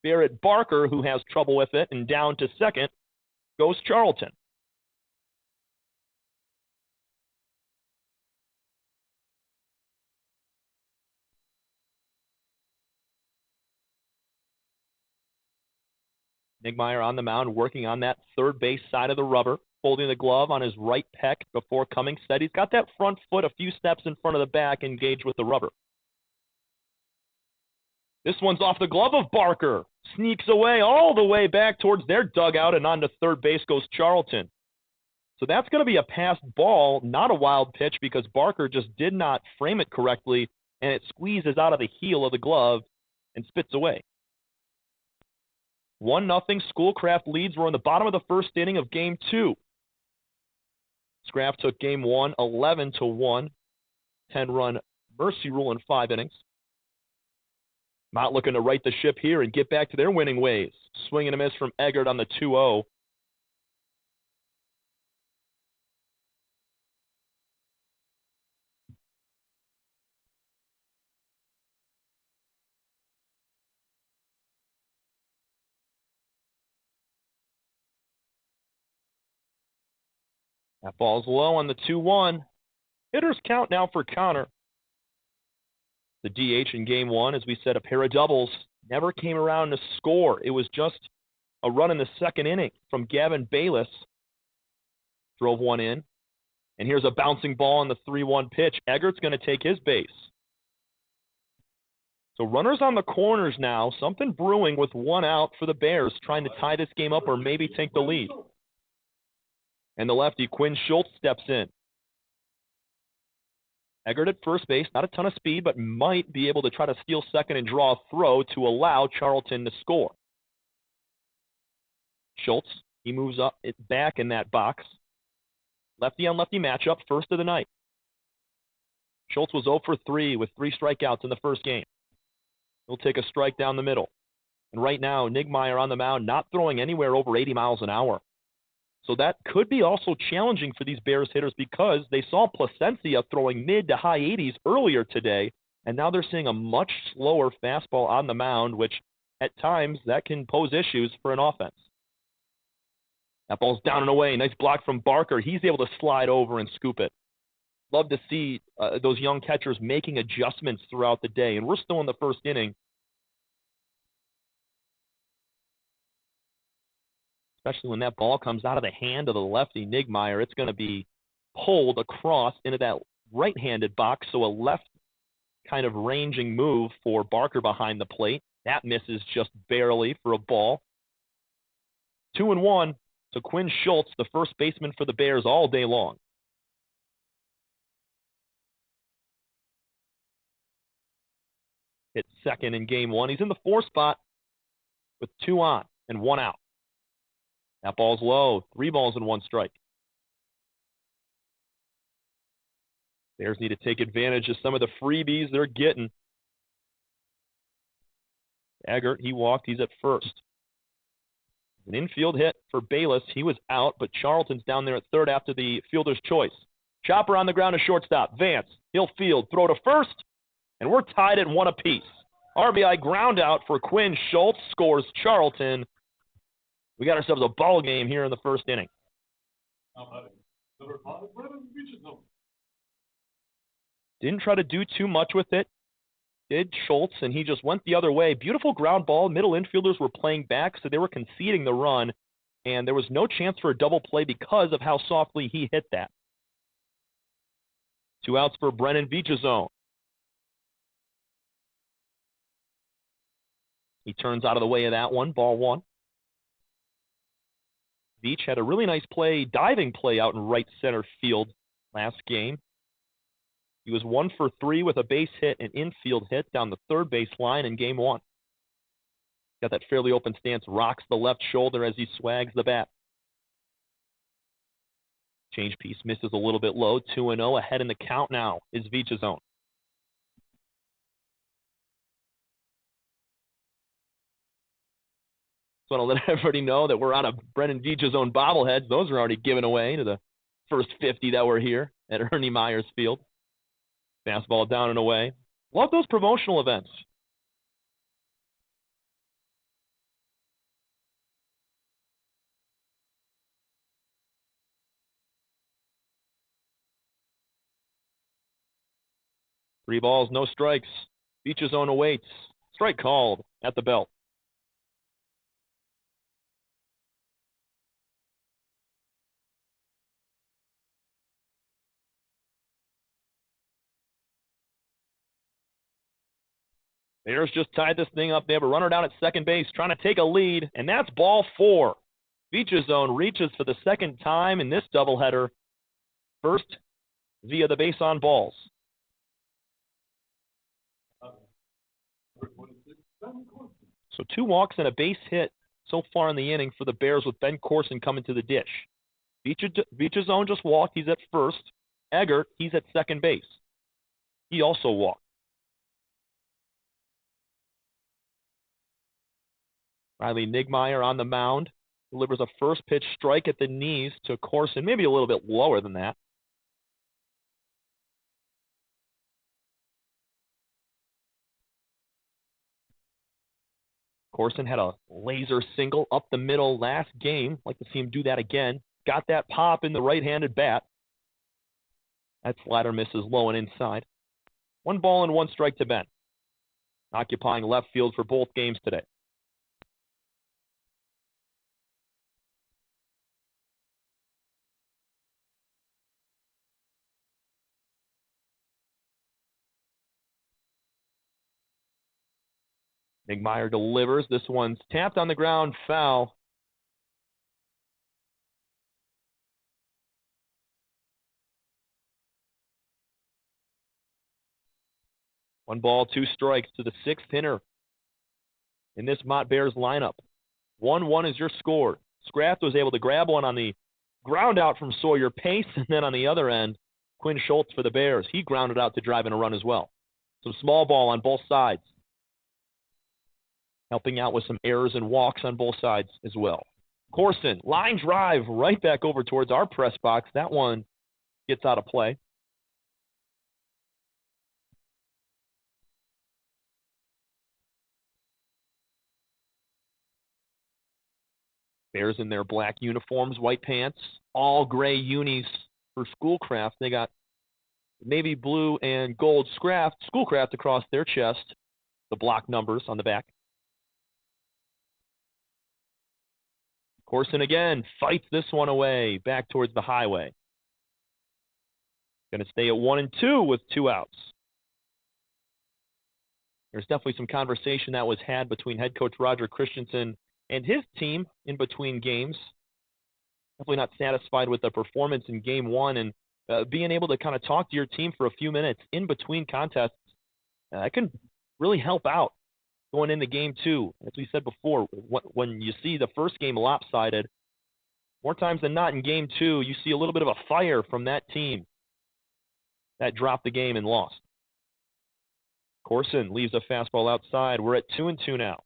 A: Barrett Barker, who has trouble with it, and down to second goes Charlton. Nigmeyer on the mound, working on that third base side of the rubber, folding the glove on his right pec before coming set. He's got that front foot a few steps in front of the back, engaged with the rubber. This one's off the glove of Barker. Sneaks away all the way back towards their dugout, and on to third base goes Charlton. So that's going to be a passed ball, not a wild pitch, because Barker just did not frame it correctly, and it squeezes out of the heel of the glove and spits away. 1-0 Schoolcraft leads. We're in the bottom of the first inning of Game 2. Scraft took Game 1 11-1, 10-run mercy rule in 5 innings. Mott looking to right the ship here and get back to their winning ways. Swing and a miss from Eggert on the 2-0. That ball's low on the 2-1. Hitters count now for Connor. The DH in Game 1, as we said, a pair of doubles. Never came around to score. It was just a run in the second inning from Gavin Bayless. Drove one in. And here's a bouncing ball on the 3-1 pitch. Eggert's going to take his base. So runners on the corners now. Something brewing with one out for the Bears, trying to tie this game up or maybe take the lead. And the lefty, Quinn Schultz, steps in. Eggert at first base, not a ton of speed, but might be able to try to steal second and draw a throw to allow Charlton to score. Schultz, he moves up back in that box. Lefty on lefty matchup, first of the night. Schultz was 0 for 3 with 3 strikeouts in the first game. He'll take a strike down the middle. And right now, Nigmeyer on the mound, not throwing anywhere over 80 miles an hour. So that could be also challenging for these Bears hitters because they saw Placencia throwing mid to high 80s earlier today, and now they're seeing a much slower fastball on the mound, which at times that can pose issues for an offense. That ball's down and away. Nice block from Barker. He's able to slide over and scoop it. Love to see those young catchers making adjustments throughout the day, and we're still in the first inning. Especially when that ball comes out of the hand of the lefty, Nigmeyer, it's going to be pulled across into that right-handed box, so a left kind of ranging move for Barker behind the plate. That misses just barely for a ball. 2-1 to Quinn Schultz, the first baseman for the Bears all day long. Hit second in Game 1. He's in the 4 spot with 2 on and 1 out. That ball's low. 3 balls and 1 strike. Bears need to take advantage of some of the freebies they're getting. Eggert, he walked. He's at first. An infield hit for Bayless. He was out, but Charlton's down there at third after the fielder's choice. Chopper on the ground to shortstop. Vance, he'll field. Throw to first, and we're tied at 1 apiece. RBI ground out for Quinn Schultz. Scores Charlton. We got ourselves a ball game here in the first inning. Didn't try to do too much with it. Did Schultz, and he just went the other way. Beautiful ground ball. Middle infielders were playing back, so they were conceding the run, and there was no chance for a double play because of how softly he hit that. 2 outs for Brennan Vichazone. He turns out of the way of that one. Ball 1. Veach had a really nice play, diving play out in right center field last game. He was 1 for 3 with a base hit and infield hit down the third base line in Game 1. Got that fairly open stance, rocks the left shoulder as he swags the bat. Change piece misses a little bit low. 2-0 ahead in the count now is Vichazone. Just want to let everybody know that we're out of Brennan Vichazone bobbleheads. Those are already given away to the first 50 that were here at Ernie Myers Field. Fastball down and away. Love those promotional events. Three balls, no strikes. Beach's zone awaits. Strike called at the belt. Bears just tied this thing up. They have a runner down at second base trying to take a lead, and that's ball 4. Beach's zone reaches for the second time in this doubleheader. First via the base on balls. So 2 walks and a base hit so far in the inning for the Bears with Ben Corson coming to the dish. Beach's zone just walked. He's at first. Eggert, he's at second base. He also walked. Riley Nigmeyer on the mound. Delivers a first pitch strike at the knees to Corson, maybe a little bit lower than that. Corson had a laser single up the middle last game. Like to see him do that again. Got that pop in the right-handed bat. That slider misses low and inside. 1 ball and 1 strike to Ben. Occupying left field for both games today. Nigmeyer delivers. This one's tapped on the ground, foul. One ball, 2 strikes to the 6th hitter in this Mott Bears lineup. 1-1 is your score. Scraft was able to grab one on the ground out from Sawyer Pace, and then on the other end, Quinn Schultz for the Bears. He grounded out to drive in a run as well. Some small ball on both sides. Helping out with some errors and walks on both sides as well. Corson, line drive right back over towards our press box. That one gets out of play. Bears in their black uniforms, white pants, all gray unis for Schoolcraft. They got navy blue and gold Schoolcraft across their chest, the block numbers on the back. Corson again fights this one away, back towards the highway. Going to stay at 1-2 with 2 outs. There's definitely some conversation that was had between head coach Roger Christensen and his team in between games. Definitely not satisfied with the performance in game 1, and being able to kind of talk to your team for a few minutes in between contests, that can really help out going into game 2. As we said before, when you see the first game lopsided, more times than not in game 2, you see a little bit of a fire from that team that dropped the game and lost. Corson leaves a fastball outside. We're at 2-2 now.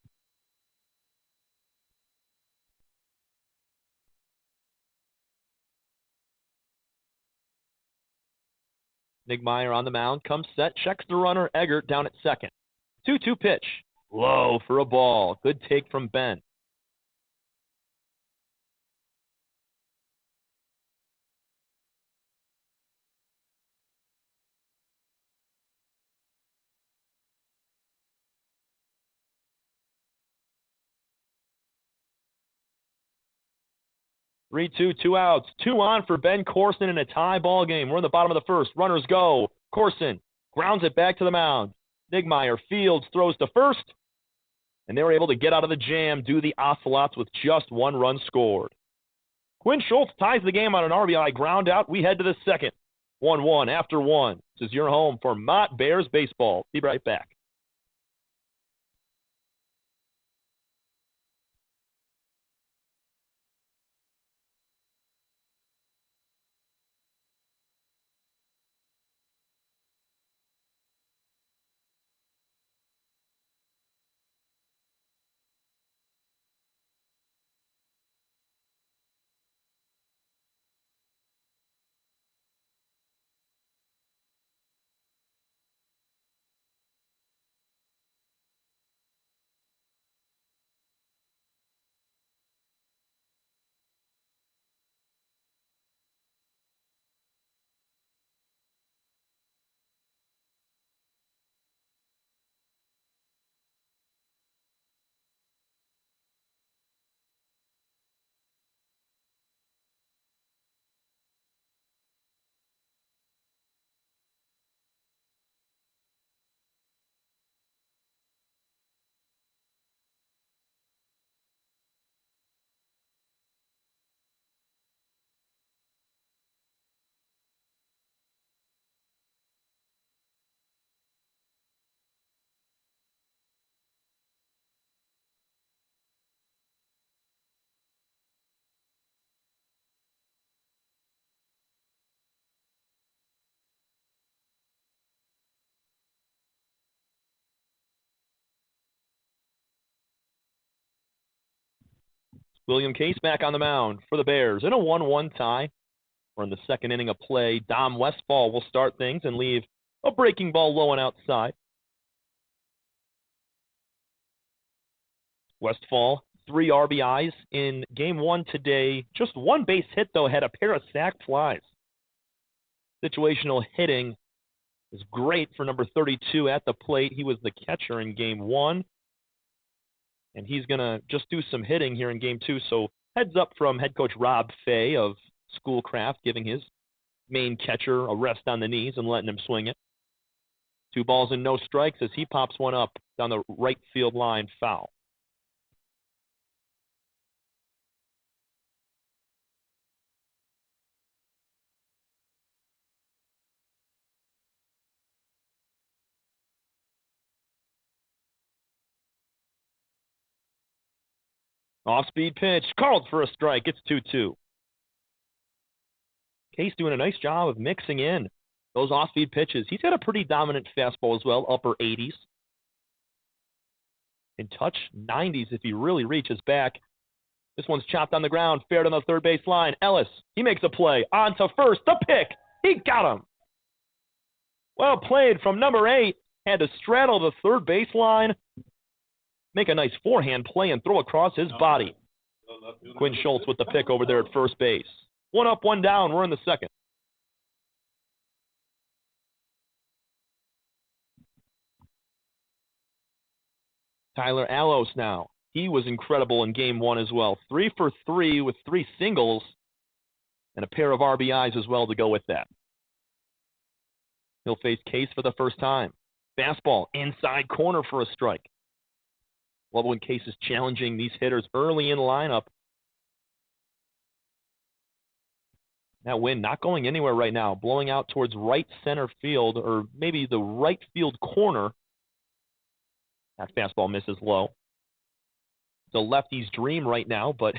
A: Nigmeyer on the mound, comes set, checks the runner, Eggert down at second. 2-2 pitch. Low for a ball. Good take from Ben. Three, 2 outs. 2 on for Ben Corson in a tie ball game. We're in the bottom of the first. Runners go. Corson grounds it back to the mound. Nigmeyer fields, throws to first, and they were able to get out of the jam, do the Ocelots with just 1 run scored. Quinn Schultz ties the game on an RBI ground out. We head to the second. 1-1 after 1. This is your home for Mott Bears baseball. Be right back. William Case back on the mound for the Bears in a 1-1 tie. We're in the second inning of play. Dom Westfall will start things and leave a breaking ball low and outside. Westfall, 3 RBIs in game 1 today. Just 1 base hit, though, had a pair of sac flies. Situational hitting is great for number 32 at the plate. He was the catcher in game 1. And he's going to just do some hitting here in game 2. So heads up from head coach Rob Fay of Schoolcraft, giving his main catcher a rest on the knees and letting him swing it. 2 balls and no strikes as he pops one up down the right field line, foul. Off-speed pitch, called for a strike. It's 2-2. Case doing a nice job of mixing in those off-speed pitches. He's got a pretty dominant fastball as well, upper 80s. Can touch 90s if he really reaches back. This one's chopped on the ground, fair to the third base line. Ellis, he makes a play. On to first, the pick. He got him. Well played from number 8. Had to straddle the third base line. Make a nice forehand play and throw across his body. Quinn Schultz with the pick over there at first base. 1 up, 1 down. We're in the second. Tyler Allos now. He was incredible in game 1 as well. 3 for 3 with 3 singles and a pair of RBIs as well to go with that. He'll face Case for the first time. Fastball inside corner for a strike. Love when Case is challenging these hitters early in the lineup. That wind not going anywhere right now, blowing out towards right center field, or maybe the right field corner. That fastball misses low. The lefty's dream right now, but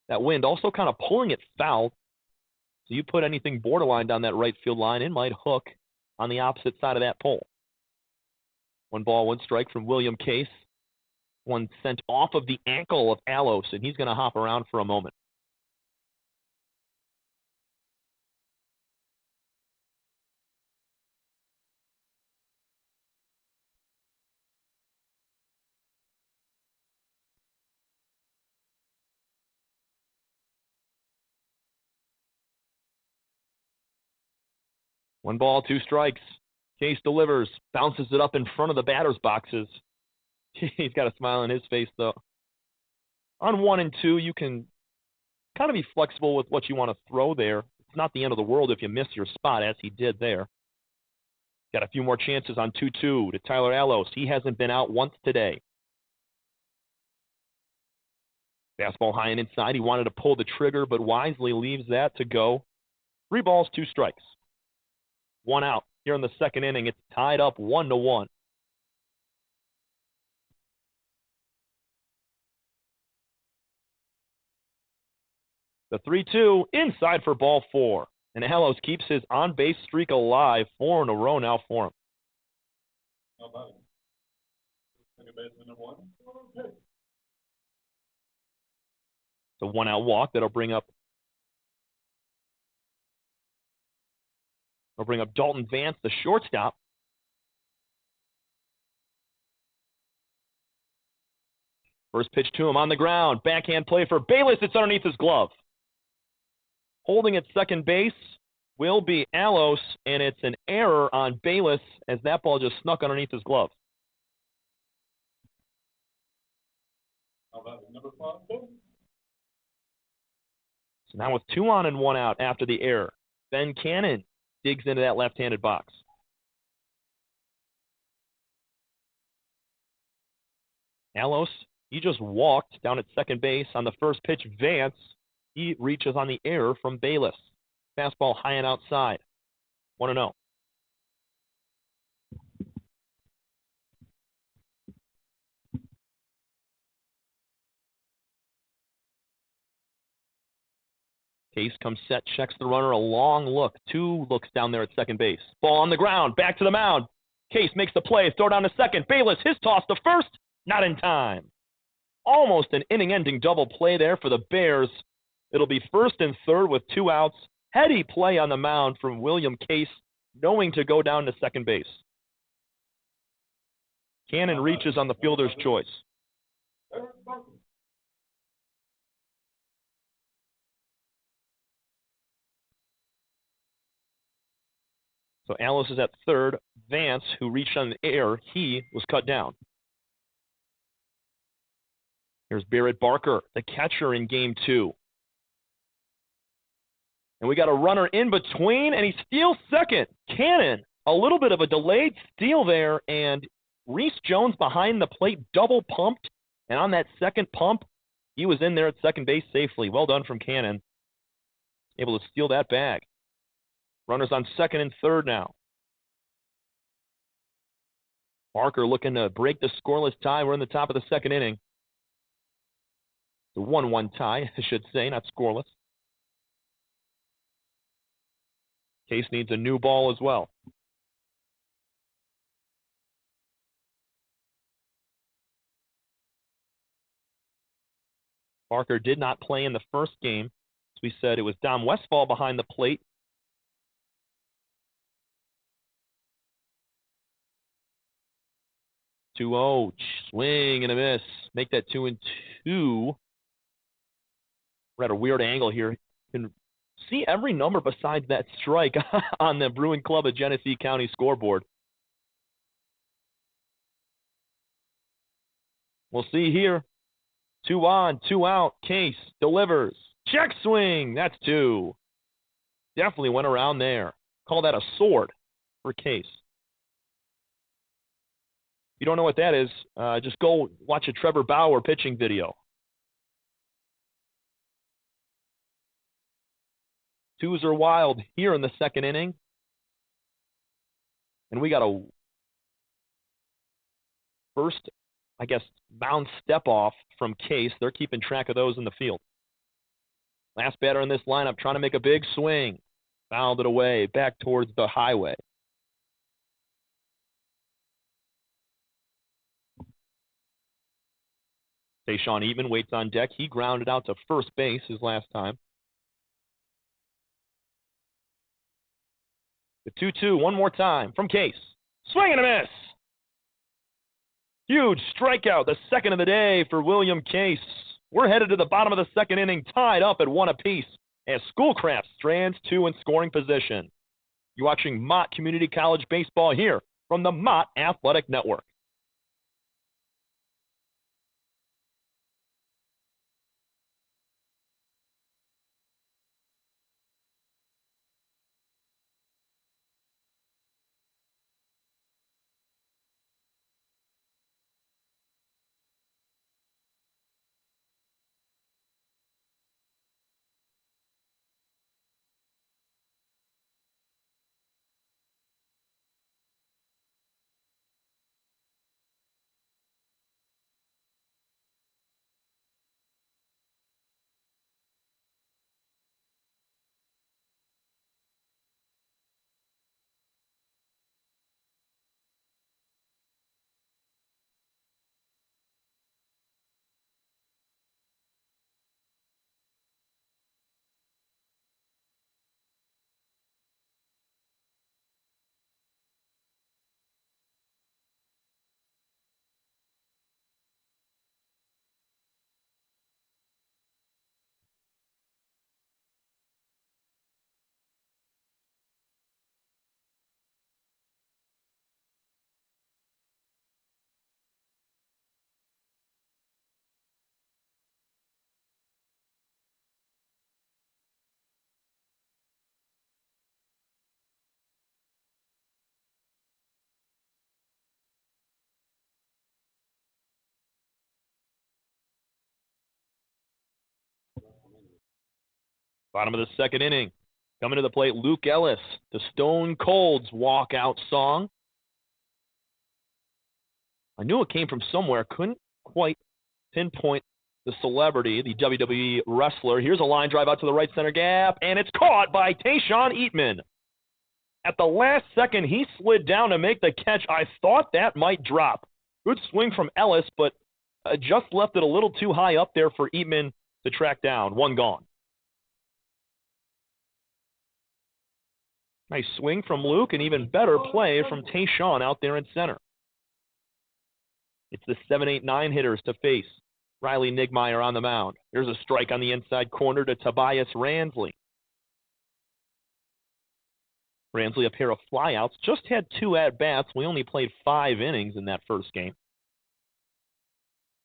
A: that wind also kind of pulling it foul. So you put anything borderline down that right field line, it might hook on the opposite side of that pole. 1 ball, 1 strike from William Case. One sent off of the ankle of Allos, and he's going to hop around for a moment. One ball, 2 strikes. Case delivers, bounces it up in front of the batter's boxes. He's got a smile on his face, though. On 1 and 2, you can kind of be flexible with what you want to throw there. It's not the end of the world if you miss your spot, as he did there. Got a few more chances on 2-2 to Tyler Allos. He hasn't been out once today. Fastball high and inside. He wanted to pull the trigger, but wisely leaves that to go. 3 balls, 2 strikes. 1 out. Here in the second inning, it's tied up 1-1. The 3-2 inside for ball 4. And Allos keeps his on-base streak alive. 4 in a row now for him.
B: How about it? Second baseman number 1. Okay.
A: It's a 1-out walk that'll bring up Dalton Vance, the shortstop. First pitch to him on the ground. Backhand play for Bayless. It's underneath his glove. Holding at second base will be Allos, and it's an error on Bayless as that ball just snuck underneath his glove.
B: How about number 5?
A: So now with 2 on and 1 out after the error, Ben Cannon digs into that left-handed box. Allos, he just walked down at second base on the first pitch. Vance, he reaches on the error from Bayless. Fastball high and outside. 1-0. Case comes set, checks the runner, a long look. 2 looks down there at second base. Ball on the ground, back to the mound. Case makes the play, throw down to second. Bayless, his toss to first, not in time. Almost an inning-ending double play there for the Bears. It'll be first and third with 2 outs. Heady play on the mound from William Case, knowing to go down to second base. Cannon reaches on the fielder's choice. So Alice is at third. Vance, who reached on the air, he was cut down. Here's Barrett Barker, the catcher in game 2. And we got a runner in between, and he steals second. Cannon, a little bit of a delayed steal there, and Reese Jones behind the plate double pumped. And on that second pump, he was in there at second base safely. Well done from Cannon. Able to steal that bag. Runners on second and third now. Barker looking to break the scoreless tie. We're in the top of the second inning. The 1-1 tie, I should say, not scoreless. Case needs a new ball as well. Barker did not play in the first game. As we said, it was Dom Westfall behind the plate. Two-0, swing and a miss. Make that 2-2. We're at a weird angle here. You can see every number besides that strike on the Bruin Club of Genesee County scoreboard. We'll see here. 2 on, 2 out. Case delivers. Check swing. That's 2. Definitely went around there. Call that a sword for Case. If you don't know what that is, just go watch a Trevor Bauer pitching video. 2s are wild here in the second inning. And we got a first, I guess, mound step off from Case. They're keeping track of those in the field. Last batter in this lineup trying to make a big swing. Fouled it away, back towards the highway. Tayshawn Eatman waits on deck. He grounded out to first base his last time. The 2-2 one more time from Case. Swing and a miss. Huge strikeout, the second of the day for William Case. We're headed to the bottom of the second inning, tied up at 1 apiece, as Schoolcraft strands 2 in scoring position. You're watching Mott Community College Baseball here from the Mott Athletic Network. Bottom of the second inning. Coming to the plate, Luke Ellis, the Stone Cold's walkout song. I knew it came from somewhere. Couldn't quite pinpoint the celebrity, the WWE wrestler. Here's a line drive out to the right center gap, and it's caught by Tayshawn Eatman. At the last second, he slid down to make the catch. I thought that might drop. Good swing from Ellis, but just left it a little too high up there for Eatman to track down. One gone. Nice swing from Luke, and even better play from Tayshawn out there in center. It's the 7-8-9 hitters to face Riley Nigmeyer on the mound. There's a strike on the inside corner to Tobias Ransley. Ransley, a pair of flyouts, just had 2 at-bats. We only played 5 innings in that first game.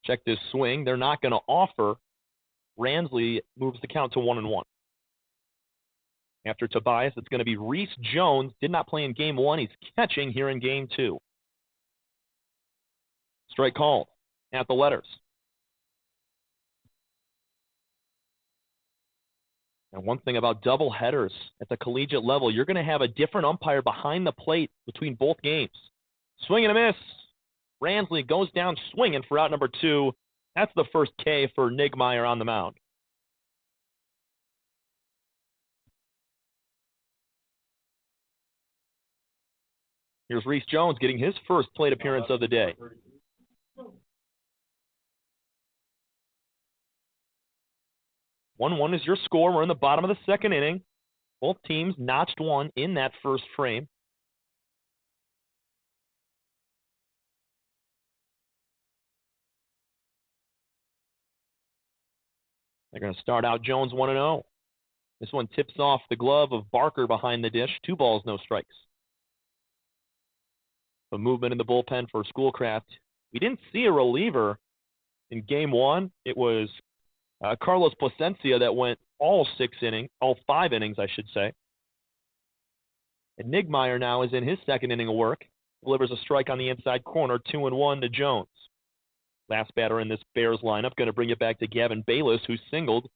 A: Check this swing. They're not going to offer. Ransley moves the count to 1-1. After Tobias, it's going to be Reese Jones. Did not play in Game 1. He's catching here in Game 2. Strike called at the letters. And one thing about double headers at the collegiate level, you're going to have a different umpire behind the plate between both games. Swing and a miss. Ransley goes down swinging for out number 2. That's the first K for Nigmeyer on the mound. Here's Reese Jones getting his first plate appearance of the day. 1-1 is your score. We're in the bottom of the second inning. Both teams notched one in that first frame. They're going to start out Jones 1-0. This one tips off the glove of Barker behind the dish. 2 balls, no strikes. The movement in the bullpen for Schoolcraft. We didn't see a reliever in Game 1. It was Carlos Plasencia that went all 5 innings, I should say. And Nigmeyer now is in his second inning of work. Delivers a strike on the inside corner, 2-1 to Jones. Last batter in this Bears lineup, going to bring it back to Gavin Bayless, who singled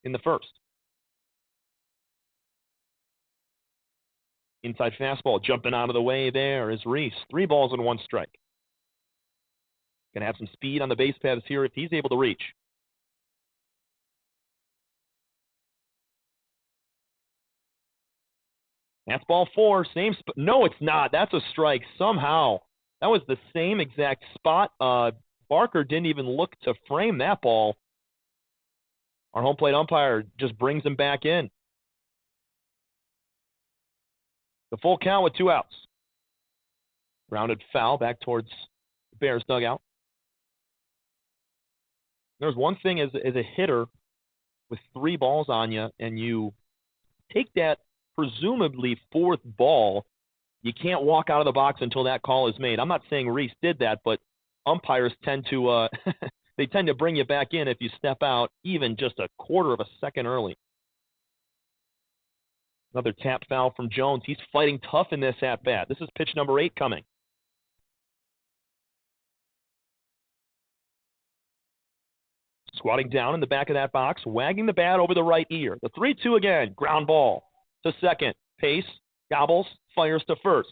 A: in the first. Inside fastball, jumping out of the way there is Reese. 3 balls and 1 strike. Going to have some speed on the base paths here if he's able to reach. That's ball 4, same spot. No, it's not. That's a strike somehow. That was the same exact spot. Barker didn't even look to frame that ball. Our home plate umpire just brings him back in. The full count with 2 outs. Grounded foul back towards the Bears dugout. There's one thing as a hitter with 3 balls on you, and you take that presumably 4th ball, you can't walk out of the box until that call is made. I'm not saying Reese did that, but umpires tend to they tend to bring you back in if you step out even just a quarter of a second early. Another tap foul from Jones. He's fighting tough in this at-bat. This is pitch number 8 coming. Squatting down in the back of that box, wagging the bat over the right ear. The 3-2 again. Ground ball to second. Pace, gobbles, fires to first.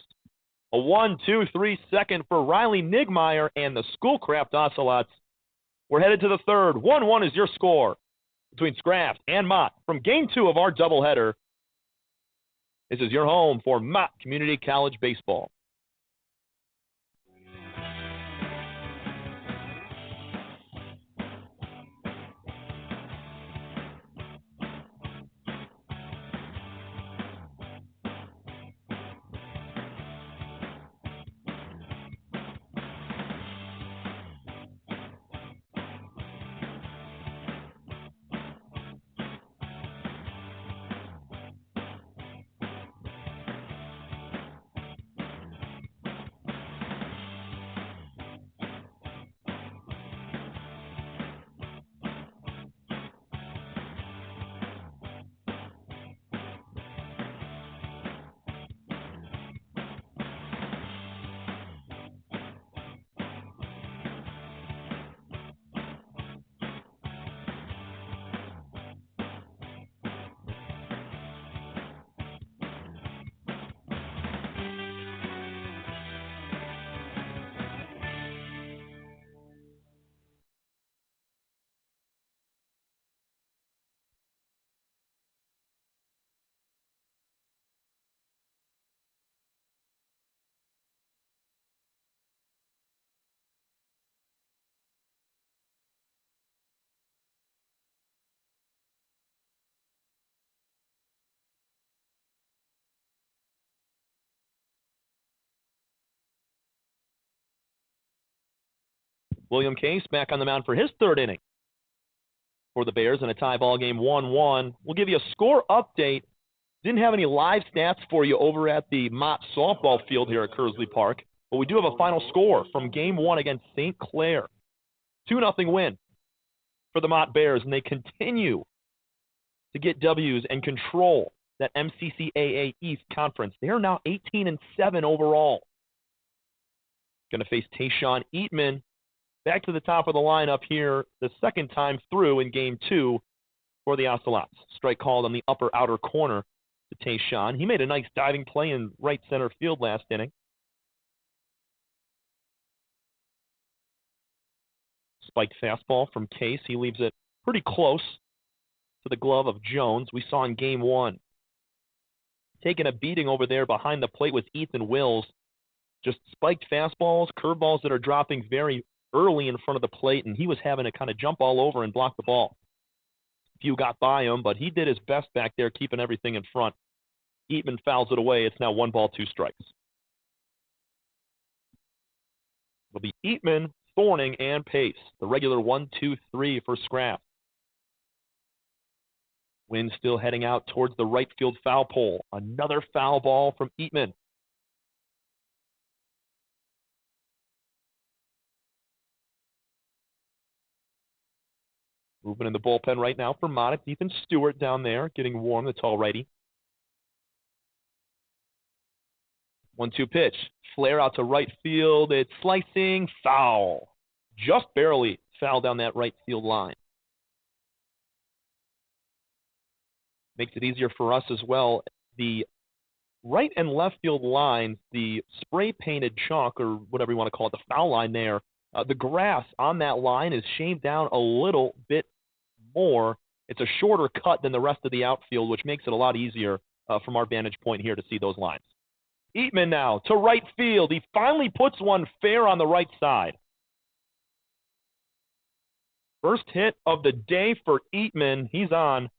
A: A 1-2-3 second for Riley Nigmeyer and the Schoolcraft Ocelots. We're headed to the third. 1-1 is your score between Scraft and Mott from Game 2 of our doubleheader. This is your home for Mott Community College Baseball. William Case back on the mound for his third inning for the Bears in a tie ball game 1-1. We'll give you a score update. Didn't have any live stats for you over at the Mott softball field here at Kersley Park, but we do have a final score from game 1 against St. Clair. 2-0 win for the Mott Bears, and they continue to get W's and control that MCCAA East Conference. They are now 18-7 overall. Going to face Tayshawn Eatman back to the top of the lineup here the second time through in game 2 for the Ocelots. Strike called on the upper outer corner to Tayshawn. He made a nice diving play in right center field last inning. Spiked fastball from Case. He leaves it pretty close to the glove of Jones. We saw in game 1. Taking a beating over there behind the plate with Ethan Wills. Just spiked fastballs, curveballs that are dropping very early in front of the plate, and he was having to kind of jump all over and block the ball. Few got by him, but he did his best back there, keeping everything in front. Eatman fouls it away. It's now 1 ball, 2 strikes. It'll be Eatman, Thorning, and Pace. The regular 1-2-3 for Scraft. Wind still heading out towards the right field foul pole. Another foul ball from Eatman. Moving in the bullpen right now for Mott. It's Ethan Stewart down there, getting warm, the tall righty. 1-2 pitch. Flare out to right field. It's slicing, foul. Just barely foul down that right field line. Makes it easier for us as well. The right and left field lines, the spray-painted chalk, or whatever you want to call it, the foul line there, the grass on that line is shaved down a little bit more. It's a shorter cut than the rest of the outfield, which makes it a lot easier from our vantage point here to see those lines. Eatman now to right field. He finally puts one fair on the right side. First hit of the day for Eatman. He's on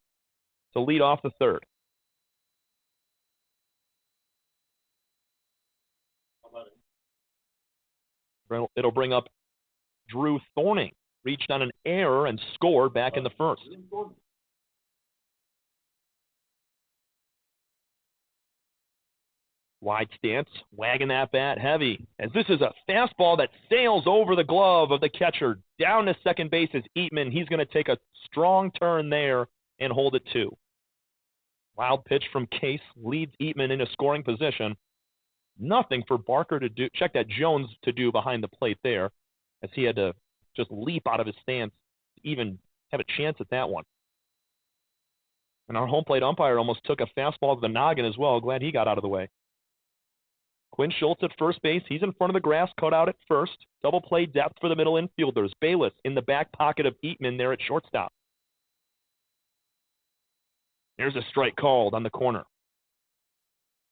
A: to lead off the third. It'll bring up Drew Thorning. Reached on an error and scored back in the first. Wide stance, wagging that bat heavy. As this is a fastball that sails over the glove of the catcher. Down to second base is Eatman. He's going to take a strong turn there and hold it 2. Wild pitch from Case leads Eatman into scoring position. Nothing for Barker to do. Check that Jones to do behind the plate there, as he had to just leap out of his stance to even have a chance at that one. And our home plate umpire almost took a fastball to the noggin as well. Glad he got out of the way. Quinn Schultz at first base. He's in front of the grass, cut out at first. Double play depth for the middle infielders. Bayless in the back pocket of Eatman there at shortstop. There's a strike called on the corner.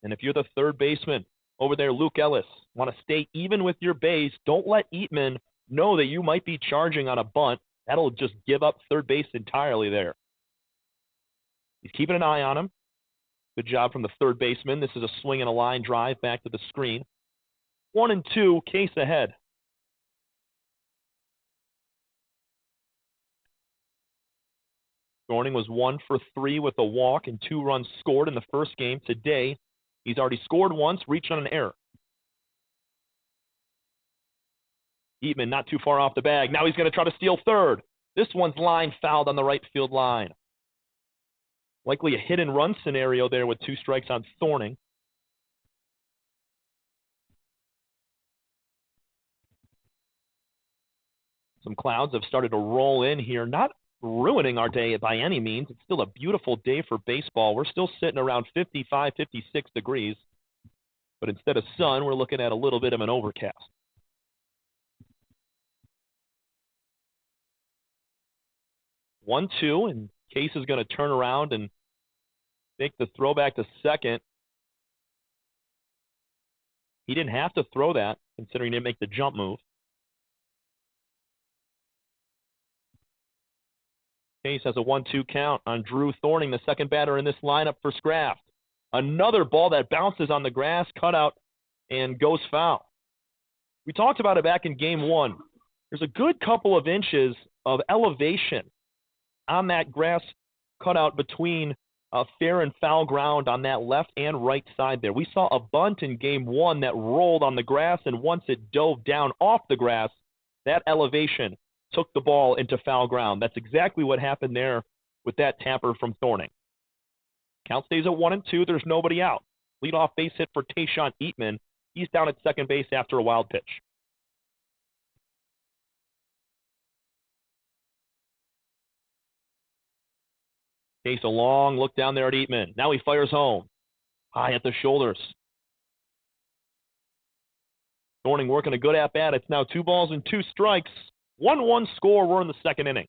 A: And if you're the third baseman over there, Luke Ellis, want to stay even with your base, don't let Eatman know that you might be charging on a bunt. That'll just give up third base entirely there. He's keeping an eye on him. Good job from the third baseman. This is a swing and a line drive back to the screen. 1-2, Case ahead. Thorning was 1 for 3 with a walk and 2 runs scored in the first game. Today, he's already scored once, reached on an error. Eatman not too far off the bag. Now he's going to try to steal third. This one's line fouled on the right field line. Likely a hit and run scenario there with 2 strikes on Thorning. Some clouds have started to roll in here. Not ruining our day by any means. It's still a beautiful day for baseball. We're still sitting around 55, 56 degrees. But instead of sun, we're looking at a little bit of an overcast. 1-2, and Case is going to turn around and make the throw back to second. He didn't have to throw that, considering he didn't make the jump move. Case has a 1-2 count on Drew Thorning, the second batter in this lineup for Scraft. Another ball that bounces on the grass, cut out, and goes foul. We talked about it back in game 1. There's a good couple of inches of elevation on that grass cutout between fair and foul ground on that left and right side there. We saw a bunt in game one that rolled on the grass, and once it dove down off the grass, that elevation took the ball into foul ground. That's exactly what happened there with that tapper from Thorning. Count stays at 1-2. There's nobody out. Leadoff base hit for Tayshawn Eatman. He's down at second base after a wild pitch. Case a long look down there at Eatman. Now he fires home. High at the shoulders. Thorning working a good at-bat. It's now 2-2 1-1 score. We're in the second inning.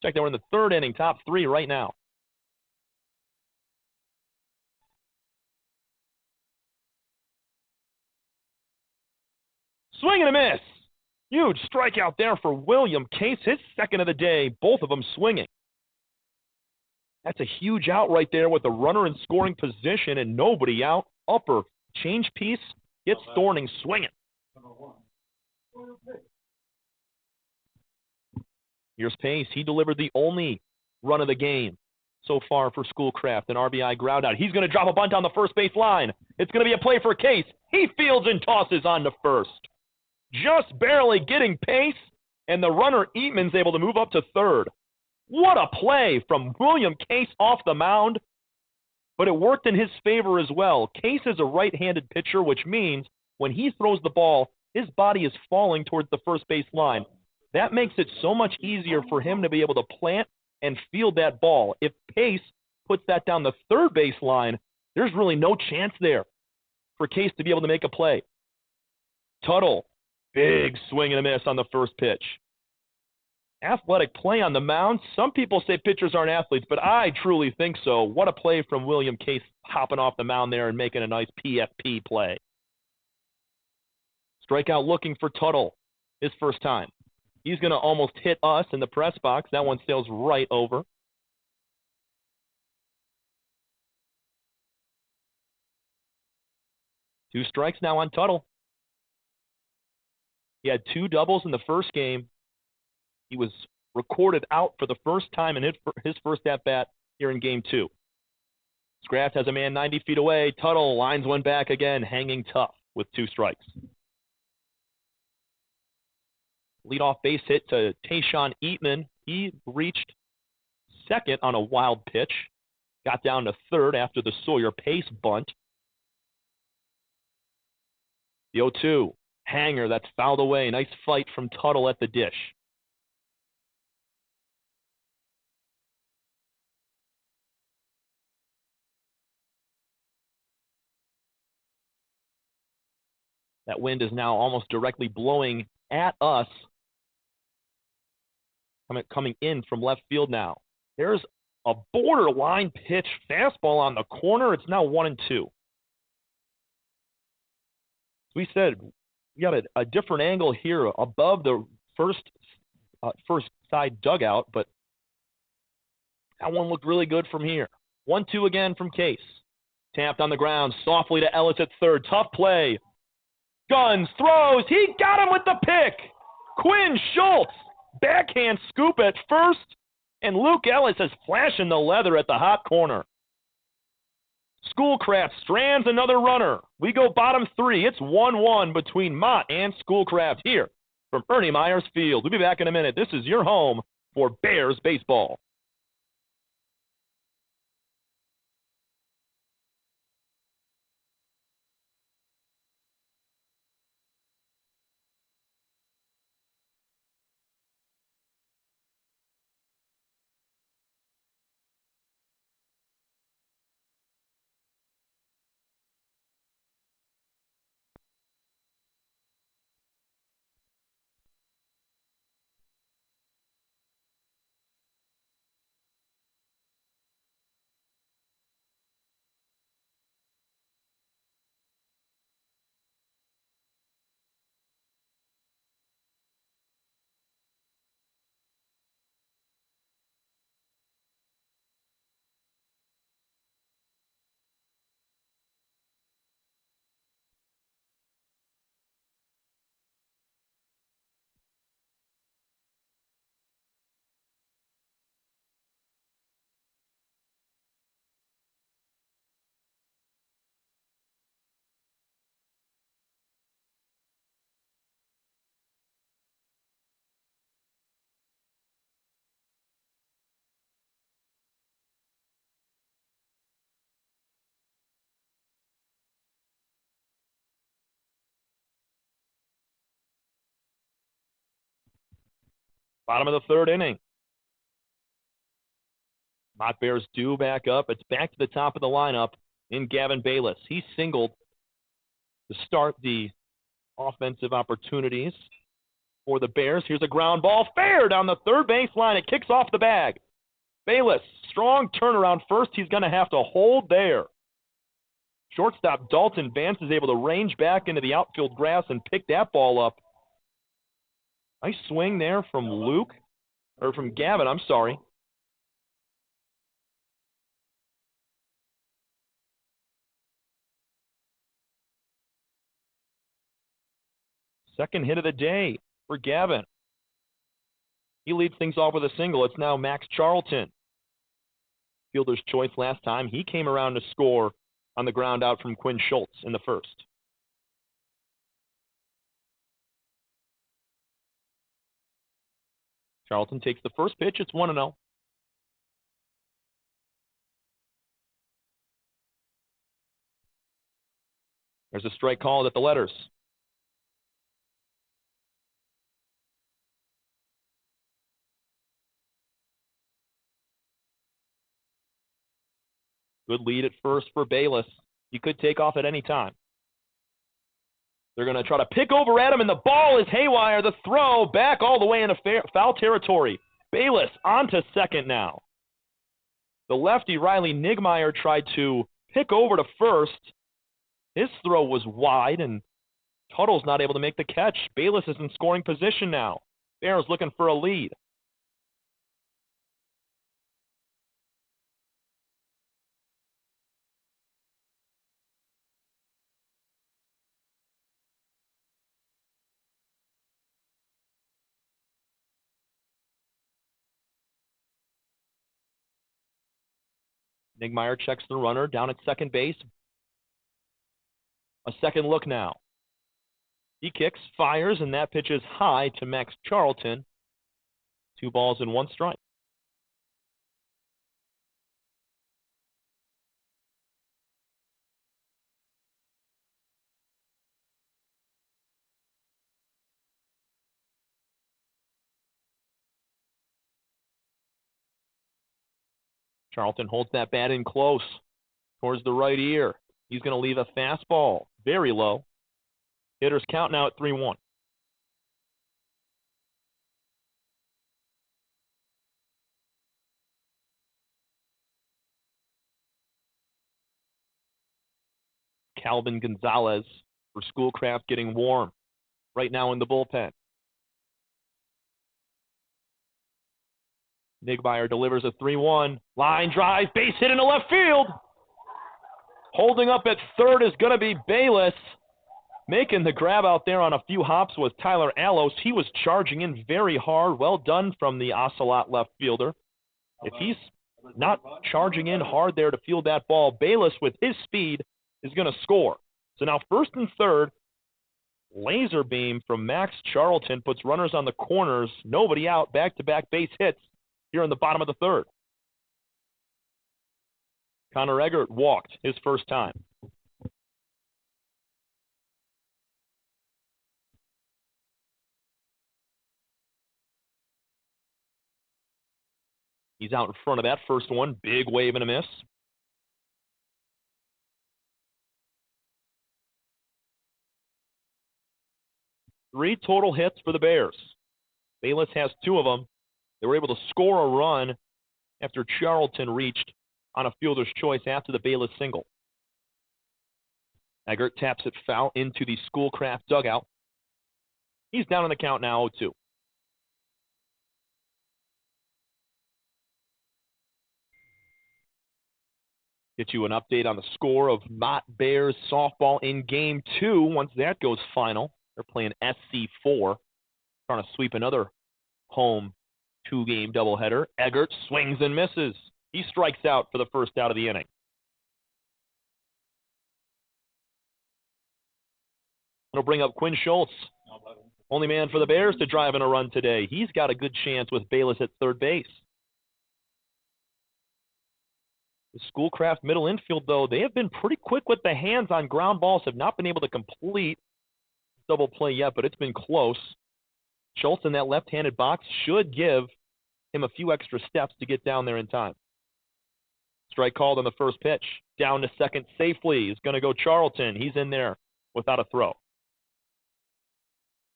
A: Check that we're in the third inning. Top three right now. Swing and a miss. Huge strikeout there for William Case. His second of the day. Both of them swinging. That's a huge out right there with the runner in scoring position and nobody out. Upper change piece gets Thorning swinging. Here's Pace. He delivered the only run of the game so far for Schoolcraft, an RBI ground out. He's going to drop a bunt on the first base line. It's going to be a play for Case. He fields and tosses on to first. Just barely getting Pace, and the runner Eatman's able to move up to third. What a play from William Case off the mound, but it worked in his favor as well. Case is a right-handed pitcher, which means when he throws the ball, his body is falling towards the first base line. That makes it so much easier for him to be able to plant and field that ball. If Pace puts that down the third base line, there's really no chance there for Case to be able to make a play. Tuttle, big swing and a miss on the first pitch. Athletic play on the mound. Some people say pitchers aren't athletes, but I truly think so. What a play from William Case hopping off the mound there and making a nice PFP play. Strikeout looking for Tuttle, his first time. He's going to almost hit us in the press box. That one sails right over. Two strikes now on Tuttle. He had two doubles in the first game. He was recorded out for the first time in his first at-bat here in Game 2. Scraft has a man 90 feet away. Tuttle lines one back again, hanging tough with two strikes. Leadoff base hit to Tayshawn Eatman. He reached second on a wild pitch. Got down to third after the Sawyer Pace bunt. The 0-2. Hanger, that's fouled away. Nice fight from Tuttle at the dish. That wind is now almost directly blowing at us. Coming in from left field now. There's a borderline pitch fastball on the corner. It's now 1-2. We said we got a different angle here above the first side dugout, but that one looked really good from here. 1-2 again from Case. Tapped on the ground softly to Ellis at third. Tough play. Guns, throws. He got him with the pick. Quinn Schultz. Backhand scoop at first. And Luke Ellis is flashing the leather at the hot corner. Schoolcraft strands another runner. We go bottom three. It's 1-1 between Mott and Schoolcraft here from Ernie Myers Field. We'll be back in a minute. This is your home for Bears baseball. Bottom of the third inning. Mott Bears due back up. It's back to the top of the lineup in Gavin Bayless. He singled to start the offensive opportunities for the Bears. Here's a ground ball fair down the third baseline. It kicks off the bag. Bayless, strong turnaround first. He's going to have to hold there. Shortstop Dalton Vance is able to range back into the outfield grass and pick that ball up. Nice swing there from Gavin, I'm sorry. Second hit of the day for Gavin. He leads things off with a single. It's now Max Charlton. Fielder's choice last time. He came around to score on the ground out from Quinn Schultz in the first. Charlton takes the first pitch. It's 1-0. There's a strike called at the letters. Good lead at first for Bayless. He could take off at any time. They're going to try to pick over at him, and the ball is haywire. The throw back all the way into foul territory. Bayless onto second now. The lefty Riley Nigmeyer tried to pick over to first. His throw was wide, and Tuttle's not able to make the catch. Bayless is in scoring position now. Bears looking for a lead. Nigmeyer checks the runner down at second base. A second look now. He kicks, fires, and that pitch is high to Max Charlton. 2 balls and 1 strike. Charlton holds that bat in close towards the right ear. He's going to leave a fastball very low. Hitters count now at 3-1. Calvin Gonzalez for Schoolcraft getting warm right now in the bullpen. Nigmeyer delivers a 3-1. Line drive, base hit into left field. Holding up at third is going to be Bayless. Making the grab out there on a few hops was Tyler Allos. He was charging in very hard. Well done from the Ocelot left fielder. If he's not charging in hard there to field that ball, Bayless with his speed is going to score. So now first and third, laser beam from Max Charlton puts runners on the corners. Nobody out, back-to-back base hits here in the bottom of the third. Connor Eggert walked his first time. He's out in front of that first one. Big wave and a miss. Three total hits for the Bears. Bayless has 2 of them. They were able to score a run after Charlton reached on a fielder's choice after the Bayless single. Eggert taps it foul into the Schoolcraft dugout. He's down on the count now, 0-2. Get you an update on the score of Mott Bears softball in Game 2 once that goes final. They're playing SC4, trying to sweep another home 2-game doubleheader. Eggert swings and misses. He strikes out for the first out of the inning. It'll bring up Quinn Schultz, only man for the Bears to drive in a run today. He's got a good chance with Bayless at third base. The Schoolcraft middle infield, though, they have been pretty quick with the hands on ground balls, have not been able to complete double play yet, but it's been close. Schultz in that left-handed box should give him a few extra steps to get down there in time. Strike called on the first pitch. Down to second safely is going to go Charlton. He's in there without a throw.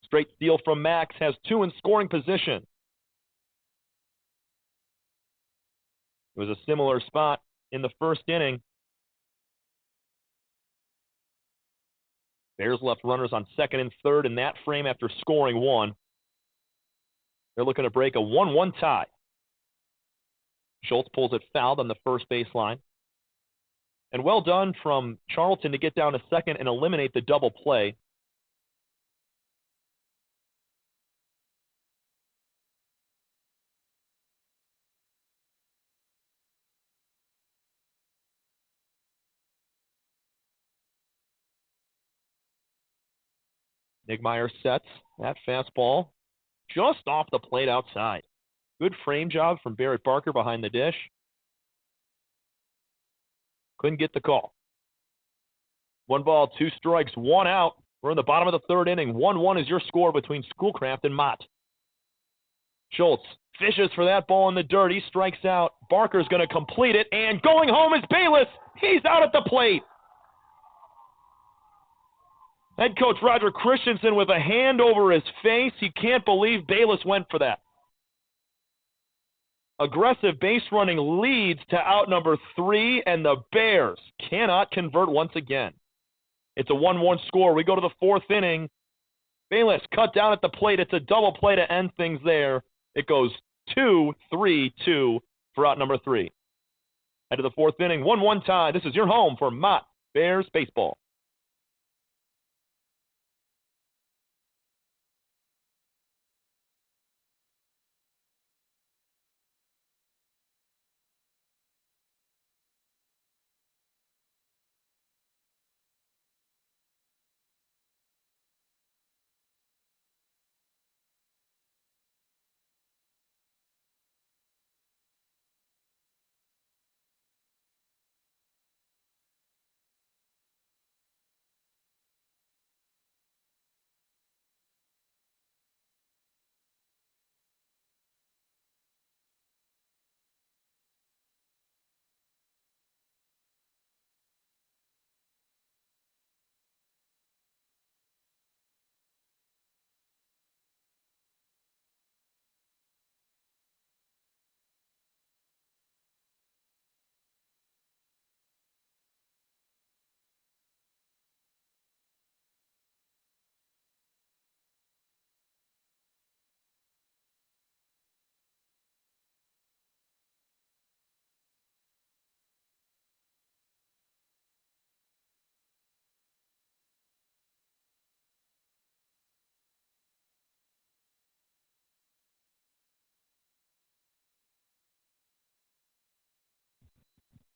A: Straight steal from Max, has two in scoring position. It was a similar spot in the first inning. Bears left runners on second and third in that frame after scoring one. They're looking to break a 1-1 tie. Schultz pulls it fouled on the first baseline. And well done from Charlton to get down to second and eliminate the double play. Nigmeyer sets that fastball just off the plate outside. Good frame job from Barrett Barker behind the dish. Couldn't get the call. 1 ball, 2 strikes, 1 out. We're in the bottom of the third inning. 1-1 is your score between Schoolcraft and Mott. Schultz fishes for that ball in the dirt. He strikes out. Barker's going to complete it, and going home is Bayless. He's out at the plate. Head coach Roger Christensen with a hand over his face. He can't believe Bayless went for that. Aggressive base running leads to out number 3, and the Bears cannot convert once again. It's a 1-1 score. We go to the fourth inning. Bayless cut down at the plate. It's a double play to end things there. It goes 2-3-2 for out number 3. Head to the fourth inning, 1-1 tie. This is your home for Mott Bears baseball.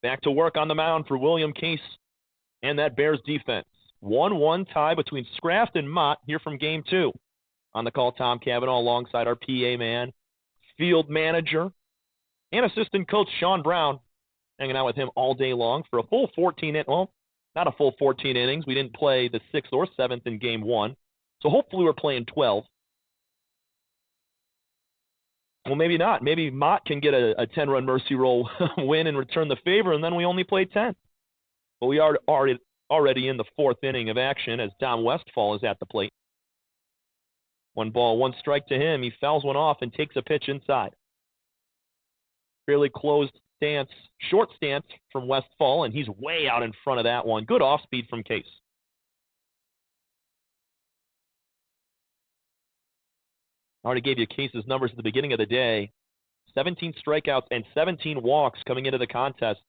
A: Back to work on the mound for William Case and that Bears defense. 1-1 tie between Scraft and Mott here from Game 2. On the call, Tom Cavanaugh alongside our PA man, field manager, and assistant coach Sean Brown, hanging out with him all day long for a full 14 innings. Well, not a full 14 innings. We didn't play the 6th or 7th in Game 1, so hopefully we're playing 12. Well, maybe not. Maybe Mott can get a 10-run mercy roll win and return the favor, and then we only play 10. But we are already in the 4th inning of action as Dom Westfall is at the plate. 1 ball, 1 strike to him. He fouls one off and takes a pitch inside. Fairly closed stance, short stance from Westfall, and he's way out in front of that one. Good off-speed from Case. I already gave you Case's numbers at the beginning of the day. 17 strikeouts and 17 walks coming into the contest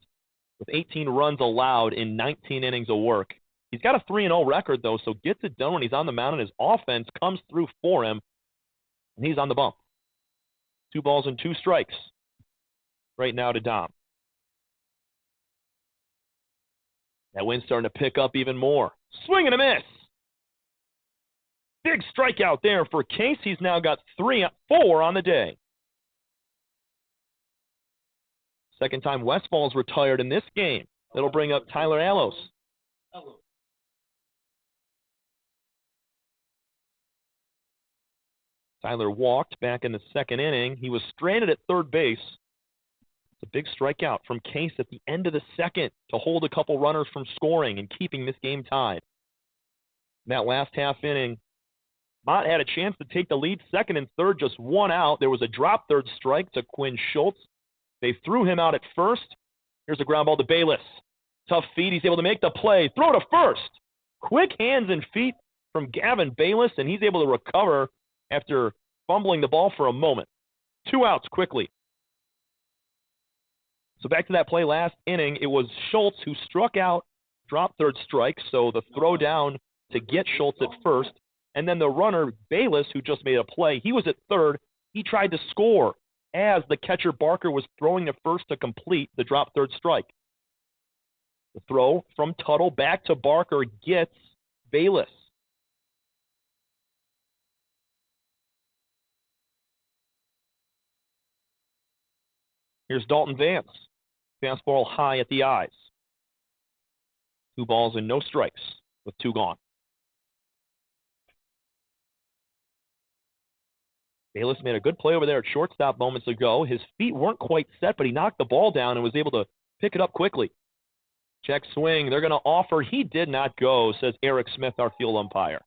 A: with 18 runs allowed in 19 innings of work. He's got a 3-0 record, though, so gets it done when he's on the mound, and his offense comes through for him, and he's on the bump. 2 balls and 2 strikes right now to Dom. That wind's starting to pick up even more. Swing and a miss. Big strikeout there for Case. He's now got 4 on the day. Second time Westfall's retired in this game. It'll bring up Tyler Allos. Tyler walked back in the second inning. He was stranded at third base. It's a big strikeout from Case at the end of the second to hold a couple runners from scoring and keeping this game tied. In that last half inning, Mott had a chance to take the lead second and third, just one out. There was a drop third strike to Quinn Schultz. They threw him out at first. Here's a ground ball to Bayless. Tough feed. He's able to make the play. Throw to first. Quick hands and feet from Gavin Bayless, and he's able to recover after fumbling the ball for a moment. 2 outs quickly. So back to that play last inning, it was Schultz who struck out, drop third strike, so the throw down to get Schultz at first, and then the runner, Bayless, who just made a play, he was at third. He tried to score as the catcher Barker was throwing to first to complete the drop third strike. The throw from Tuttle back to Barker gets Bayless. Here's Dalton Vance. Fastball high at the eyes. 2 balls and no strikes with 2 gone. Bayless made a good play over there at shortstop moments ago. His feet weren't quite set, but he knocked the ball down and was able to pick it up quickly. Check swing. They're going to offer. He did not go, says Eric Smith, our field umpire.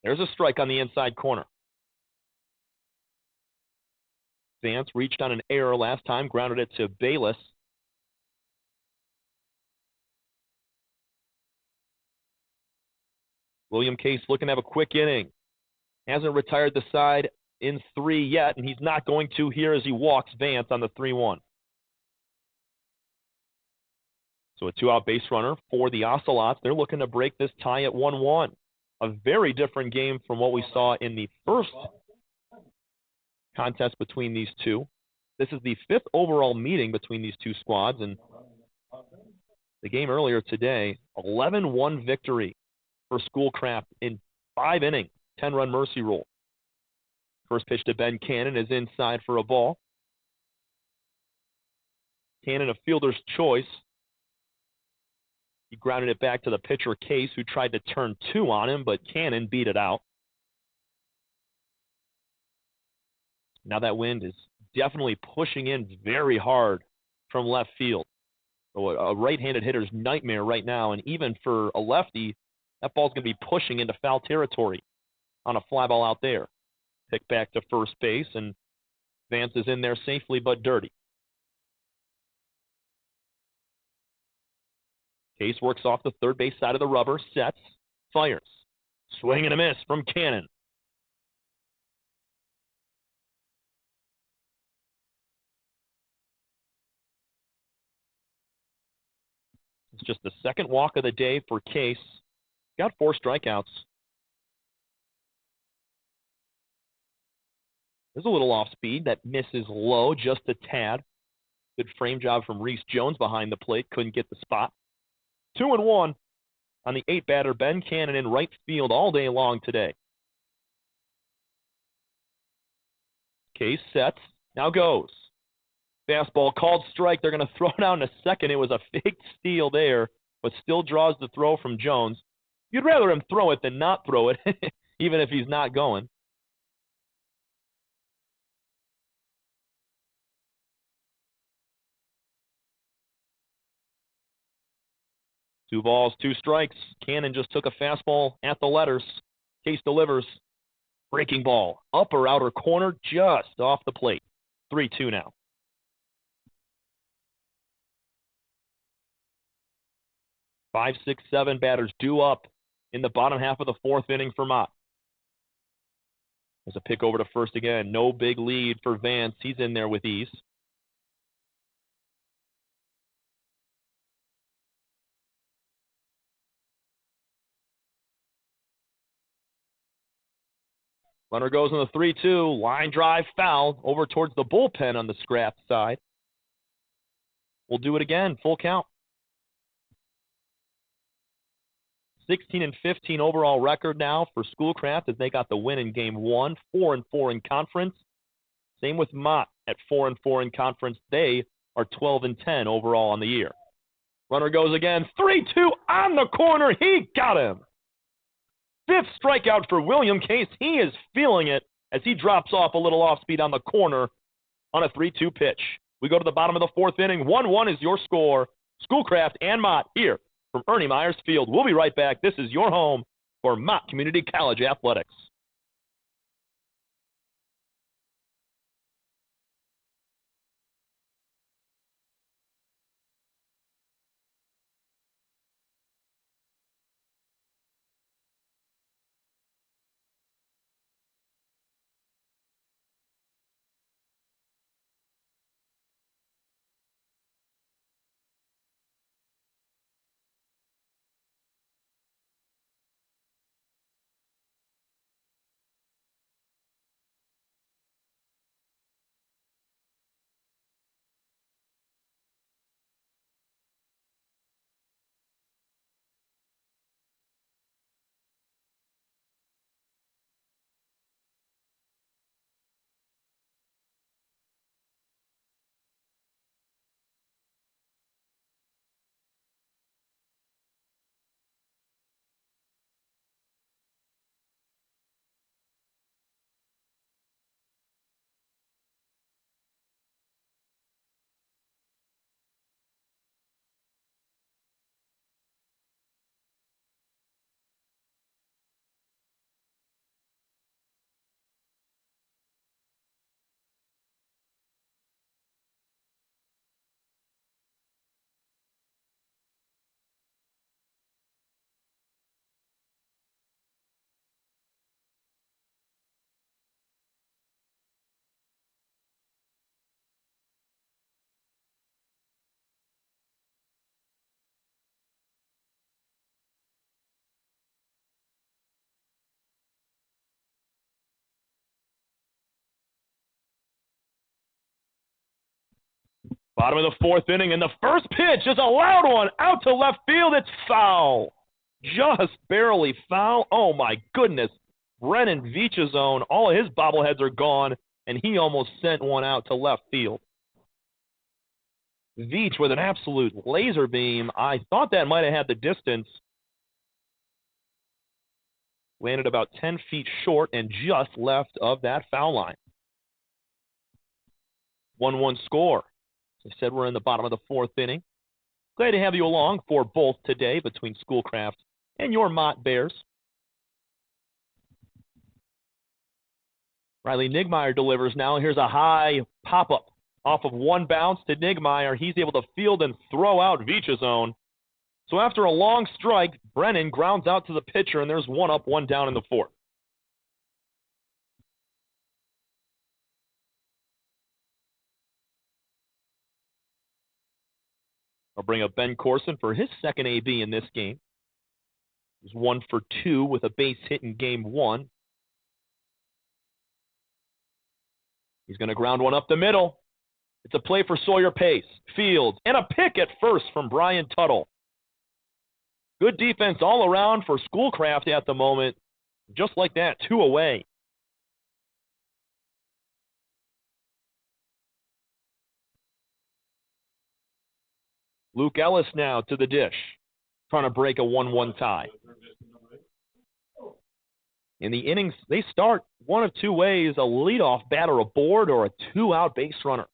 A: There's a strike on the inside corner. Vance reached on an error last time, grounded it to Bayless. William Case looking to have a quick inning. Hasn't retired the side in 3 yet, and he's not going to here as he walks Vance on the 3-1. So a 2-out base runner for the Ocelots. They're looking to break this tie at 1-1. A very different game from what we saw in the first contest between these two. This is the 5th overall meeting between these two squads, and the game earlier today, 11-1 victory for Schoolcraft in 5 innings, 10-run mercy rule. First pitch to Ben Cannon is inside for a ball. Cannon a fielder's choice. He grounded it back to the pitcher Case, who tried to turn 2 on him, but Cannon beat it out. Now that wind is definitely pushing in very hard from left field. So a right-handed hitter's nightmare right now, and even for a lefty, that ball's going to be pushing into foul territory on a fly ball out there. Pick back to first base, and Vance is in there safely but dirty. Case works off the third base side of the rubber, sets, fires. Swing and a miss from Cannon. It's just the second walk of the day for Case. Got 4 strikeouts. There's a little off speed. That misses low, just a tad. Good frame job from Reese Jones behind the plate. Couldn't get the spot. 2-1 on the 8-batter Ben Cannon in right field all day long today. Case sets. Now goes. Fastball called strike. They're going to throw it out in a second. It was a fake steal there, but still draws the throw from Jones. You'd rather him throw it than not throw it, even if he's not going. Two balls, 2 strikes. Cannon just took a fastball at the letters. Case delivers. Breaking ball. Upper outer corner, just off the plate. 3-2 now. 5, 6, 7 batters due up in the bottom half of the 4th inning for Mott. There's a pick over to first again. No big lead for Vance. He's in there with ease. Runner goes on the 3-2. Line drive foul over towards the bullpen on the Scrap side. We'll do it again. Full count. 16-15 overall record now for Schoolcraft as they got the win in Game 1. 4-4 in conference. Same with Mott at 4-4 in conference. They are 12-10 overall on the year. Runner goes again. 3-2 on the corner. He got him. 5th strikeout for William Case. He is feeling it as he drops off a little off speed on the corner on a 3-2 pitch. We go to the bottom of the 4th inning. 1-1 is your score. Schoolcraft and Mott here from Ernie Myers Field. We'll be right back. This is your home for Mott Community College Athletics. Bottom of the 4th inning, and the first pitch is a loud one out to left field. It's foul. Just barely foul. Oh, my goodness. Brennan Veach's zone. All of his bobbleheads are gone, and he almost sent one out to left field. Veach with an absolute laser beam. I thought that might have had the distance. Landed about 10 feet short and just left of that foul line. 1-1 score. As I said, we're in the bottom of the 4th inning. Glad to have you along for both today between Schoolcraft and your Mott Bears. Riley Nigmeyer delivers now. Here's a high pop-up off of one bounce to Nigmeyer. He's able to field and throw out Veach's zone. So after a long strike, Brennan grounds out to the pitcher, and there's 1 up, 1 down in the 4th. I'll bring up Ben Corson for his second AB in this game. He's 1 for 2 with a base hit in game 1. He's going to ground one up the middle. It's a play for Sawyer Pace. Fields, and a pick at first from Brian Tuttle. Good defense all around for Schoolcraft at the moment. Just like that, 2 away. Luke Ellis now to the dish, trying to break a 1-1 tie. In the innings, they start one of 2 ways: a leadoff batter aboard or a 2-out base runner.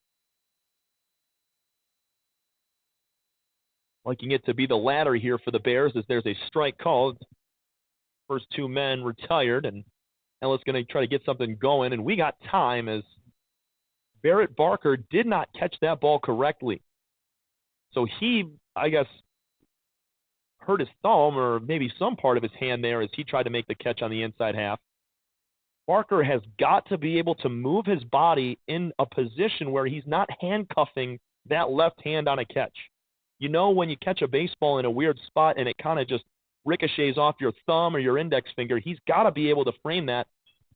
A: Liking it to be the latter here for the Bears as there's a strike called. First 2 men retired, and Ellis going to try to get something going, and we got time as Barrett Barker did not catch that ball correctly. So he, I guess, hurt his thumb or maybe some part of his hand there as he tried to make the catch on the inside half. Barker has got to be able to move his body in a position where he's not handcuffing that left hand on a catch. You know, when you catch a baseball in a weird spot and it kind of just ricochets off your thumb or your index finger, he's got to be able to frame that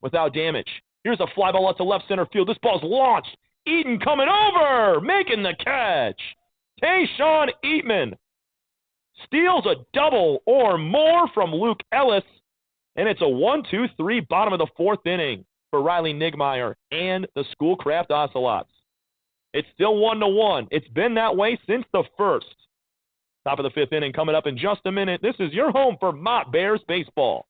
A: without damage. Here's a fly ball out to left center field. This ball's launched. Eaton coming over, making the catch. Tayshawn Eatman steals a double or more from Luke Ellis, and it's a 1-2-3 bottom of the 4th inning. for Riley Nigmeyer and the Schoolcraft Ocelots. It's still 1-1. It's been that way since the first. Top of the fifth inning coming up in just a minute. This is your home for Mott Bears baseball.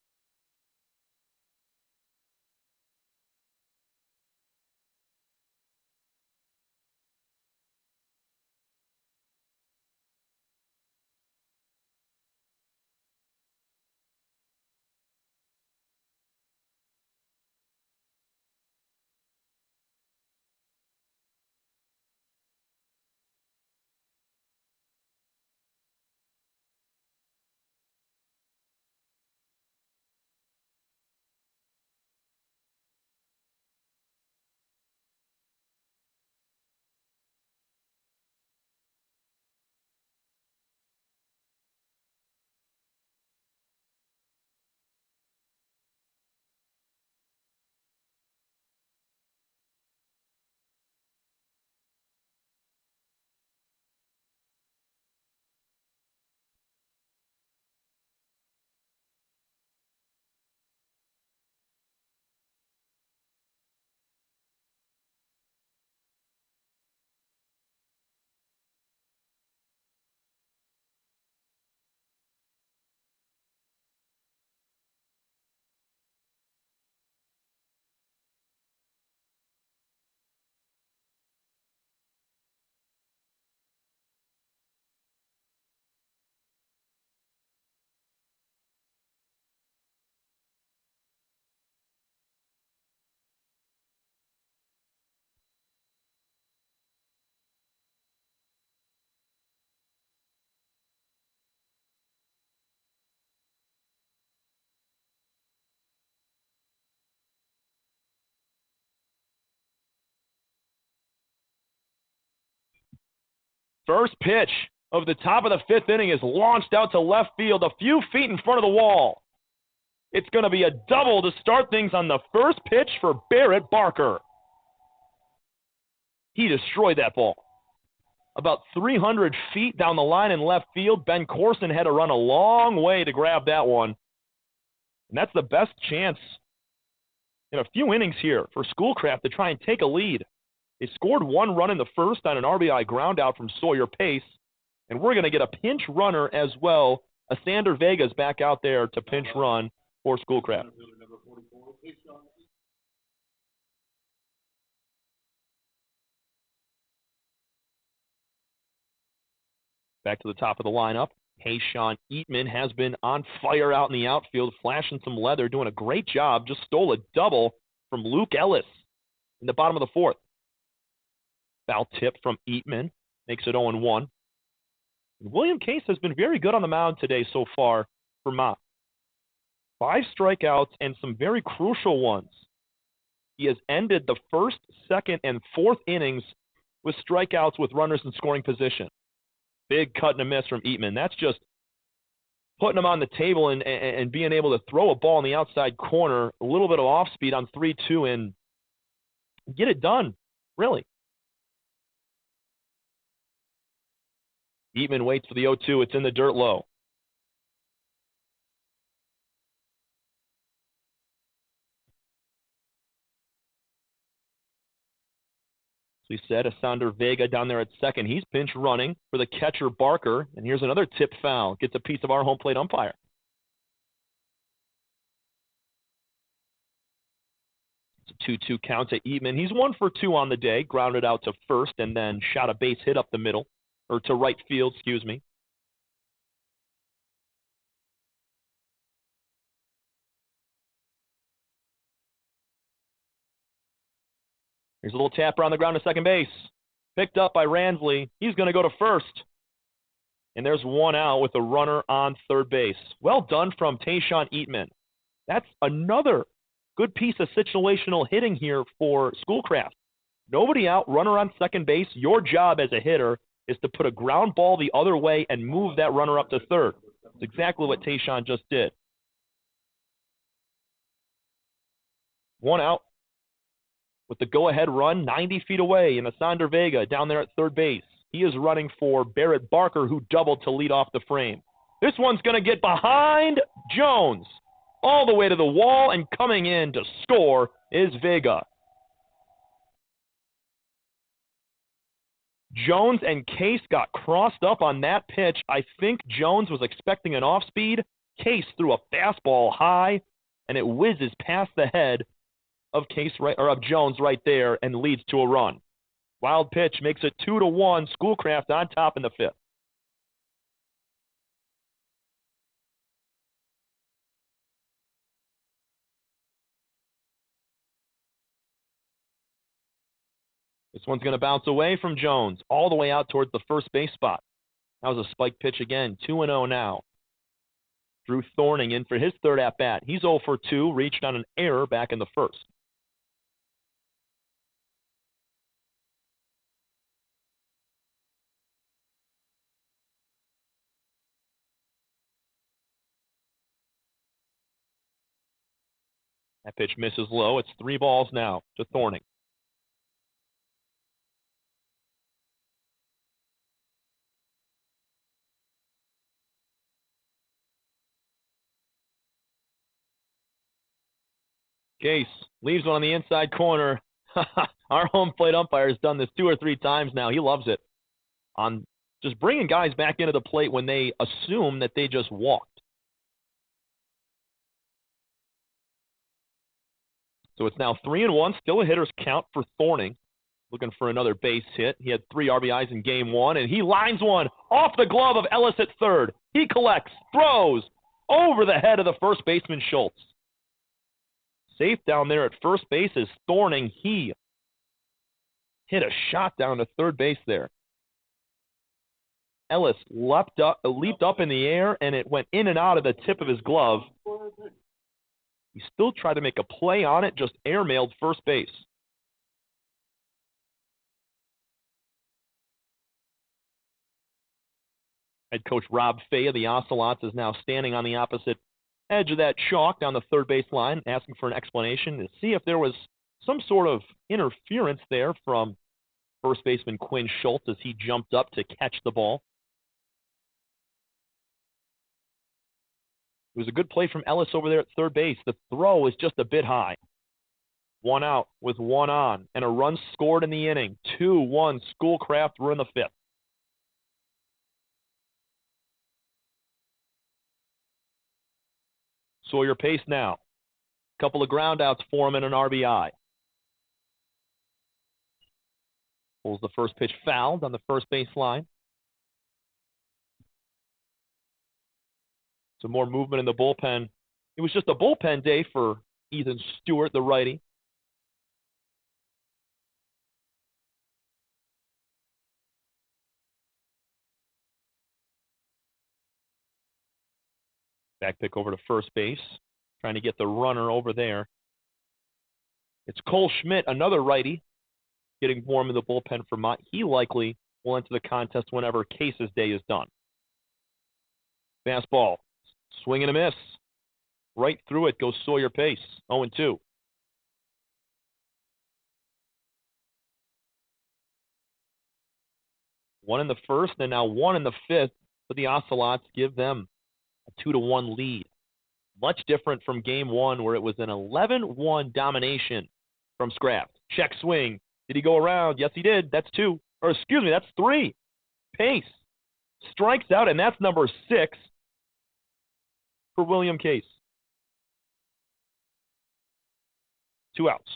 A: First pitch of the top of the fifth inning is launched out to left field, a few feet in front of the wall. It's going to be a double to start things on the first pitch for Barrett Barker. He destroyed that ball. About 300 feet down the line in left field, Ben Corson had to run a long way to grab that one. And that's the best chance in a few innings here for Schoolcraft to try and take a lead. They scored one run in the first on an RBI ground out from Sawyer Pace, and we're going to get a pinch runner as well. Asander Vega's back out there to pinch run for Schoolcraft. Back to the top of the lineup. Hayshawn Eatman has been on fire out in the outfield, flashing some leather, doing a great job. Just stole a double from Luke Ellis in the bottom of the fourth. Foul tip from Eatman makes it 0-1. William Case has been very good on the mound today so far for Mott. 5 strikeouts and some very crucial ones. He has ended the first, second, and fourth innings with strikeouts with runners in scoring position. Big cut and a miss from Eatman. That's just putting him on the table and being able to throw a ball in the outside corner, a little bit of off speed on 3-2 and get it done, really. Eatman waits for the 0-2. It's in the dirt low. So he said Asander Vega down there at second. He's pinch running for the catcher Barker. And here's another tip foul. Gets a piece of our home plate umpire. It's a 2-2 count to Eatman. He's 1 for 2 on the day. Grounded out to first and then shot a base hit up the middle. Or to right field, excuse me. Here's a little tapper on the ground to second base. Picked up by Ransley. He's going to go to first. And there's one out with a runner on third base. Well done from Tayshawn Eatman. That's another good piece of situational hitting here for Schoolcraft. Nobody out, runner on second base. Your job as a hitter is to put a ground ball the other way and move that runner up to third. That's exactly what Tayshawn just did. One out with the go-ahead run 90 feet away in Asander Vega down there at third base. He is running for Barrett Barker, who doubled to lead off the frame. This one's going to get behind Jones. all the way to the wall, and coming in to score is Vega. Jones and Case got crossed up on that pitch. I think Jones was expecting an off-speed. Case threw a fastball high, and it whizzes past the head of Jones right there and leads to a run. Wild pitch makes it 2-1. Schoolcraft on top in the fifth. This one's going to bounce away from Jones, all the way out towards the first base spot. That was a spike pitch again, 2-0 now. Drew Thorning in for his third at-bat. He's 0 for 2, reached on an error back in the first. That pitch misses low. It's 3 balls now to Thorning. Case leaves one on the inside corner. Our home plate umpire has done this 2 or 3 times now. He loves it. On just bringing guys back into the plate when they assume that they just walked. So it's now 3-1, still a hitter's count for Thorning. Looking for another base hit. He had 3 RBIs in game 1, and he lines one off the glove of Ellis at third. He collects, throws over the head of the first baseman, Schultz. Safe down there at first base is Thorning. He hit a shot down to third base there. Ellis leaped up in the air, and it went in and out of the tip of his glove. He still tried to make a play on it, just airmailed first base. Head coach Rob Fay of the Ocelots is now standing on the opposite edge of that chalk down the third base line, asking for an explanation to see if there was some sort of interference there from first baseman Quinn Schultz as he jumped up to catch the ball. It was a good play from Ellis over there at third base. The throw is just a bit high. 1 out with 1 on, and a run scored in the inning. 2-1 Schoolcraft. We're in the fifth. Sawyer Pace now. Couple of ground outs for him and an RBI. Pulls the first pitch fouled on the first base line. Some more movement in the bullpen. It was just a bullpen day for Ethan Stewart, the righty. Back pick over to first base, trying to get the runner over there. It's Cole Schmidt, another righty, getting warm in the bullpen for Mott. He likely will enter the contest whenever Case's day is done. Fastball, swing and a miss. Right through it goes Sawyer Pace, 0-2. One in the first, and now 1 in the fifth, but the Ocelots give them a 2-1 lead. Much different from game 1 where it was an 11-1 domination from Scraft. Check swing. Did he go around? Yes, he did. That's 2. Or excuse me, that's 3. Pace strikes out, and that's number 6 for William Case. 2 outs.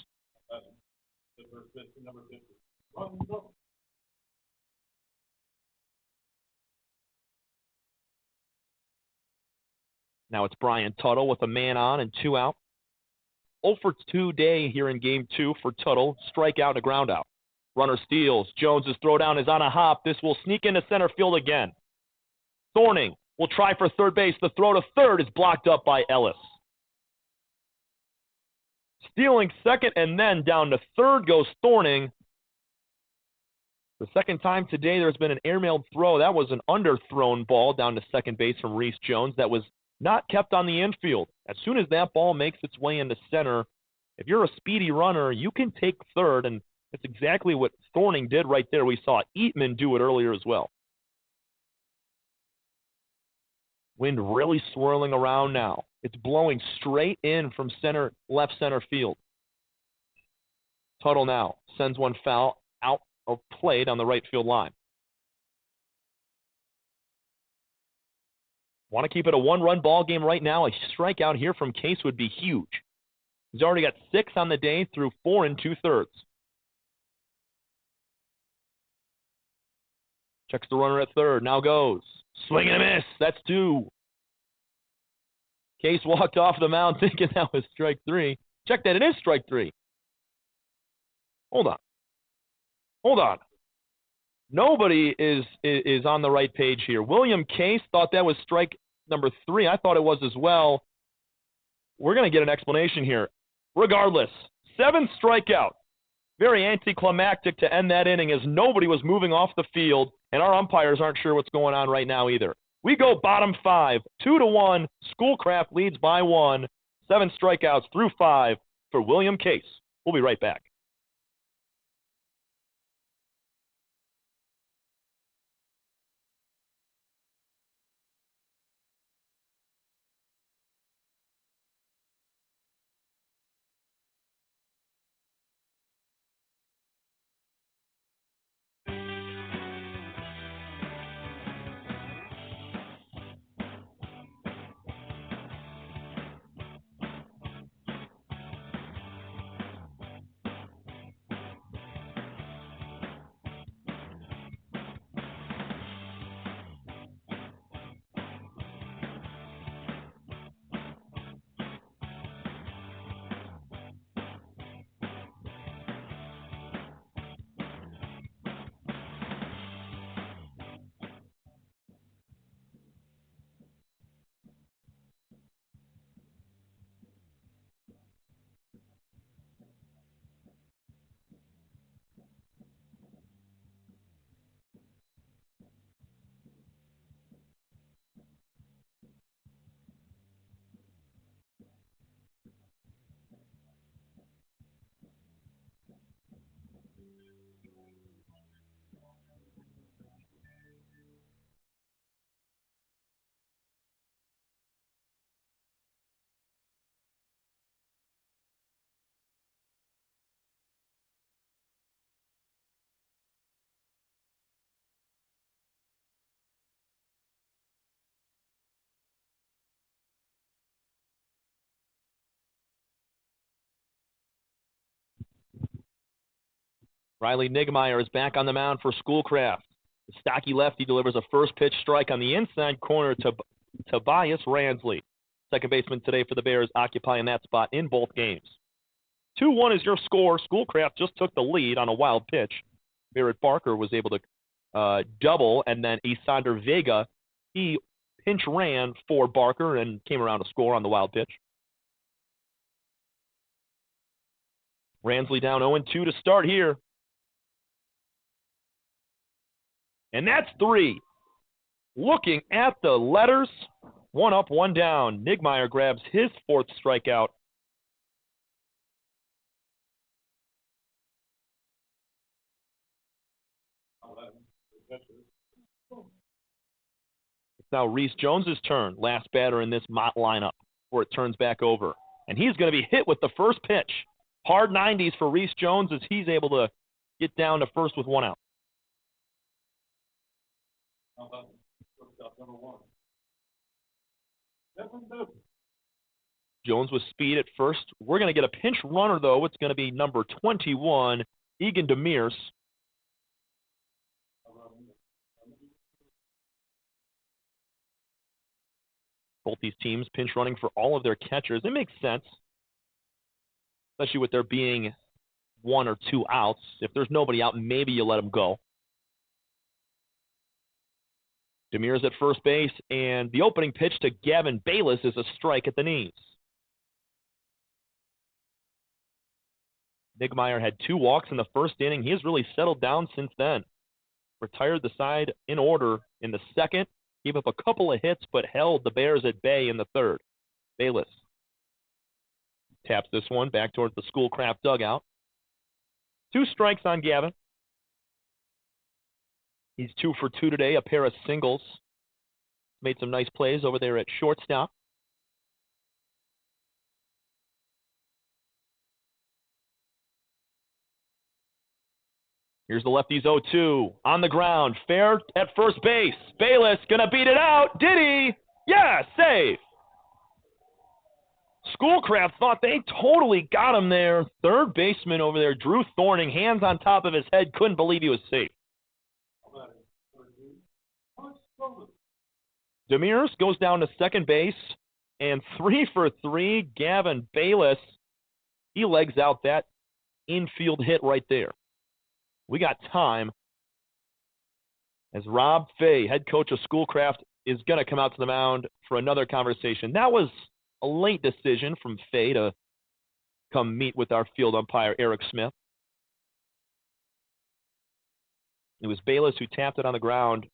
A: Now it's Brian Tuttle with a man on and 2 out. 0 for 2 day here in game 2 for Tuttle. Strikeout and a ground out. Runner steals. Jones's throwdown is on a hop. This will sneak into center field again. Thorning will try for third base. The throw to third is blocked up by Ellis. Stealing second and then down to third goes Thorning. The second time today there's been an airmailed throw. That was an underthrown ball down to second base from Reese Jones. That was not kept on the infield. As soon as that ball makes its way into center, if you're a speedy runner, you can take third, and that's exactly what Thorning did right there. We saw Eatman do it earlier as well. Wind really swirling around now. It's blowing straight in from left center field. Tuttle now sends one foul out of play down the right field line. Want to keep it a one-run ball game right now. A strikeout here from Case would be huge. He's already got 6 on the day through 4 2/3. Checks the runner at third. Now goes. Swing and a miss. That's 2. Case walked off the mound thinking that was strike 3. Check that. It is strike 3. Hold on. Nobody is on the right page here. William Case thought that was strike number 3. I thought it was as well. We're going to get an explanation here. Regardless, 7 strikeout. Very anticlimactic to end that inning as nobody was moving off the field, and our umpires aren't sure what's going on right now either. We go bottom 5, 2-1. Schoolcraft leads by 1. 7 strikeouts through 5 for William Case. We'll be right back. Riley Nigmeyer is back on the mound for Schoolcraft. The stocky lefty delivers a first pitch strike on the inside corner to Tobias Ransley. Second baseman today for the Bears, occupying that spot in both games. 2-1 is your score. Schoolcraft just took the lead on a wild pitch. Barrett Barker was able to double, and then Isander Vega, he pinch ran for Barker and came around to score on the wild pitch. Ransley down 0-2 to start here. And that's 3. Looking at the letters, 1 up, 1 down. Nigmeyer grabs his 4th strikeout. It's now Reese Jones's turn, last batter in this Mott lineup, before it turns back over. And he's going to be hit with the first pitch. Hard 90s for Reese Jones as he's able to get down to first with 1 out. Jones with speed at first. We're going to get a pinch runner, though. It's going to be number 21, Egan Demers. Both these teams pinch running for all of their catchers. It makes sense, especially with there being 1 or 2 outs. If there's nobody out, maybe you let them go. Demers at first base, and the opening pitch to Gavin Bayless is a strike at the knees. Nigmeyer had 2 walks in the first inning. He has really settled down since then. Retired the side in order in the second, gave up a couple of hits, but held the Bears at bay in the third. Bayless taps this one back towards the Schoolcraft dugout. 2 strikes on Gavin. He's 2 for 2 today, a pair of singles. Made some nice plays over there at shortstop. Here's the lefty's 0-2. On the ground. Fair at first base. Bayless gonna beat it out. Did he? Yeah, save. Schoolcraft thought they totally got him there. Third baseman over there, Drew Thorning, hands on top of his head, couldn't believe he was safe. Demers goes down to second base, and 3 for 3, Gavin Bayless, he legs out that infield hit right there. We got time as Rob Fay, head coach of Schoolcraft, is going to come out to the mound for another conversation. That was a late decision from Fay to come meet with our field umpire, Eric Smith. It was Bayless who tapped it on the ground.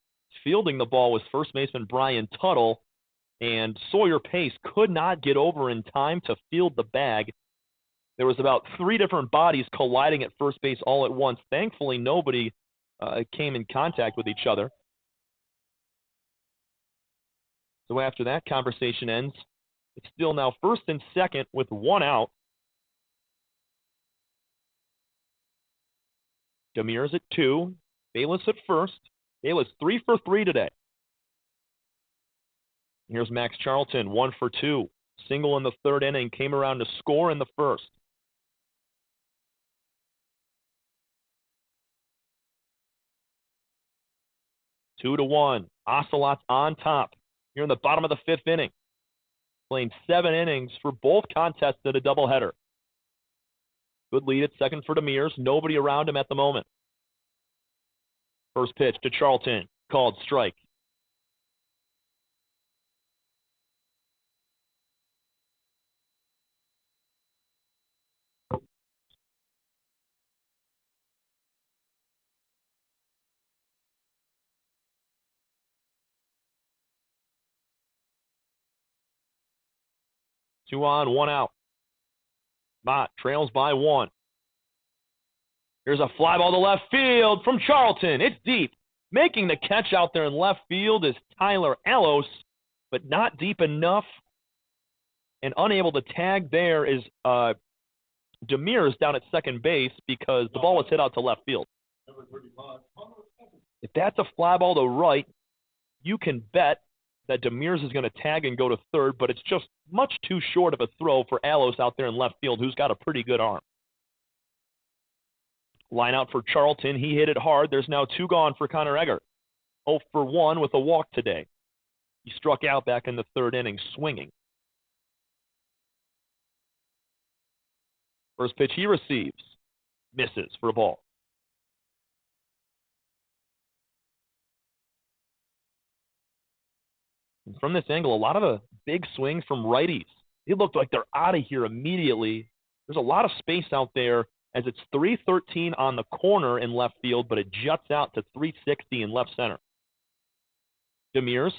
A: Fielding the ball was first baseman Brian Tuttle, and Sawyer Pace could not get over in time to field the bag. There was about 3 different bodies colliding at first base all at once. Thankfully, nobody came in contact with each other. So after that conversation ends, it's still now first and second with 1 out. Demers at 2, Bayless at first. Bayless 3 for 3 today. Here's Max Charlton, 1 for 2. Single in the third inning, came around to score in the first. Two to 1. Ocelots on top here in the bottom of the 5th inning. Playing 7 innings for both contests at a doubleheader. Good lead at second for Demers. Nobody around him at the moment. First pitch to Charlton. Called strike. Two on, 1 out. Mott trails by 1. Here's a fly ball to left field from Charlton. It's deep. Making the catch out there in left field is Tyler Allos, but not deep enough. And unable to tag there is Demers down at second base because the ball was hit out to left field. If that's a fly ball to right, you can bet that Demers is going to tag and go to third, but it's just much too short of a throw for Allos out there in left field, who's got a pretty good arm. Line out for Charlton. He hit it hard. There's now 2 gone for Connor Eggert. 0 for 1 with a walk today. He struck out back in the third inning swinging. First pitch he receives. Misses for a ball. And from this angle, a lot of the big swings from righties. They look like they're out of here immediately. There's a lot of space out there as it's 313 on the corner in left field, but it juts out to 360 in left center. Demers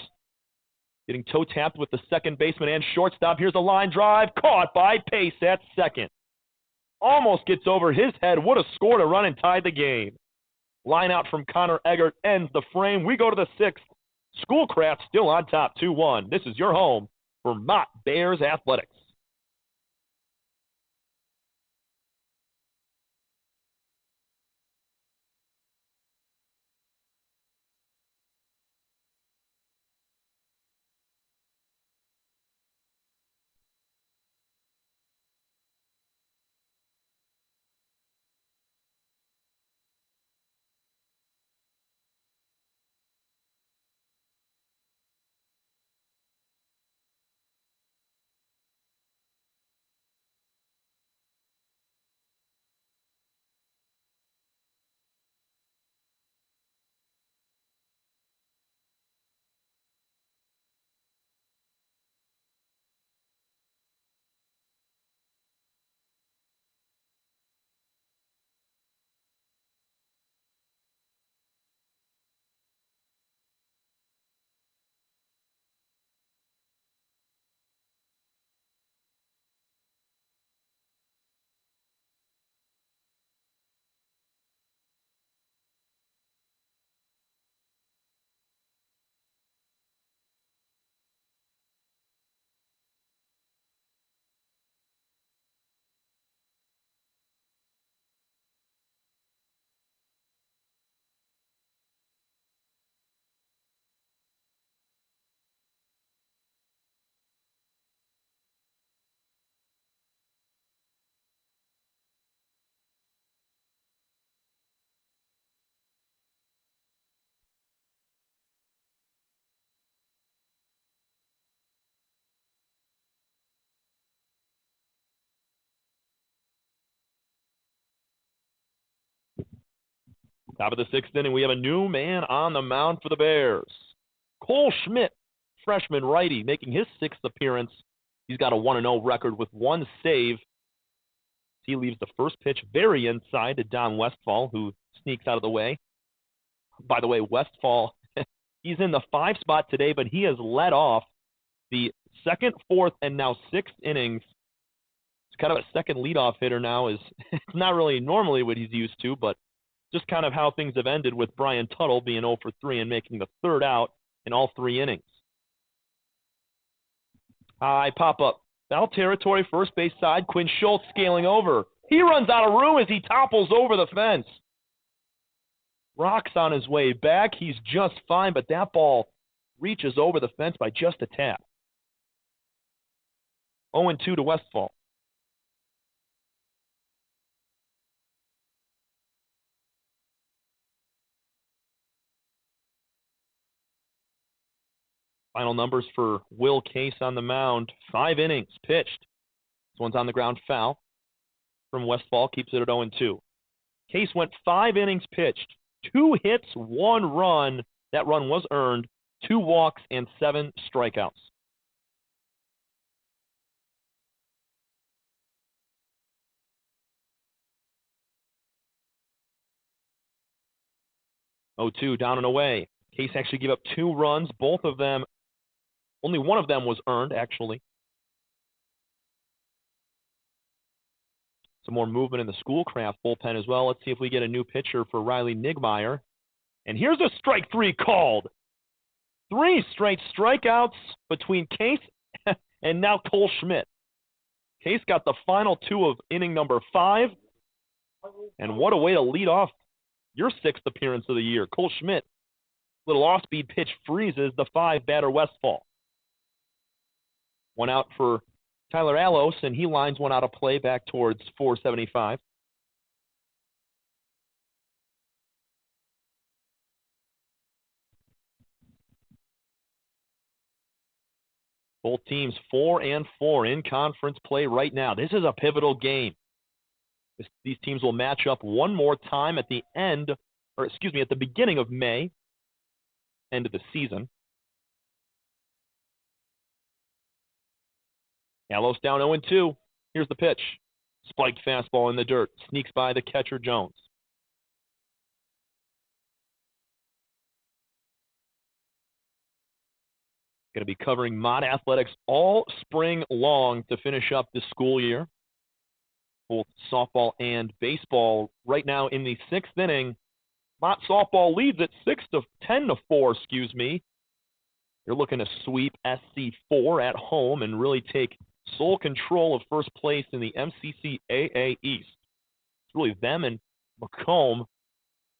A: getting toe tapped with the second baseman and shortstop. Here's a line drive caught by Pace at second. Almost gets over his head. Would have scored a run and tied the game. Line out from Connor Eggert ends the frame. We go to the 6th. Schoolcraft still on top, 2-1. This is your home for Mott Bears Athletics. Top of the sixth inning, we have a new man on the mound for the Bears. Cole Schmidt, freshman righty, making his sixth appearance. He's got a 1-0 record with one save. He leaves the first pitch very inside to Don Westfall, who sneaks out of the way. By the way, Westfall, he's in the 5 spot today, but he has led off the second, fourth, and now sixth innings. It's kind of a second leadoff hitter now. It's not really normally what he's used to, but just kind of how things have ended with Brian Tuttle being 0 for 3 and making the third out in all 3 innings. High pop-up. Foul territory, first base side. Quinn Schultz scaling over. He runs out of room as he topples over the fence. Rock's on his way back. He's just fine, but that ball reaches over the fence by just a tap. 0-2 to Westfall. Final numbers for Will Case on the mound. 5 innings pitched. This one's on the ground, foul. From Westfall, keeps it at 0-2. Case went 5 innings pitched. 2 hits, 1 run. That run was earned. 2 walks and 7 strikeouts. Down and away. Case actually gave up 2 runs. Both of them, only one of them was earned, actually. Some more movement in the Schoolcraft bullpen as well. Let's see if we get a new pitcher for Riley Nigmeyer. And here's a strike 3 called. 3 straight strikeouts between Case and now Cole Schmidt. Case got the final 2 of inning number 5. And what a way to lead off your 6th appearance of the year. Cole Schmidt, little off-speed pitch freezes the 5 batter Westfall. 1 out for Tyler Allos, and he lines one out of play back towards 475. Both teams 4-4 in conference play right now. This is a pivotal game. These teams will match up one more time at the beginning of May, end of the season. Allos down 0-2. Here's the pitch. Spiked fastball in the dirt. Sneaks by the catcher, Jones. Going to be covering Mott athletics all spring long to finish up this school year. Both softball and baseball right now in the 6th inning. Mott softball leads at 10-4, You're looking to sweep SC4 at home and really take sole control of first place in the MCCAA East. It's really them and Macomb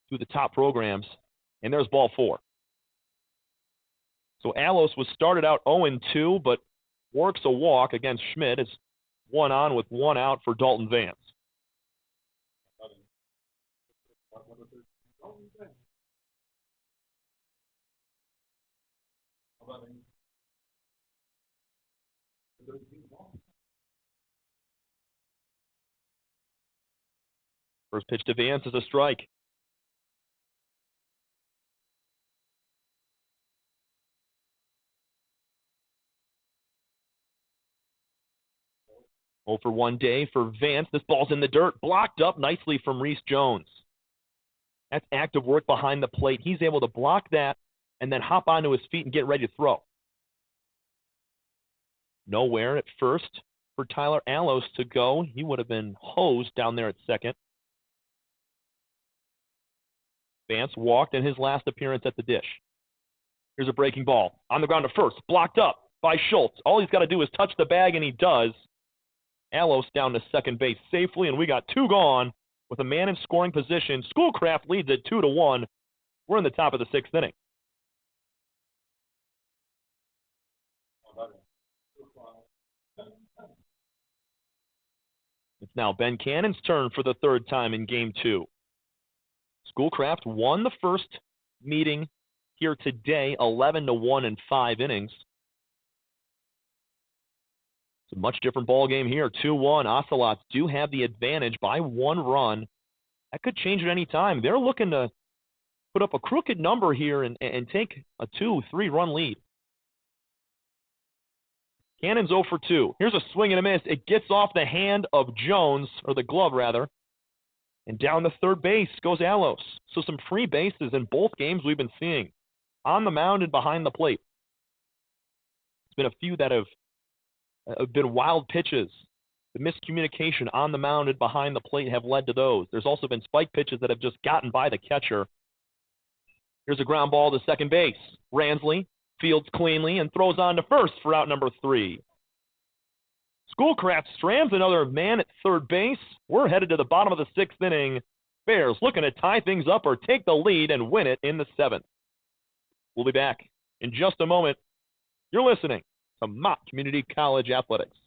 A: through the top programs. And there's ball 4. So Allos was started out 0-2, but works a walk against Schmidt. It's 1 on with 1 out for Dalton Vance. First pitch to Vance is a strike. Oh for 1 day for Vance. This ball's in the dirt. Blocked up nicely from Reese Jones. That's active work behind the plate. He's able to block that and then hop onto his feet and get ready to throw. Nowhere at first for Tyler Allos to go. He would have been hosed down there at second. Vance walked in his last appearance at the dish. Here's a breaking ball. On the ground to first. Blocked up by Schultz. All he's got to do is touch the bag, and he does. Allos down to second base safely, and we got 2 gone with a man in scoring position. Schoolcraft leads at 2-1. We're in the top of the 6th inning. It's now Ben Cannon's turn for the 3rd time in Game 2. Schoolcraft won the first meeting here today, 11-1 in 5 innings. It's a much different ball game here, 2-1. Ocelots do have the advantage by 1 run. That could change at any time. They're looking to put up a crooked number here and take a 2-3 run lead. Cannon's 0 for 2. Here's a swing and a miss. It gets off the hand of Jones, or the glove rather. And down the third base goes Alos. So some free bases in both games we've been seeing. On the mound and behind the plate. It's been a few that have been wild pitches. The miscommunication on the mound and behind the plate have led to those. There's also been spike pitches that have just gotten by the catcher. Here's a ground ball to second base. Ransley fields cleanly and throws on to first for out number 3. Schoolcraft strands another man at third base. We're headed to the bottom of the 6th inning. Bears looking to tie things up or take the lead and win it in the 7th. We'll be back in just a moment. You're listening to Mott Community College Athletics.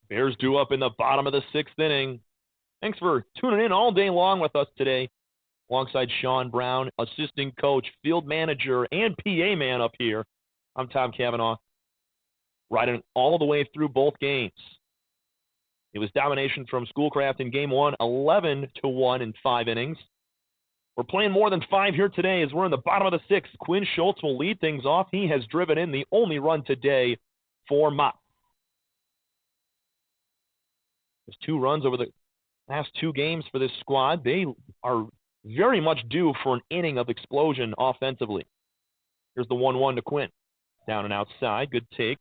A: Bears due up in the bottom of the 6th inning. Thanks for tuning in all day long with us today. Alongside Sean Brown, assistant coach, field manager, and PA man up here. I'm Tom Cavanaugh, riding all the way through both games. It was domination from Schoolcraft in Game 1, 11-1 in 5 innings. We're playing more than 5 here today as we're in the bottom of the 6th. Quinn Schultz will lead things off. He has driven in the only run today for Mott. There's 2 runs over the last 2 games for this squad. They are very much due for an inning of explosion offensively. Here's the 1-1 to Quinn. Down and outside, good take.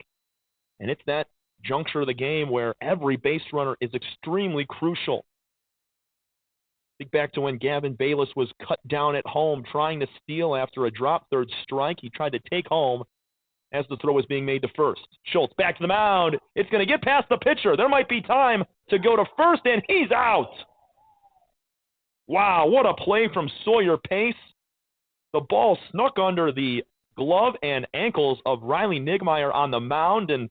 A: And it's that juncture of the game where every base runner is extremely crucial. Think back to when Gavin Bayless was cut down at home trying to steal after a drop third strike. He tried to take home as the throw was being made to first. Schultz back to the mound. It's going to get past the pitcher. There might be time to go to first, and he's out. Wow, what a play from Sawyer Pace. The ball snuck under the glove and ankles of Riley Nigmeyer on the mound, and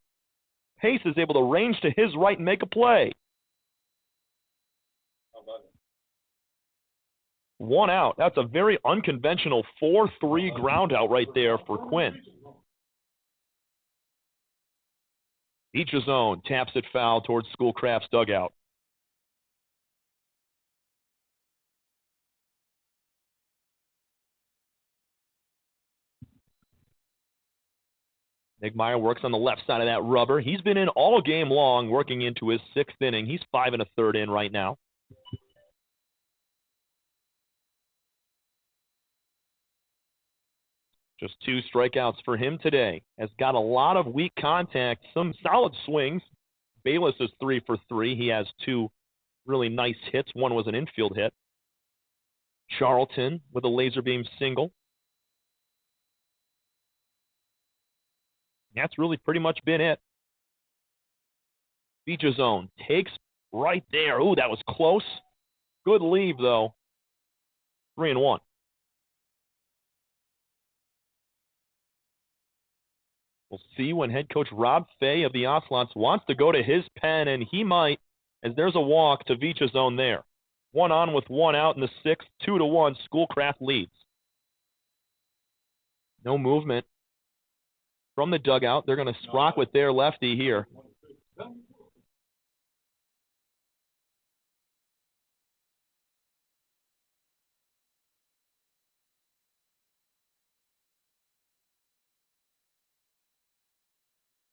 A: Pace is able to range to his right and make a play.
B: How about it?
A: 1 out. That's a very unconventional 4-3 ground out right there for Quinn. Beecher zone taps it foul towards Schoolcraft's dugout. Nigmeyer works on the left side of that rubber. He's been in all game long, working into his 6th inning. He's 5 1/3 in right now. Just 2 strikeouts for him today. Has got a lot of weak contact, some solid swings. Bayless is 3 for 3. He has 2 really nice hits. One was an infield hit. Charlton with a laser beam single. That's really pretty much been it. Beecher zone takes right there. Ooh, that was close. Good leave, though. 3-1. We'll see when head coach Rob Fay of the Ocelots wants to go to his pen, and he might, as there's a walk to Veach's zone there. 1 on with 1 out in the 6th, 2-1, Schoolcraft leads. No movement from the dugout. They're going to sprock with their lefty here.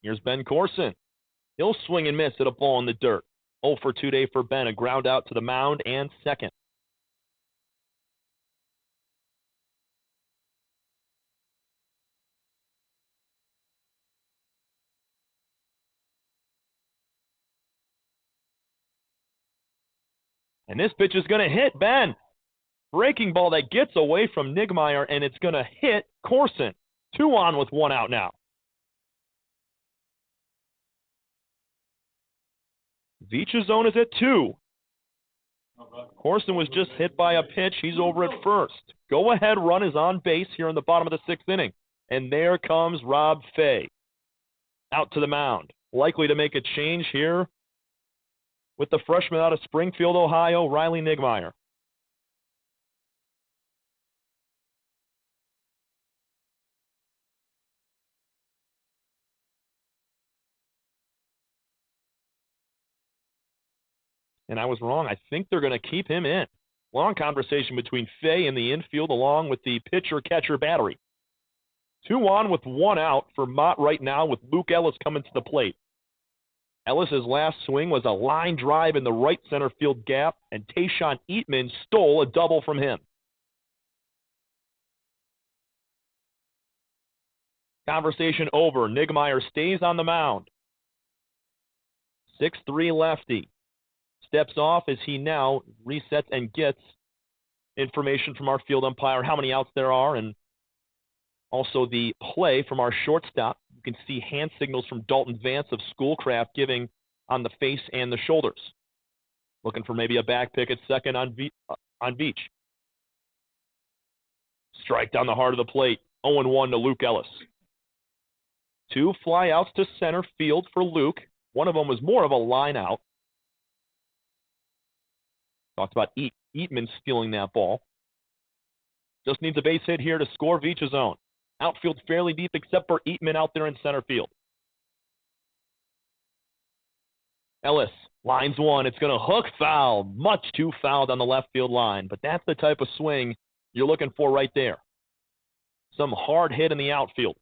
A: Here's Ben Corson. He'll swing and miss at a ball in the dirt. 0 for 2 day for Ben, a ground out to the mound and second. And this pitch is going to hit Ben. Breaking ball that gets away from Nigmeyer, and it's going to hit Corson. 2 on with 1 out now. Veach's zone is at 2. Corson was just hit by a pitch. He's over at first. Go-ahead run is on base here in the bottom of the 6th inning. And there comes Rob Fay out to the mound. Likely to make a change here with the freshman out of Springfield, Ohio, Riley Nigmeyer. And I was wrong. I think they're going to keep him in. Long conversation between Fay and the infield along with the pitcher-catcher battery. 2 on with 1 out for Mott right now with Luke Ellis coming to the plate. Ellis's last swing was a line drive in the right center field gap, and Tayshawn Eatman stole a double from him. Conversation over. Nigmeyer stays on the mound. 6'3" lefty. Steps off as he now resets and gets information from our field umpire, how many outs there are, and also the play from our shortstop. You can see hand signals from Dalton Vance of Schoolcraft giving on the face and the shoulders. Looking for maybe a back pick at second on Veach. Strike down the heart of the plate. 0-1 to Luke Ellis. 2 fly outs to center field for Luke. One of them was more of a line out. Talked about Eatman stealing that ball. Just needs a base hit here to score Veach's zone. Outfield fairly deep except for Eatman out there in center field. Ellis lines one. It's going to hook foul. Much too foul down the left field line. But that's the type of swing you're looking for right there. Some hard hit in the outfield.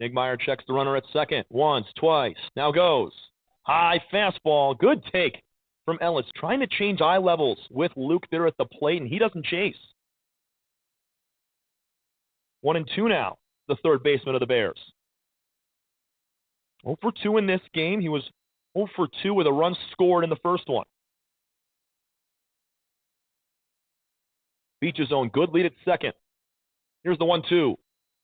A: Nigmeyer checks the runner at second. Once, twice. Now goes. High fastball. Good take from Ellis. Trying to change eye levels with Luke there at the plate, and he doesn't chase. 1-2 now, the third baseman of the Bears. 0 for 2 in this game. He was 0 for 2 with a run scored in the first one. Veach's zone. Good lead at second. Here's the 1-2.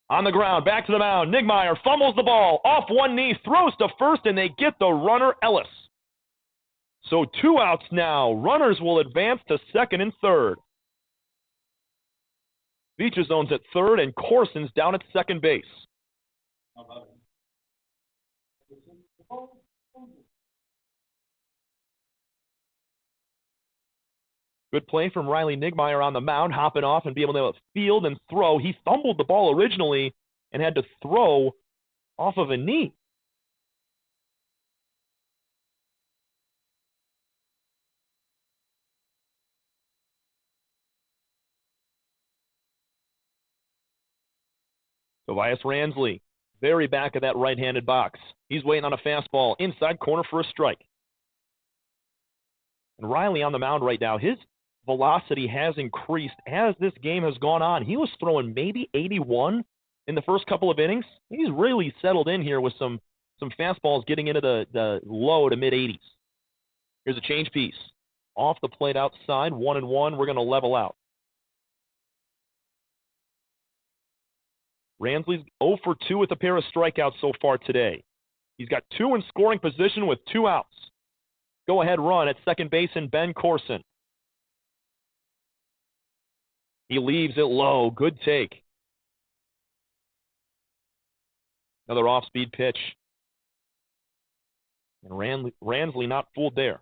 A: On the ground, back to the mound. Nigmeyer fumbles the ball. Off one knee, throws to first, and they get the runner, Ellis. So 2 outs now. Runners will advance to second and third. Veach's zone's at third, and Corson's down at second base. Good play from Riley Nigmeyer on the mound, hopping off and be able to field and throw. He fumbled the ball originally and had to throw off of a knee. Tobias Ransley, very back of that right-handed box. He's waiting on a fastball, inside corner for a strike. And Riley on the mound right now, his velocity has increased as this game has gone on. He was throwing maybe 81 in the first couple of innings. He's really settled in here with some fastballs getting into the low to mid-80s. Here's a change piece. off the plate outside, 1-1. We're going to level out. Ransley's 0 for 2 with a pair of strikeouts so far today. He's got 2 in scoring position with 2 outs. Go-ahead run at second baseman Ben Corson. He leaves it low. Good take. Another off-speed pitch. And Ransley not fooled there.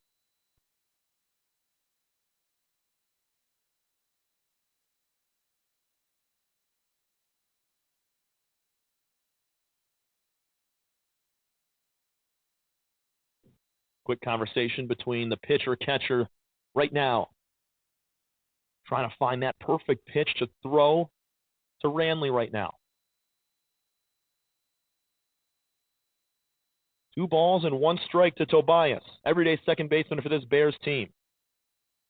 A: Quick conversation between the pitcher-catcher right now. Trying to find that perfect pitch to throw to Ransley right now. 2 balls and 1 strike to Tobias, everyday second baseman for this Bears team.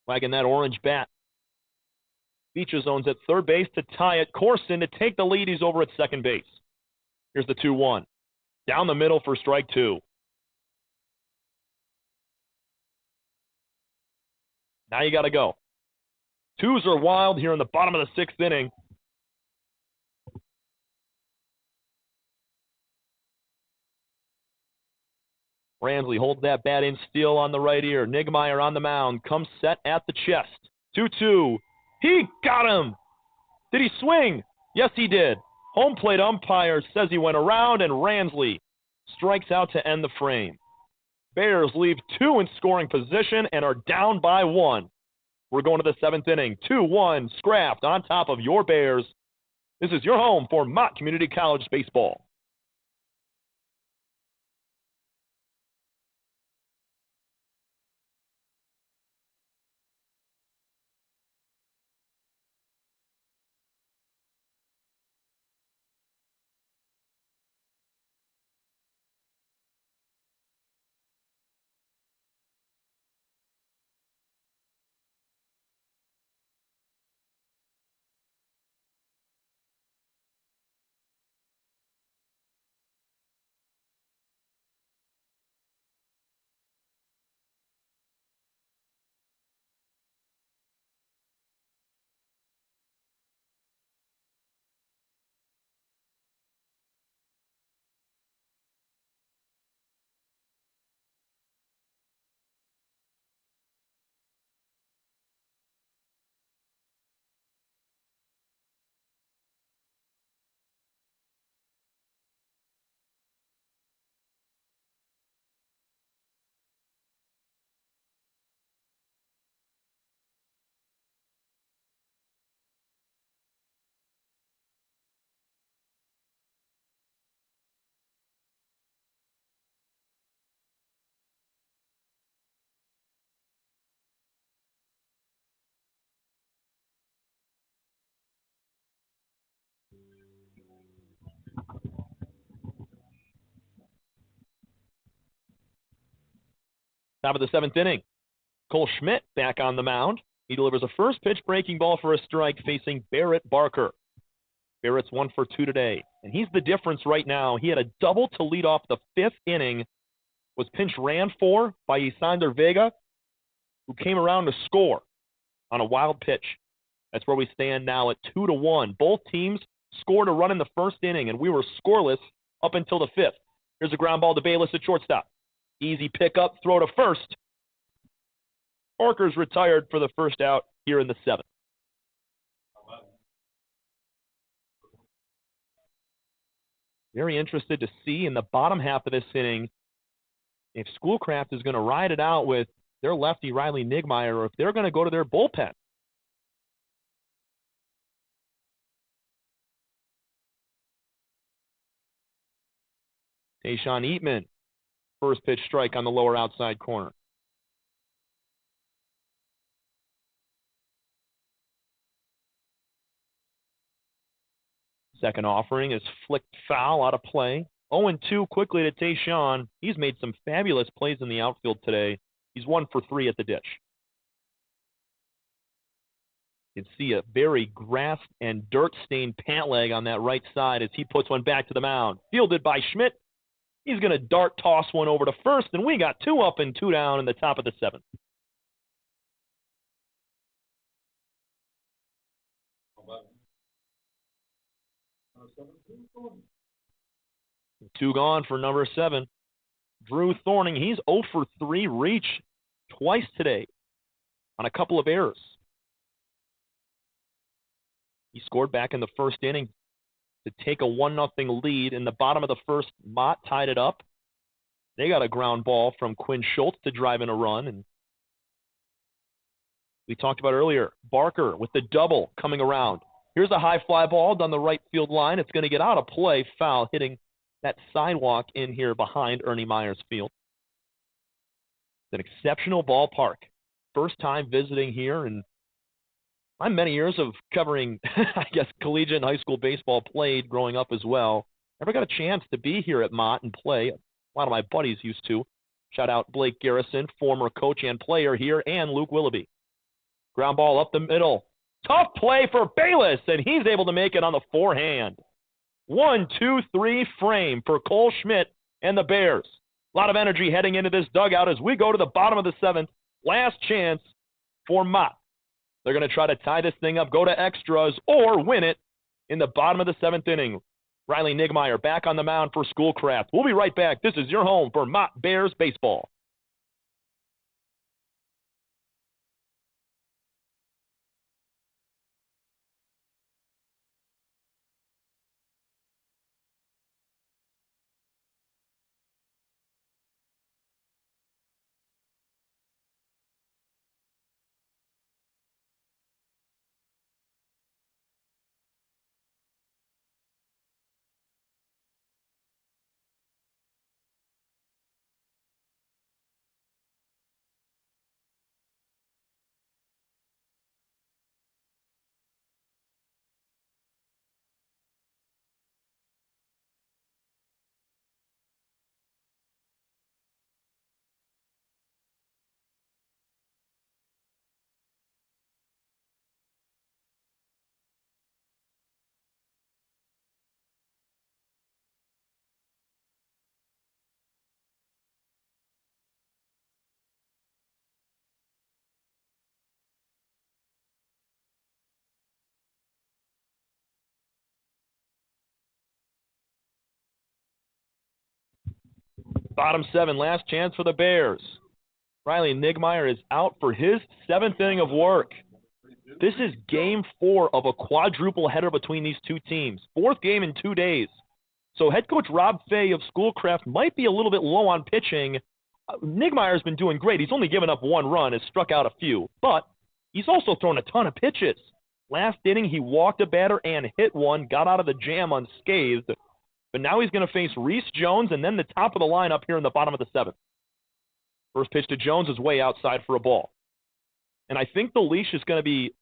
A: Wagging that orange bat. Feature zones at third base to tie it. Corson to take the lead. He's over at second base. Here's the 2-1. Down the middle for strike 2. Now you got to go. 2s are wild here in the bottom of the 6th inning. Ransley holds that bat in steel on the right ear. Nigmeyer on the mound. Comes set at the chest. 2-2. He got him. Did he swing? Yes, he did. Home plate umpire says he went around, and Ransley strikes out to end the frame. Bears leave 2 in scoring position and are down by 1. We're going to the 7th inning. 2-1, Scraft on top of your Bears. This is your home for Mott Community College baseball. Top of the 7th inning. Cole Schmidt back on the mound. He delivers a first pitch breaking ball for a strike facing Barrett Barker. Barrett's 1 for 2 today, and he's the difference right now. He had a double to lead off the 5th inning, was pinch ran for by Isander Vega, who came around to score on a wild pitch. That's where we stand now at 2-1. Both teams scored a run in the 1st inning, and we were scoreless up until the 5th. Here's a ground ball to Bayless at shortstop. Easy pickup, throw to first. Barker's retired for the first out here in the 7th. Very interested to see in the bottom half of this inning if Schoolcraft is going to ride it out with their lefty Riley Nigmeyer or if they're going to go to their bullpen. Tayshawn Eatman, first pitch strike on the lower outside corner. Second offering is flicked foul out of play. 0-2 quickly to Tayshawn. He's made some fabulous plays in the outfield today. He's 1 for 3 at the ditch. You can see a very grass and dirt-stained pant leg on that right side as he puts one back to the mound. Fielded by Schmidt. He's going to dart toss one over to first, and we got 2 up and 2 down in the top of the 7th. Two gone for number 7. Drew Thorning, he's 0 for 3 reach twice today on a couple of errors. He scored back in the first inning to take a 1-0 lead. In the bottom of the first, Mott tied it up. They got a ground ball from Quinn Schultz to drive in a run. And we talked about earlier, Barker with the double coming around. Here's a high fly ball down the right field line. It's going to get out of play, foul, hitting that sidewalk in here behind Ernie Myers Field. It's an exceptional ballpark. First time visiting here, and my many years of covering, I guess, collegiate and high school baseball played growing up as well. Never got a chance to be here at Mott and play. A lot of my buddies used to. Shout out Blake Garrison, former coach and player here, and Luke Willoughby. Ground ball up the middle. Tough play for Bayless, and he's able to make it on the forehand. 1-2-3 frame for Cole Schmidt and the Bears. A lot of energy heading into this dugout as we go to the bottom of the 7th. Last chance for Mott. They're going to try to tie this thing up, go to extras, or win it in the bottom of the 7th inning. Riley Nigmeyer back on the mound for Schoolcraft. We'll be right back. This is your home for Mott Bears baseball. Bottom 7, last chance for the Bears. Riley Nigmeyer is out for his 7th inning of work. This is game 4 of a quadruple header between these two teams. 4th game in 2 days. So head coach Rob Fay of Schoolcraft might be a little bit low on pitching. Nigmeyer's been doing great. He's only given up 1 run, has struck out a few. But he's also thrown a ton of pitches. Last inning, he walked a batter and hit one, got out of the jam unscathed. But now he's going to face Reese Jones and then the top of the line up here in the bottom of the 7th. First pitch to Jones is way outside for a ball. And I think the leash is going to be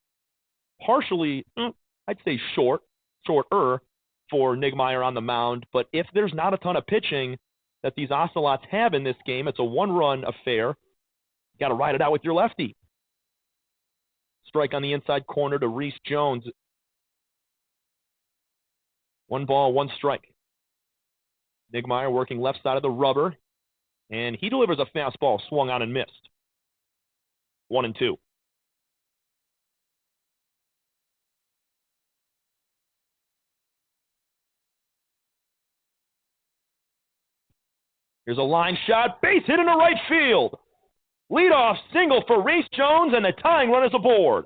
A: partially, I'd say shorter for Nigmeyer on the mound. But if there's not a ton of pitching that these Ocelots have in this game, it's a 1-run affair. Got to ride it out with your lefty. Strike on the inside corner to Reese Jones. 1 ball, 1 strike. Nigmeyer working left side of the rubber, and he delivers a fastball swung on and missed. 1-2. Here's a line shot, base hit into right field. Leadoff single for Reese Jones, and the tying run is aboard.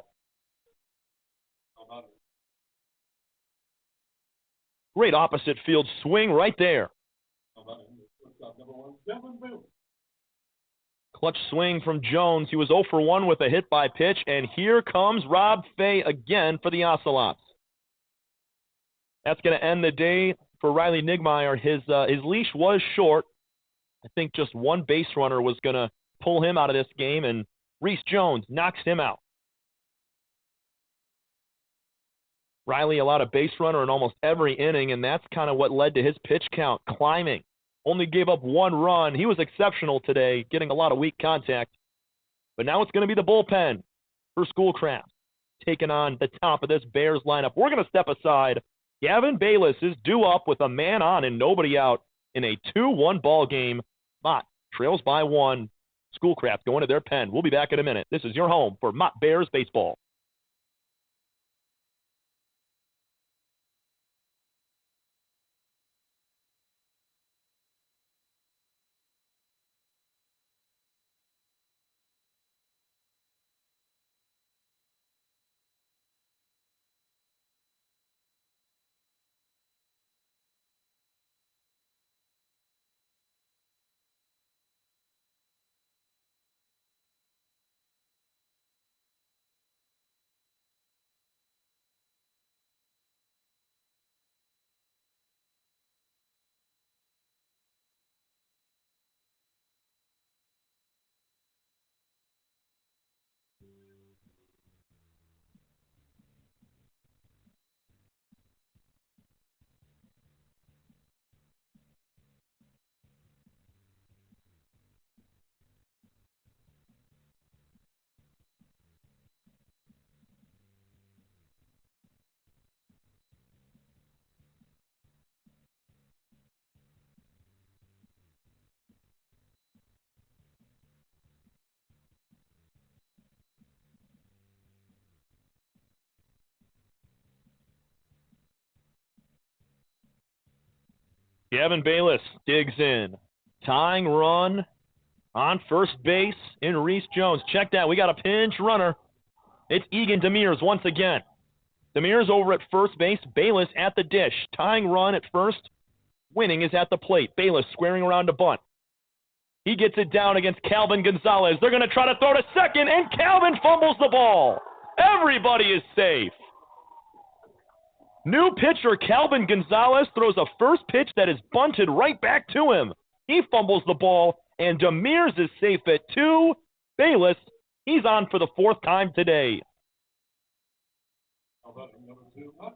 A: Great opposite field swing right there. Clutch swing from Jones. He was 0 for 1 with a hit by pitch, and here comes Rob Fay again for the Ocelots. That's going to end the day for Riley Nigmeyer. His leash was short. I think just 1 base runner was going to pull him out of this game, and Reese Jones knocks him out. Riley allowed a base runner in almost every inning, and that's kind of what led to his pitch count climbing. Only gave up 1 run. He was exceptional today, getting a lot of weak contact. But now it's going to be the bullpen for Schoolcraft, taking on the top of this Bears lineup. We're going to step aside. Gavin Bayless is due up with a man on and nobody out in a 2-1 ball game. Mott trails by 1. Schoolcraft going to their pen. We'll be back in a minute. This is your home for Mott Bears baseball. Gavin Bayless digs in. Tying run on first base in Reese Jones. Check that. We got a pinch runner. It's Egan Demers once again. Demers over at first base. Bayless at the dish. Tying run at first. Winning is at the plate. Bayless squaring around to bunt. He gets it down against Calvin Gonzalez. They're going to try to throw to second, and Calvin fumbles the ball. Everybody is safe. New pitcher Calvin Gonzalez throws a first pitch that is bunted right back to him. He fumbles the ball, and Demers is safe at 2. Bayless, he's on for the 4th time today.
B: How about number 2, Mott?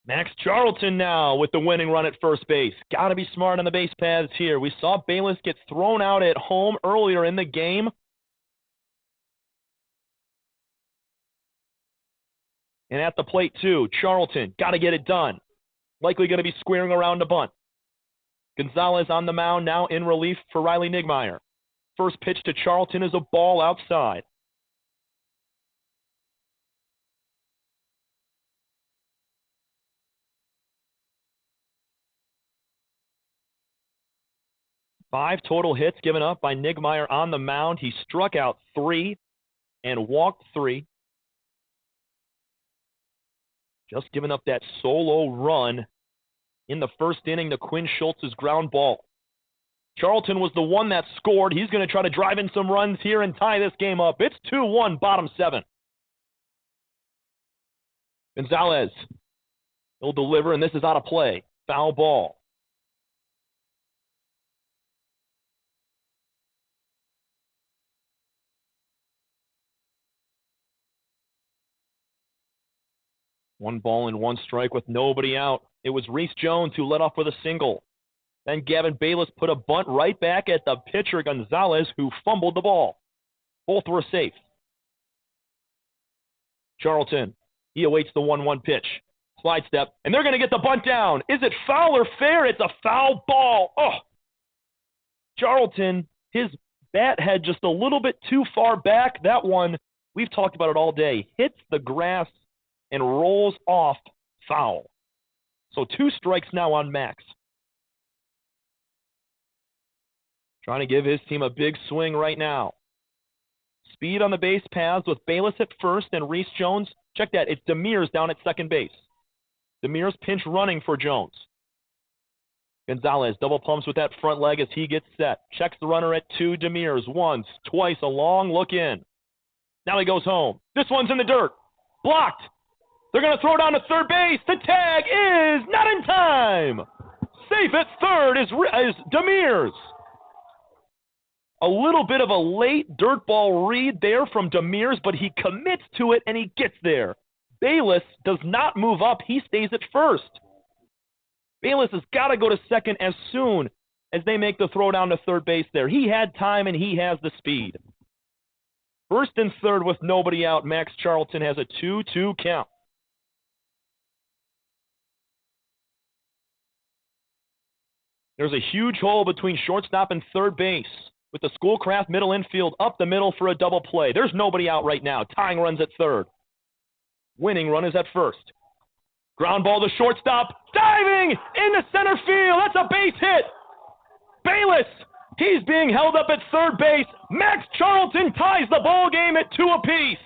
A: Max Charlton now with the winning run at first base. Got to be smart on the base paths here. We saw Bayless get thrown out at home earlier in the game. And at the plate, too, Charlton, got to get it done. Likely going to be squaring around to bunt. Gonzalez on the mound now in relief for Riley Nigmeyer. First pitch to Charlton is a ball outside. Five total hits given up by Nigmeyer on the mound. He struck out 3 and walked 3. Just giving up that solo run in the first inning to Quinn Schultz's ground ball. Charlton was the one that scored. He's going to try to drive in some runs here and tie this game up. It's 2-1, bottom 7. Gonzalez will deliver, and this is out of play. Foul ball. One ball and 1 strike with nobody out. It was Reese Jones who led off with a single. Then Gavin Bayless put a bunt right back at the pitcher Gonzalez, who fumbled the ball. Both were safe. Charlton, he awaits the 1-1 pitch. Slide step, and they're going to get the bunt down. Is it foul or fair? It's a foul ball. Oh! Charlton, his bat head just a little bit too far back. That one, we've talked about it all day, hits the grass and rolls off, foul. So 2 strikes now on Max. Trying to give his team a big swing right now. Speed on the base paths with Bayless at first and Reese Jones. Check that, it's Demers down at second base. Demers pinch running for Jones. Gonzalez double pumps with that front leg as he gets set. Checks the runner at 2, Demers. Once, twice, a long look in. Now he goes home. This one's in the dirt. Blocked. They're going to throw down to third base. The tag is not in time. Safe at third is Demers. A little bit of a late dirt ball read there from Demers, but he commits to it and he gets there. Bayless does not move up. He stays at first. Bayless has got to go to second as soon as they make the throw down to third base there. He had time and he has the speed. First and third with nobody out. Max Charlton has a 2-2 count. There's a huge hole between shortstop and third base with the Schoolcraft middle infield up the middle for a double play. There's nobody out right now. Tying runs at third. Winning run is at first. Ground ball to shortstop. Diving into center field. That's a base hit. Bayless, he's being held up at third base. Max Charlton ties the ball game at 2 apiece.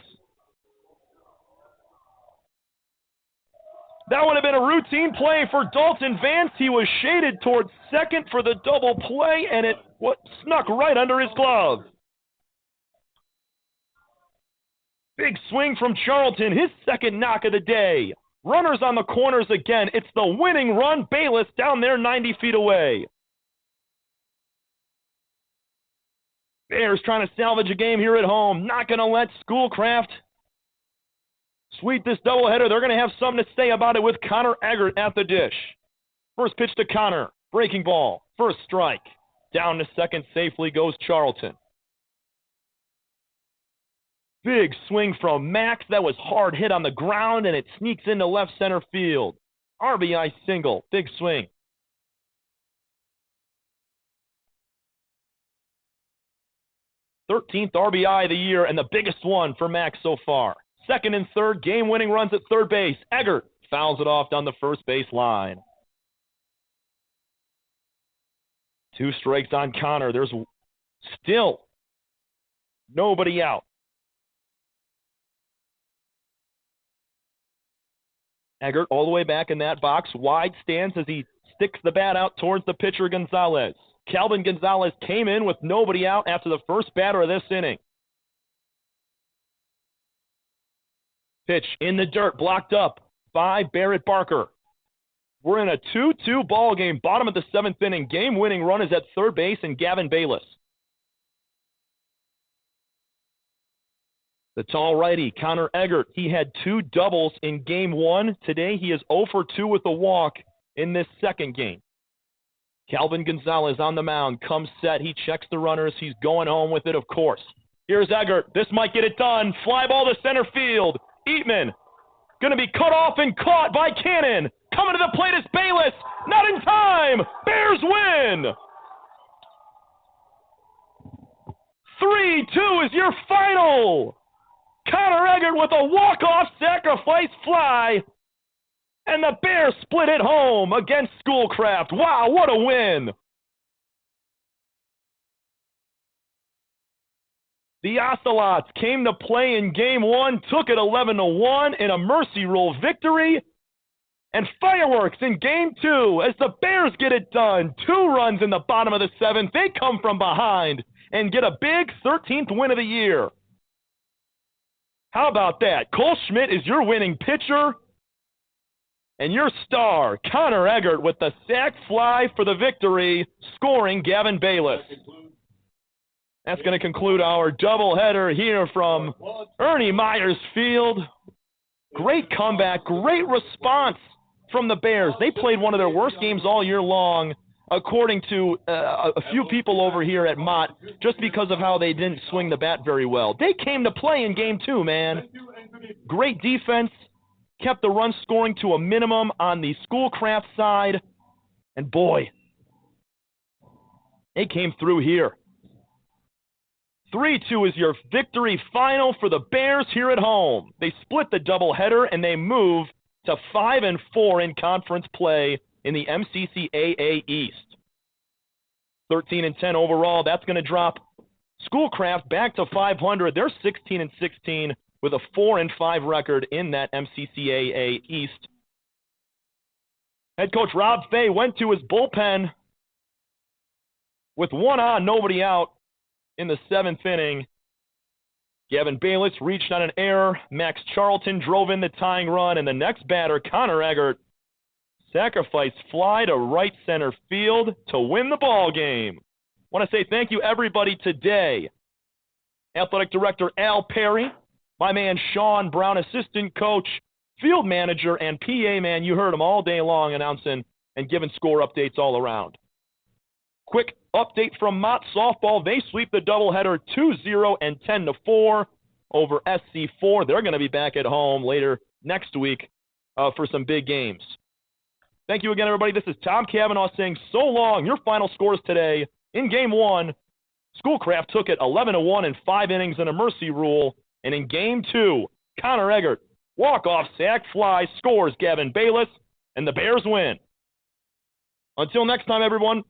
A: That would have been a routine play for Dalton Vance. He was shaded towards second for the double play, and it snuck right under his glove. Big swing from Charlton, his second knock of the day. Runners on the corners again. It's the winning run. Bayless down there 90 feet away. Bears trying to salvage a game here at home. Not going to let Schoolcraft sweep this doubleheader. They're going to have something to say about it with Connor Eggert at the dish. First pitch to Connor. Breaking ball. First strike. Down to second safely goes Charlton. Big swing from Max. That was hard hit on the ground, and it sneaks into left center field. RBI single. Big swing. Thirteenth RBI of the year, and the biggest one for Max so far. Second and third, game-winning runs at third base. Eggert fouls it off down the first base line. 2 strikes on Connor. There's still nobody out. Eggert all the way back in that box. Wide stance as he sticks the bat out towards the pitcher, Gonzalez. Calvin Gonzalez came in with nobody out after the first batter of this inning. Pitch in the dirt, blocked up by Barrett Barker. We're in a 2-2 ball game, bottom of the 7th inning. Game-winning run is at third base, and Gavin Bayless. The tall righty, Connor Eggert, he had 2 doubles in Game 1. Today, he is 0 for 2 with a walk in this second game. Calvin Gonzalez on the mound, comes set. He checks the runners. He's going home with it, of course. Here's Eggert. This might get it done. Fly ball to center field. Eatman going to be cut off and caught by Cannon. Coming to the plate is Bayless. Not in time. Bears win. 3-2 is your final. Connor Eggert with a walk-off sacrifice fly. And the Bears split it home against Schoolcraft. Wow, what a win. The Ocelots came to play in Game 1, took it 11-1 in a mercy rule victory. And fireworks in Game 2 as the Bears get it done. 2 runs in the bottom of the 7th. They come from behind and get a big 13th win of the year. How about that? Cole Schmidt is your winning pitcher. And your star, Connor Eggert, with the sac fly for the victory, scoring Gavin Bayless. That's going to conclude our doubleheader here from Ernie Myers Field. Great comeback, great response from the Bears. They played one of their worst games all year long, according to a few people over here at Mott, just because of how they didn't swing the bat very well. They came to play in Game 2, man. Great defense. Kept the run scoring to a minimum on the Schoolcraft side. And boy, they came through here. 3-2 is your victory final for the Bears here at home. They split the doubleheader and they move to 5-4 in conference play in the MCCAA East. 13-10 overall. That's going to drop Schoolcraft back to 500. They're 16-16. With a 4-5 record in that MCCAA East. Head coach Rob Fay went to his bullpen with 1 on, nobody out in the 7th inning. Gavin Bayless reached on an error. Max Charlton drove in the tying run, and the next batter, Connor Eggert, sacrifice fly to right center field to win the ball game. I want to say thank you, everybody, today. Athletic Director Al Perry, my man Sean Brown, assistant coach, field manager, and PA man. You heard him all day long announcing and giving score updates all around. Quick update from Mott softball. They sweep the doubleheader 2-0 and 10-4 over SC4. They're going to be back at home later next week for some big games. Thank you again, everybody. This is Tom Cavanaugh saying so long. Your final scores today in Game 1. Schoolcraft took it 11-1 in 5 innings in a mercy rule. And in Game 2, Connor Eggert, walk-off sac fly, scores Gavin Bayless, and the Bears win. Until next time, everyone,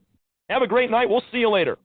A: have a great night. We'll see you later.